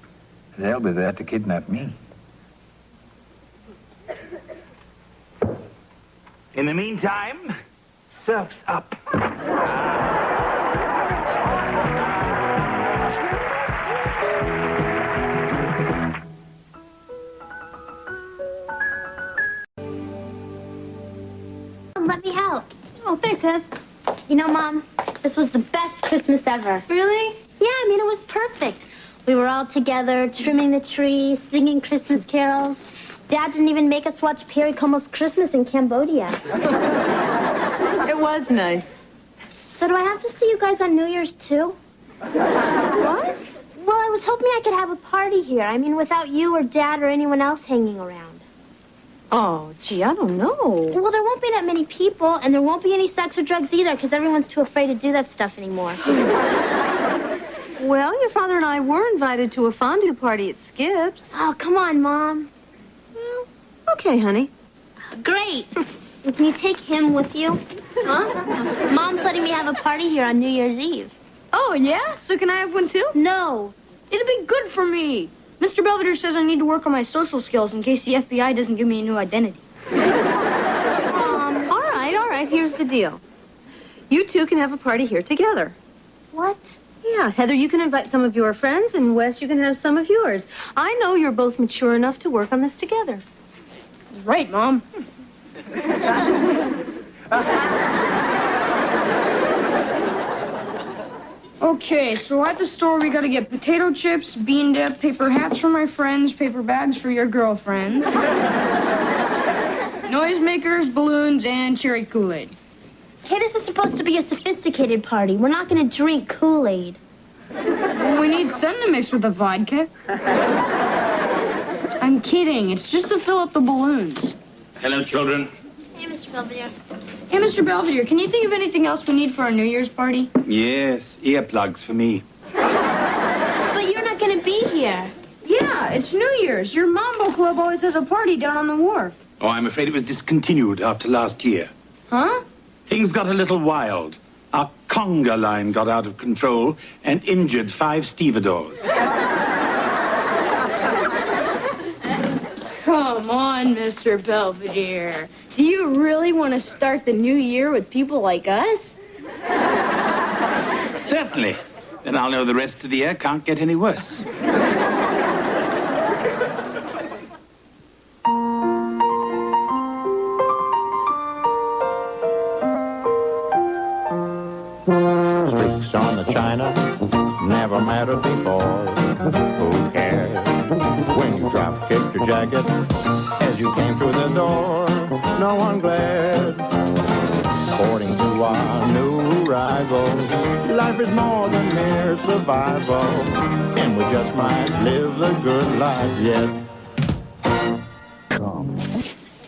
they'll be there to kidnap me. In the meantime, surf's up. Let me help. Oh, thanks, Ed. You know, Mom, this was the best Christmas ever. Really? Yeah, I mean, it was perfect. We were all together, trimming the tree, singing Christmas carols. Dad didn't even make us watch Perry Como's Christmas in Cambodia. It was nice. So do I have to see you guys on New Year's, too? What? Well, I was hoping I could have a party here. I mean, without you or Dad or anyone else hanging around. Oh, gee, I don't know. Well, there won't be that many people, and there won't be any sex or drugs either, because everyone's too afraid to do that stuff anymore. Well, your father and I were invited to a fondue party at Skip's. Oh, come on, Mom. Well, okay, honey. Great. Can you take him with you? Huh? Mom's letting me have a party here on New Year's Eve. Oh, yeah? So can I have one, too? No. It'd be good for me. Mr. Belvedere says I need to work on my social skills in case the FBI doesn't give me a new identity. All right. Here's the deal. You two can have a party here together. What? Yeah, Heather, you can invite some of your friends, and Wes, you can have some of yours. I know you're both mature enough to work on this together. Right, Mom. Okay, so at the store we gotta get potato chips, bean dip, paper hats for my friends, paper bags for your girlfriends, noisemakers, balloons, and cherry Kool-Aid. Hey, this is supposed to be a sophisticated party. We're not gonna drink Kool-Aid. Well, we need sun to mix with the vodka. I'm kidding. It's just to fill up the balloons. Hello, children. Hey, Mr. Belvedere. Hey, Mr. Belvedere, can you think of anything else we need for our New Year's party? Yes, earplugs for me. But you're not gonna be here. Yeah, it's New Year's. Your Mambo Club always has a party down on the wharf. Oh, I'm afraid it was discontinued after last year. Huh? Things got a little wild. Our conga line got out of control and injured 5 stevedores. Come on, Mr. Belvedere. Do you really want to start the new year with people like us? Certainly. Then I'll know the rest of the year can't get any worse. Streaks on the china never mattered before. Who cares when you drop kicked your jacket as you came through the door? No one glared. According to our new arrival, life is more than mere survival, and we just might live the good life yet.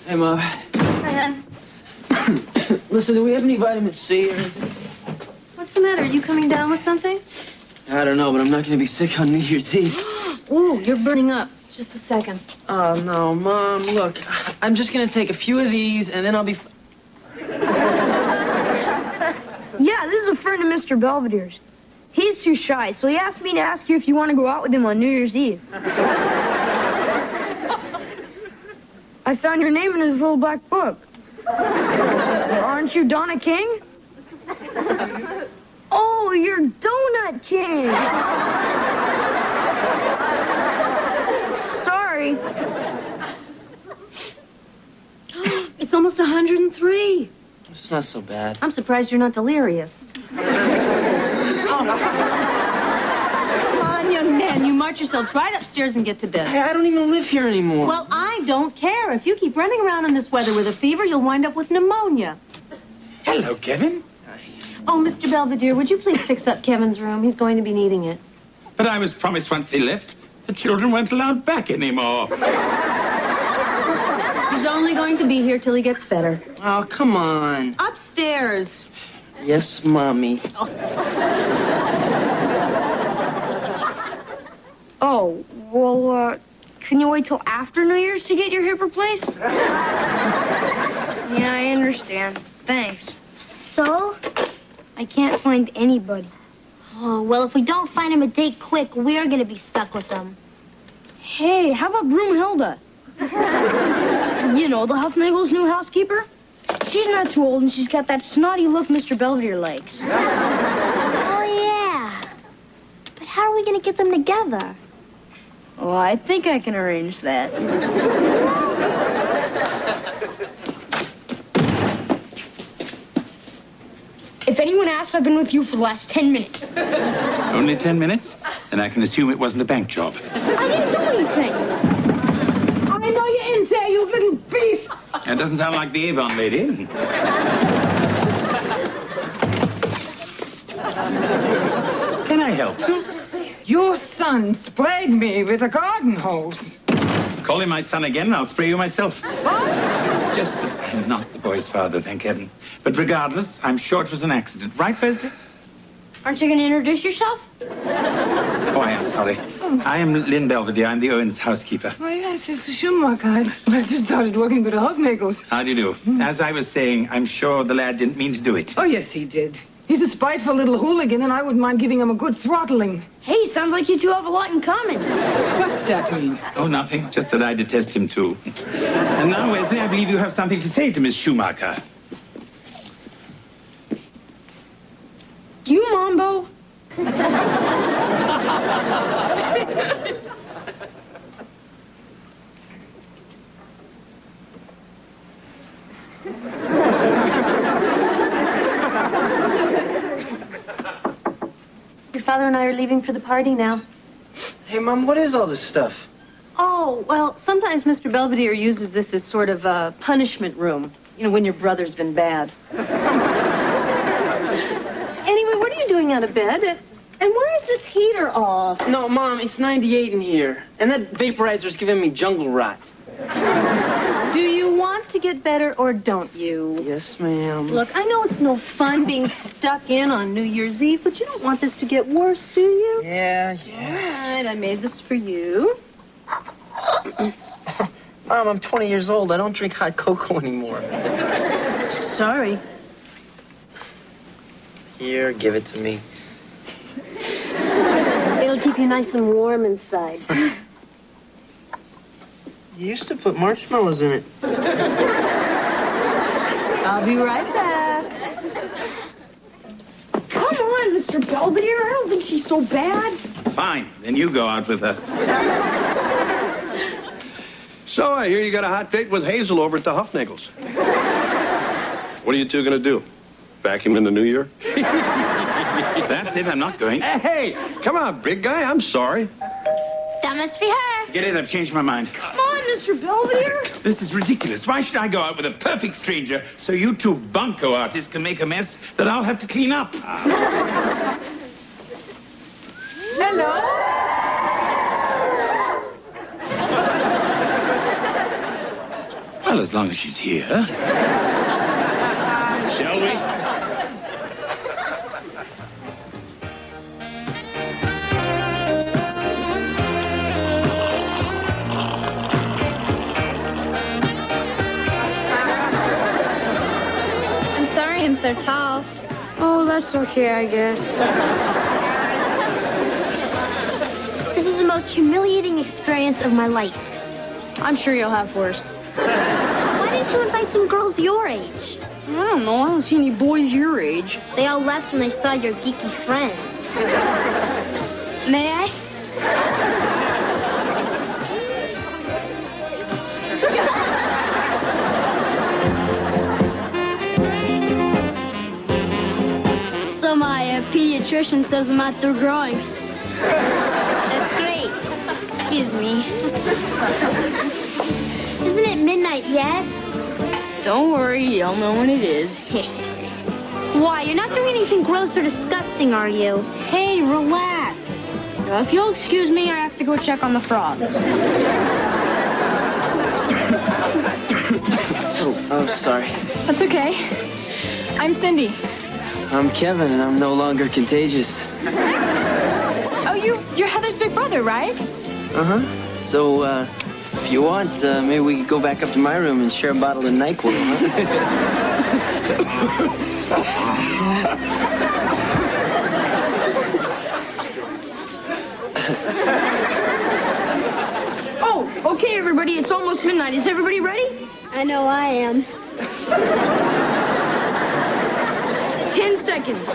Hey, Ma. Hi, Listen, do we have any vitamin C or anything? what's the matter? Are you coming down with something? I don't know, but I'm not going to be sick on New Year's Eve. Ooh, you're burning up. Just a second. Oh, no, Mom, look. I'm just going to take a few of these, and then I'll be... Yeah, this is a friend of Mr. Belvedere's. He's too shy, so he asked me to ask you if you want to go out with him on New Year's Eve. I found your name in his little black book. Aren't you Donna King? Oh, you're Donut King. Sorry. It's almost 103. It's not so bad. I'm surprised you're not delirious. Come on, young man. You march yourself right upstairs and get to bed. Hey, I don't even live here anymore. Well, I don't care. If you keep running around in this weather with a fever, you'll wind up with pneumonia. Hello, Kevin. Oh, Mr. Belvedere, would you please fix up Kevin's room? He's going to be needing it. But I was promised once they left, the children weren't allowed back anymore. He's only going to be here till he gets better. Oh, come on. Upstairs. Yes, Mommy. Oh, well, can you wait till after New Year's to get your hip replaced? Yeah, I understand. Thanks. So? I can't find anybody. Oh, well, if we don't find him a date quick, we're gonna be stuck with him. Hey, how about Broomhilda? You know, the Huffnagel's new housekeeper? She's not too old, and she's got that snotty look Mr. Belvedere likes. Oh, yeah. But how are we gonna get them together? Oh, I think I can arrange that. If anyone asks, I've been with you for the last 10 minutes. Only 10 minutes? Then I can assume it wasn't a bank job. I didn't do anything. I know you're in there, you little beast. That doesn't sound like the Avon lady. Can I help? Your son sprayed me with a garden hose. Call him my son again and I'll spray you myself. It's just that I'm not the boy's father, thank heaven. But regardless, I'm sure it was an accident. Right, Wesley? Aren't you going to introduce yourself? Oh, I am sorry. I am Lynn Belvedere. I'm the Owens housekeeper. Oh, yes, it's a Schumacher. I just started working with the Huffnagels. How do you do? As I was saying, I'm sure the lad didn't mean to do it. Oh, yes, he did. He's a spiteful little hooligan, and I wouldn't mind giving him a good throttling. Hey, sounds like you two have a lot in common. What's that mean? Oh, nothing. Just that I detest him, too. And now, Wesley, I believe you have something to say to Miss Schumacher. Do you mambo? Your father and I are leaving for the party now. Hey, Mom, what is all this stuff? Oh, well, sometimes Mr. Belvedere uses this as sort of a punishment room. You know, when your brother's been bad. Anyway, what are you doing out of bed? And why is this heater off? No, Mom, it's 98 in here. And that vaporizer's giving me jungle rot. Do you want to get better or don't you? Yes, ma'am. Look, I know it's no fun being stuck in on New Year's Eve, but you don't want this to get worse, do you? Yeah. All right, I made this for you. Mom, I'm 20 years old. I don't drink hot cocoa anymore. Sorry. Here, give it to me. It'll keep you nice and warm inside. You used to put marshmallows in it. I'll be right back. Come on, Mr. Belvedere. I don't think she's so bad. Fine, then you go out with her. So I hear you got a hot date with Hazel over at the Huffnagel's. What are you two gonna do? Vacuum in the new year? That's it, I'm not going. Hey, come on, big guy. I'm sorry. That must be her. Get it, I've changed my mind. Come on, Mr. Belvedere. This is ridiculous. Why should I go out with a perfect stranger so you two bunco artists can make a mess that I'll have to clean up? Hello? Well, as long as she's here. Shall we? I'm sorry I'm so tall. Oh, that's okay, I guess. This is the most humiliating experience of my life. I'm sure you'll have worse. Why didn't you invite some girls your age? I don't know. I don't see any boys your age. They all left when they saw your geeky friends. May I? So my pediatrician says I'm out there growing. That's great. Excuse me. Isn't it midnight yet? Don't worry, you'll know when it is. Why, you're not doing anything gross or disgusting, are you? Hey, relax. If you'll excuse me, I have to go check on the frogs. Oh, sorry. That's okay. I'm Cindy. I'm Kevin, and I'm no longer contagious. Oh, you're Heather's big brother, right? Uh-huh. So, if you want, maybe we could go back up to my room and share a bottle of NyQuil, huh? Oh, okay, everybody. It's almost midnight. Is everybody ready? I know I am. 10 seconds.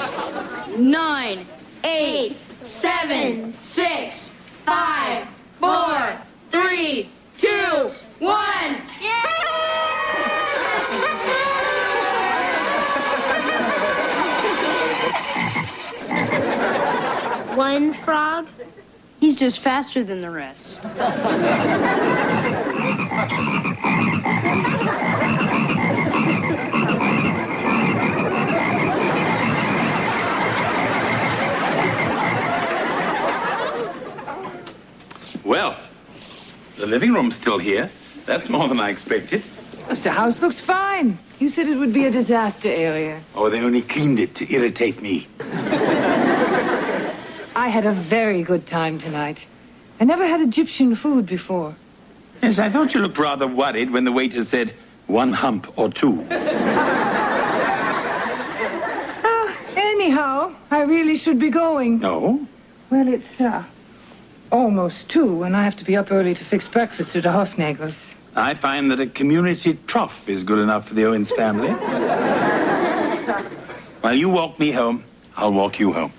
9, 8, 7, 6, 5, 4, 3, 2, 1. One frog? He's just faster than the rest. Well, the living room's still here. That's more than I expected. The house looks fine. You said it would be a disaster area. Oh, they only cleaned it to irritate me. I had a very good time tonight. I never had Egyptian food before. Yes, I thought you looked rather worried when the waiter said 1 hump or 2. Anyhow, I really should be going. No? Well, it's almost 2, and I have to be up early to fix breakfast at the Hofnagel's. I find that a community trough is good enough for the Owens family. While you walk me home, I'll walk you home.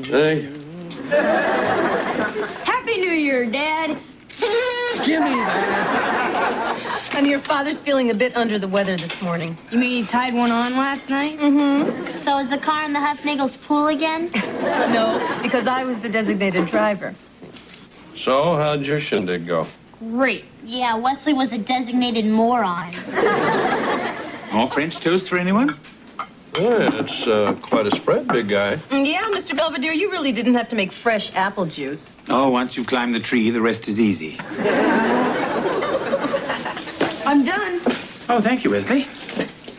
Hey. Happy New Year, Dad. Give me that. And your father's feeling a bit under the weather this morning. You mean he tied one on last night? Mm-hmm. So is the car in the Huffnagel's pool again? No, because I was the designated driver. So, how'd your shindig go? Great. Yeah, Wesley was a designated moron. More French toast for anyone? Yeah, it's quite a spread, big guy. Yeah, Mr. Belvedere, you really didn't have to make fresh apple juice. Oh, once you've climbed the tree, the rest is easy. I'm done. Oh, thank you, Wesley.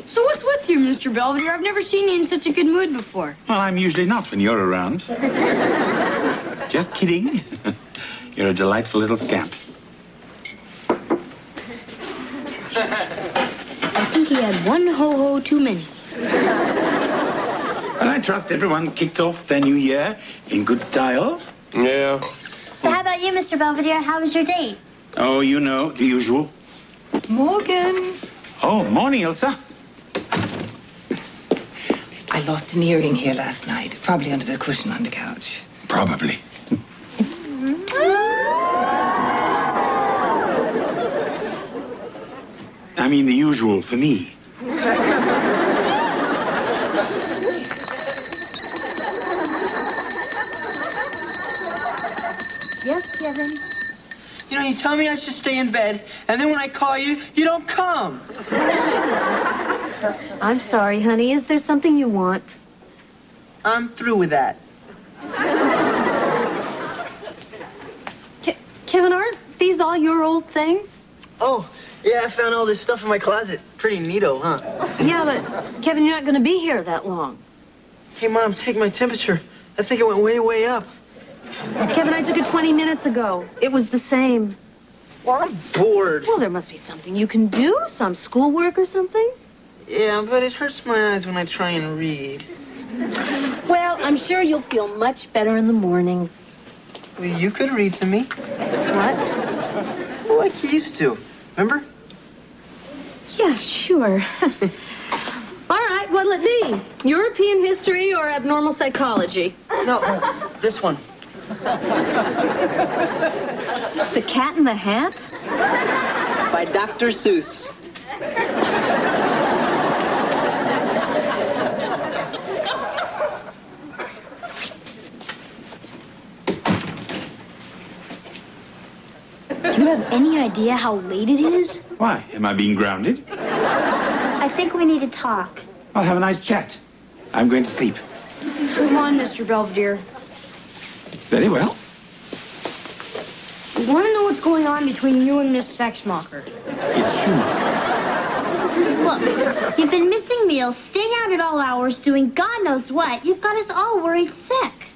So what's with you, Mr. Belvedere? I've never seen you in such a good mood before. Well, I'm usually not when you're around. Just kidding. You're a delightful little scamp. I think he had one ho-ho too many. Well, I trust everyone kicked off their new year in good style. Yeah. So how about you, Mr. Belvedere? How was your date? Oh, you know, the usual. Morgan. Oh, morning, Elsa. I lost an earring here last night, probably under the cushion on the couch. Probably. I mean, the usual for me. Yes, Kevin? You know, you tell me I should stay in bed, and then when I call you, you don't come. I'm sorry, honey. Is there something you want? I'm through with that. Kevin, aren't these all your old things? Oh, yeah, I found all this stuff in my closet. Pretty neato, huh? Yeah, but, Kevin, you're not going to be here that long. Hey, Mom, take my temperature. I think it went way, way up. Kevin, I took it 20 minutes ago. It was the same. Well, I'm bored. Well, there must be something you can do, some schoolwork or something. Yeah, but it hurts my eyes when I try and read. Well, I'm sure you'll feel much better in the morning. Well, you could read to me. What? Well, like you used to. Remember? Yeah, sure. All right, what'll it be? European history or abnormal psychology? No, this one. The Cat in the Hat? By Dr. Seuss. Do you have any idea how late it is? Why? Am I being grounded? I think we need to talk. I'll have a nice chat. I'm going to sleep. Come on, Mr. Belvedere. Very well. I want to know what's going on between you and Miss Sexmacher. It's Schumacher. Look, you've been missing meals, staying out at all hours, doing God knows what. You've got us all worried sick.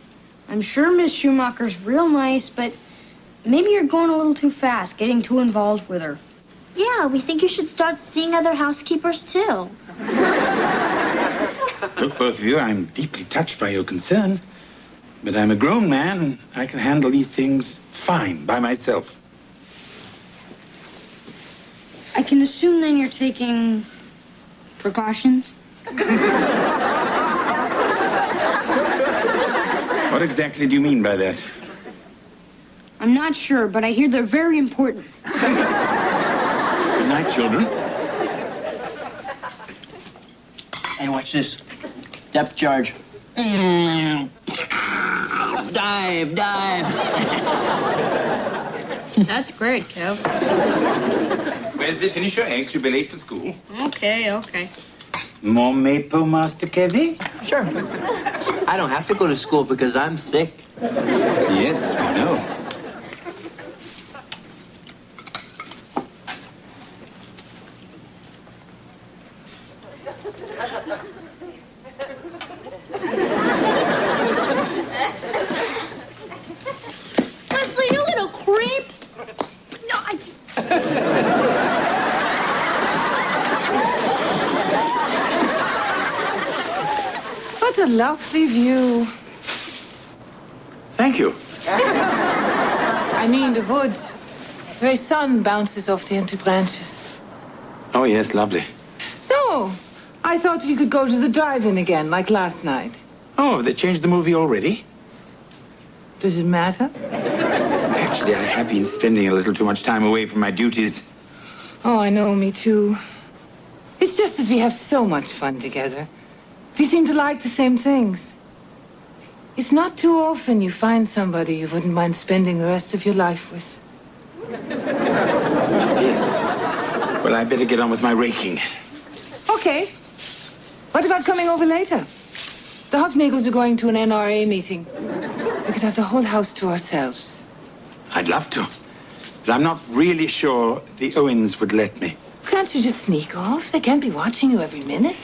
I'm sure Miss Schumacher's real nice, but maybe you're going a little too fast, getting too involved with her. Yeah, we think you should start seeing other housekeepers, too. Look, both of you, I'm deeply touched by your concern. But I'm a grown man, and I can handle these things fine by myself. I can assume then you're taking precautions? What exactly do you mean by that? I'm not sure, but I hear they're very important. Good night, children. Hey, watch this. Depth charge. Dive. That's great, Kev. Wednesday, finish your eggs. You'll be late for school. Okay. More maple, Master Kevin? Sure. I don't have to go to school because I'm sick. Yes, we know. Wesley, you little creep. No, What a lovely view. Thank you. I mean, the woods. The very sun bounces off the empty branches. Oh, yes, lovely. So, I thought we could go to the drive-in again, like last night. Oh, they changed the movie already? Does it matter? Actually, I have been spending a little too much time away from my duties. Oh, I know, me too. It's just that we have so much fun together. We seem to like the same things. It's not too often you find somebody you wouldn't mind spending the rest of your life with. Yes. Well, I better get on with my raking. Okay. What about coming over later? The Hofnagels are going to an NRA meeting. We could have the whole house to ourselves. I'd love to. But I'm not really sure the Owens would let me. Can't you just sneak off? They can't be watching you every minute.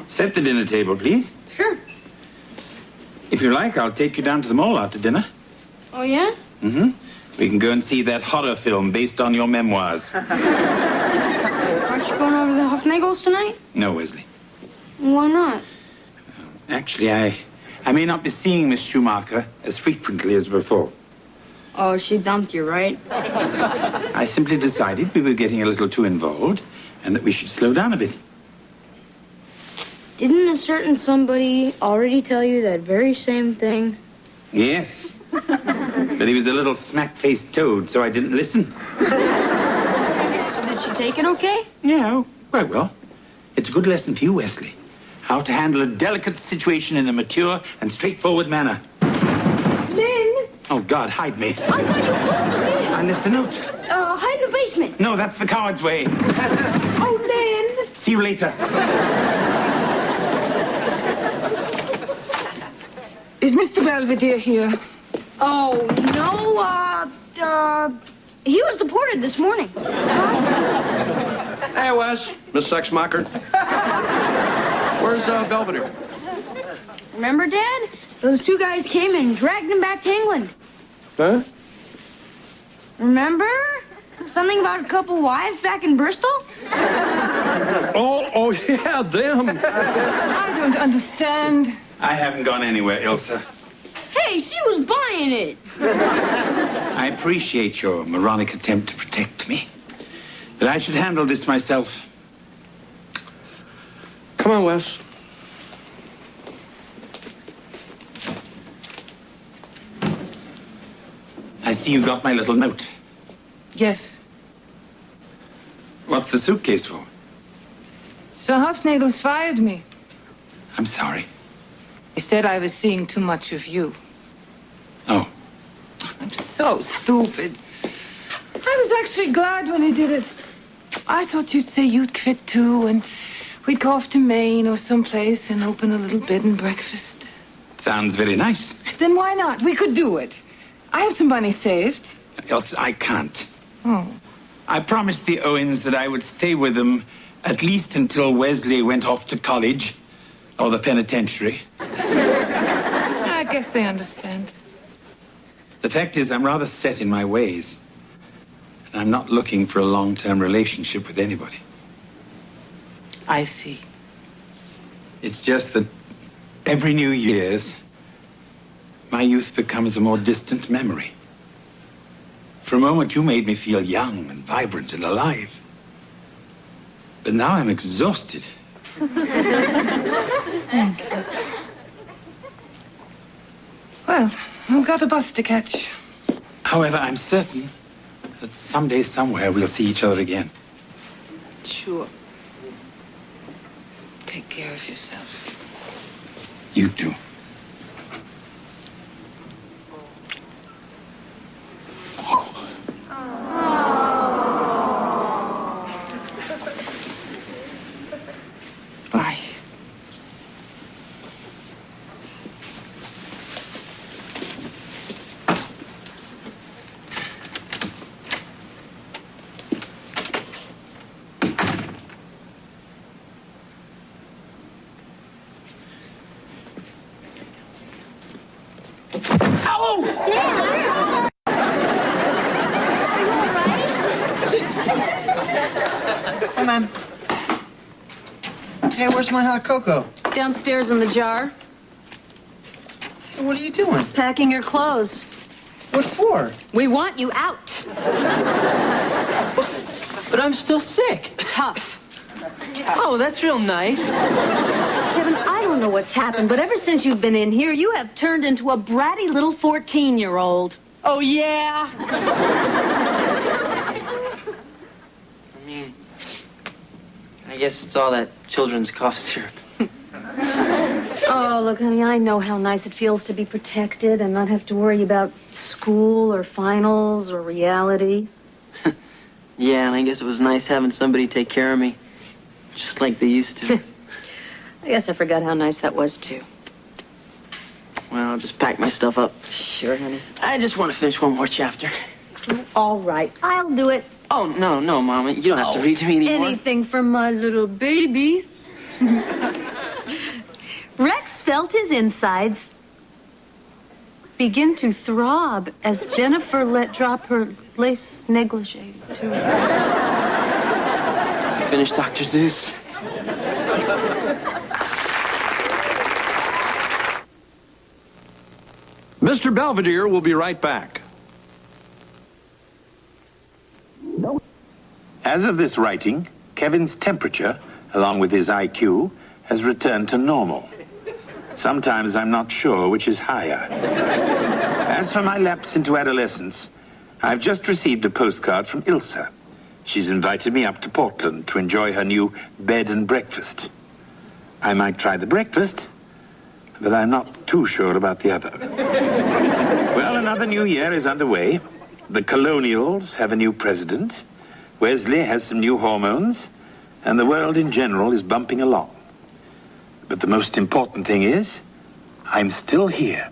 Set the dinner table, please. Sure. If you like, I'll take you down to the mall after dinner. Oh, yeah? Mm-hmm. We can go and see that horror film based on your memoirs. Aren't you going over to the Hofnagels tonight? No, Wesley. Why not? Actually, I may not be seeing Miss Schumacher as frequently as before. Oh, she dumped you, right? I simply decided we were getting a little too involved and that we should slow down a bit. Didn't a certain somebody already tell you that very same thing? Yes. But he was a little smack-faced toad, so I didn't listen. So did she take it okay? Yeah, quite well. It's a good lesson for you, Wesley. How to handle a delicate situation in a mature and straightforward manner. Lynn! Oh, God, hide me. I thought you told me. I left a note. Hide in the basement. No, that's the coward's way. Oh, Lynn! See you later. Is Mr. Belvedere here? Oh, no, he was deported this morning. Hey, Wes. Miss Sexmacher. Where's Belvedere? Remember, Dad? Those two guys came and dragged him back to England. Huh? Remember? Something about a couple wives back in Bristol? Oh, yeah, them. I don't understand. I haven't gone anywhere, Ilsa. Hey, she was buying it. I appreciate your moronic attempt to protect me. But I should handle this myself. Come on, Wes. I see you got my little note. Yes. What's the suitcase for? So Hofnagels fired me. I'm sorry. He said I was seeing too much of you. Oh. I'm so stupid. I was actually glad when he did it. I thought you'd say you'd quit too, and we'd go off to Maine or someplace and open a little bed and breakfast. Sounds very nice. Then why not? We could do it. I have some money saved. Else I can't. Oh. I promised the Owens that I would stay with them at least until Wesley went off to college or the penitentiary. I guess they understand. The fact is, I'm rather set in my ways. And I'm not looking for a long-term relationship with anybody. I see. It's just that every New Year's, my youth becomes a more distant memory. For a moment, you made me feel young and vibrant and alive. But now I'm exhausted. Thank you. Well, I've got a bus to catch. However, I'm certain that someday, somewhere, we'll see each other again. Sure. Take care of yourself. You too. Bye. Hi, Mom. Hey, where's my hot cocoa? Downstairs in the jar. Hey, what are you doing? Packing your clothes. What for? We want you out. But I'm still sick. Tough. Oh, that's real nice. Kevin, I don't know what's happened, but ever since you've been in here, you have turned into a bratty little 14-year-old. Oh, yeah? I mean, I guess it's all that children's cough syrup. Oh, look, honey, I know how nice it feels to be protected and not have to worry about school or finals or reality. Yeah, and I guess it was nice having somebody take care of me, just like they used to. I guess I forgot how nice that was, too. Well, I'll just pack my stuff up. Sure, honey. I just want to finish one more chapter. All right, I'll do it. Oh, no, Mama. You don't have to read to me anymore. Anything for my little baby. Rex felt his insides begin to throb as Jennifer let drop her lace negligee to her. Finish Dr. Zeus. Mr. Belvedere will be right back. As of this writing, Kevin's temperature, along with his IQ, has returned to normal. Sometimes I'm not sure which is higher. As for my lapse into adolescence, I've just received a postcard from Ilsa. She's invited me up to Portland to enjoy her new bed and breakfast. I might try the breakfast, but I'm not too sure about the other. Well, another new year is underway. The Colonials have a new president. Wesley has some new hormones. And the world in general is bumping along. But the most important thing is, I'm still here.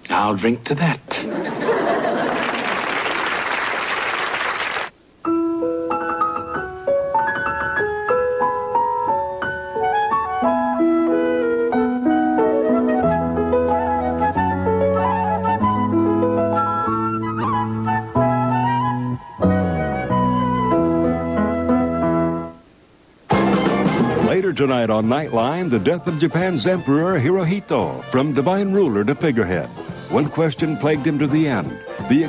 I'll drink to that. Later tonight on Nightline, the death of Japan's Emperor Hirohito, from divine ruler to figurehead. One question plagued him to the end: the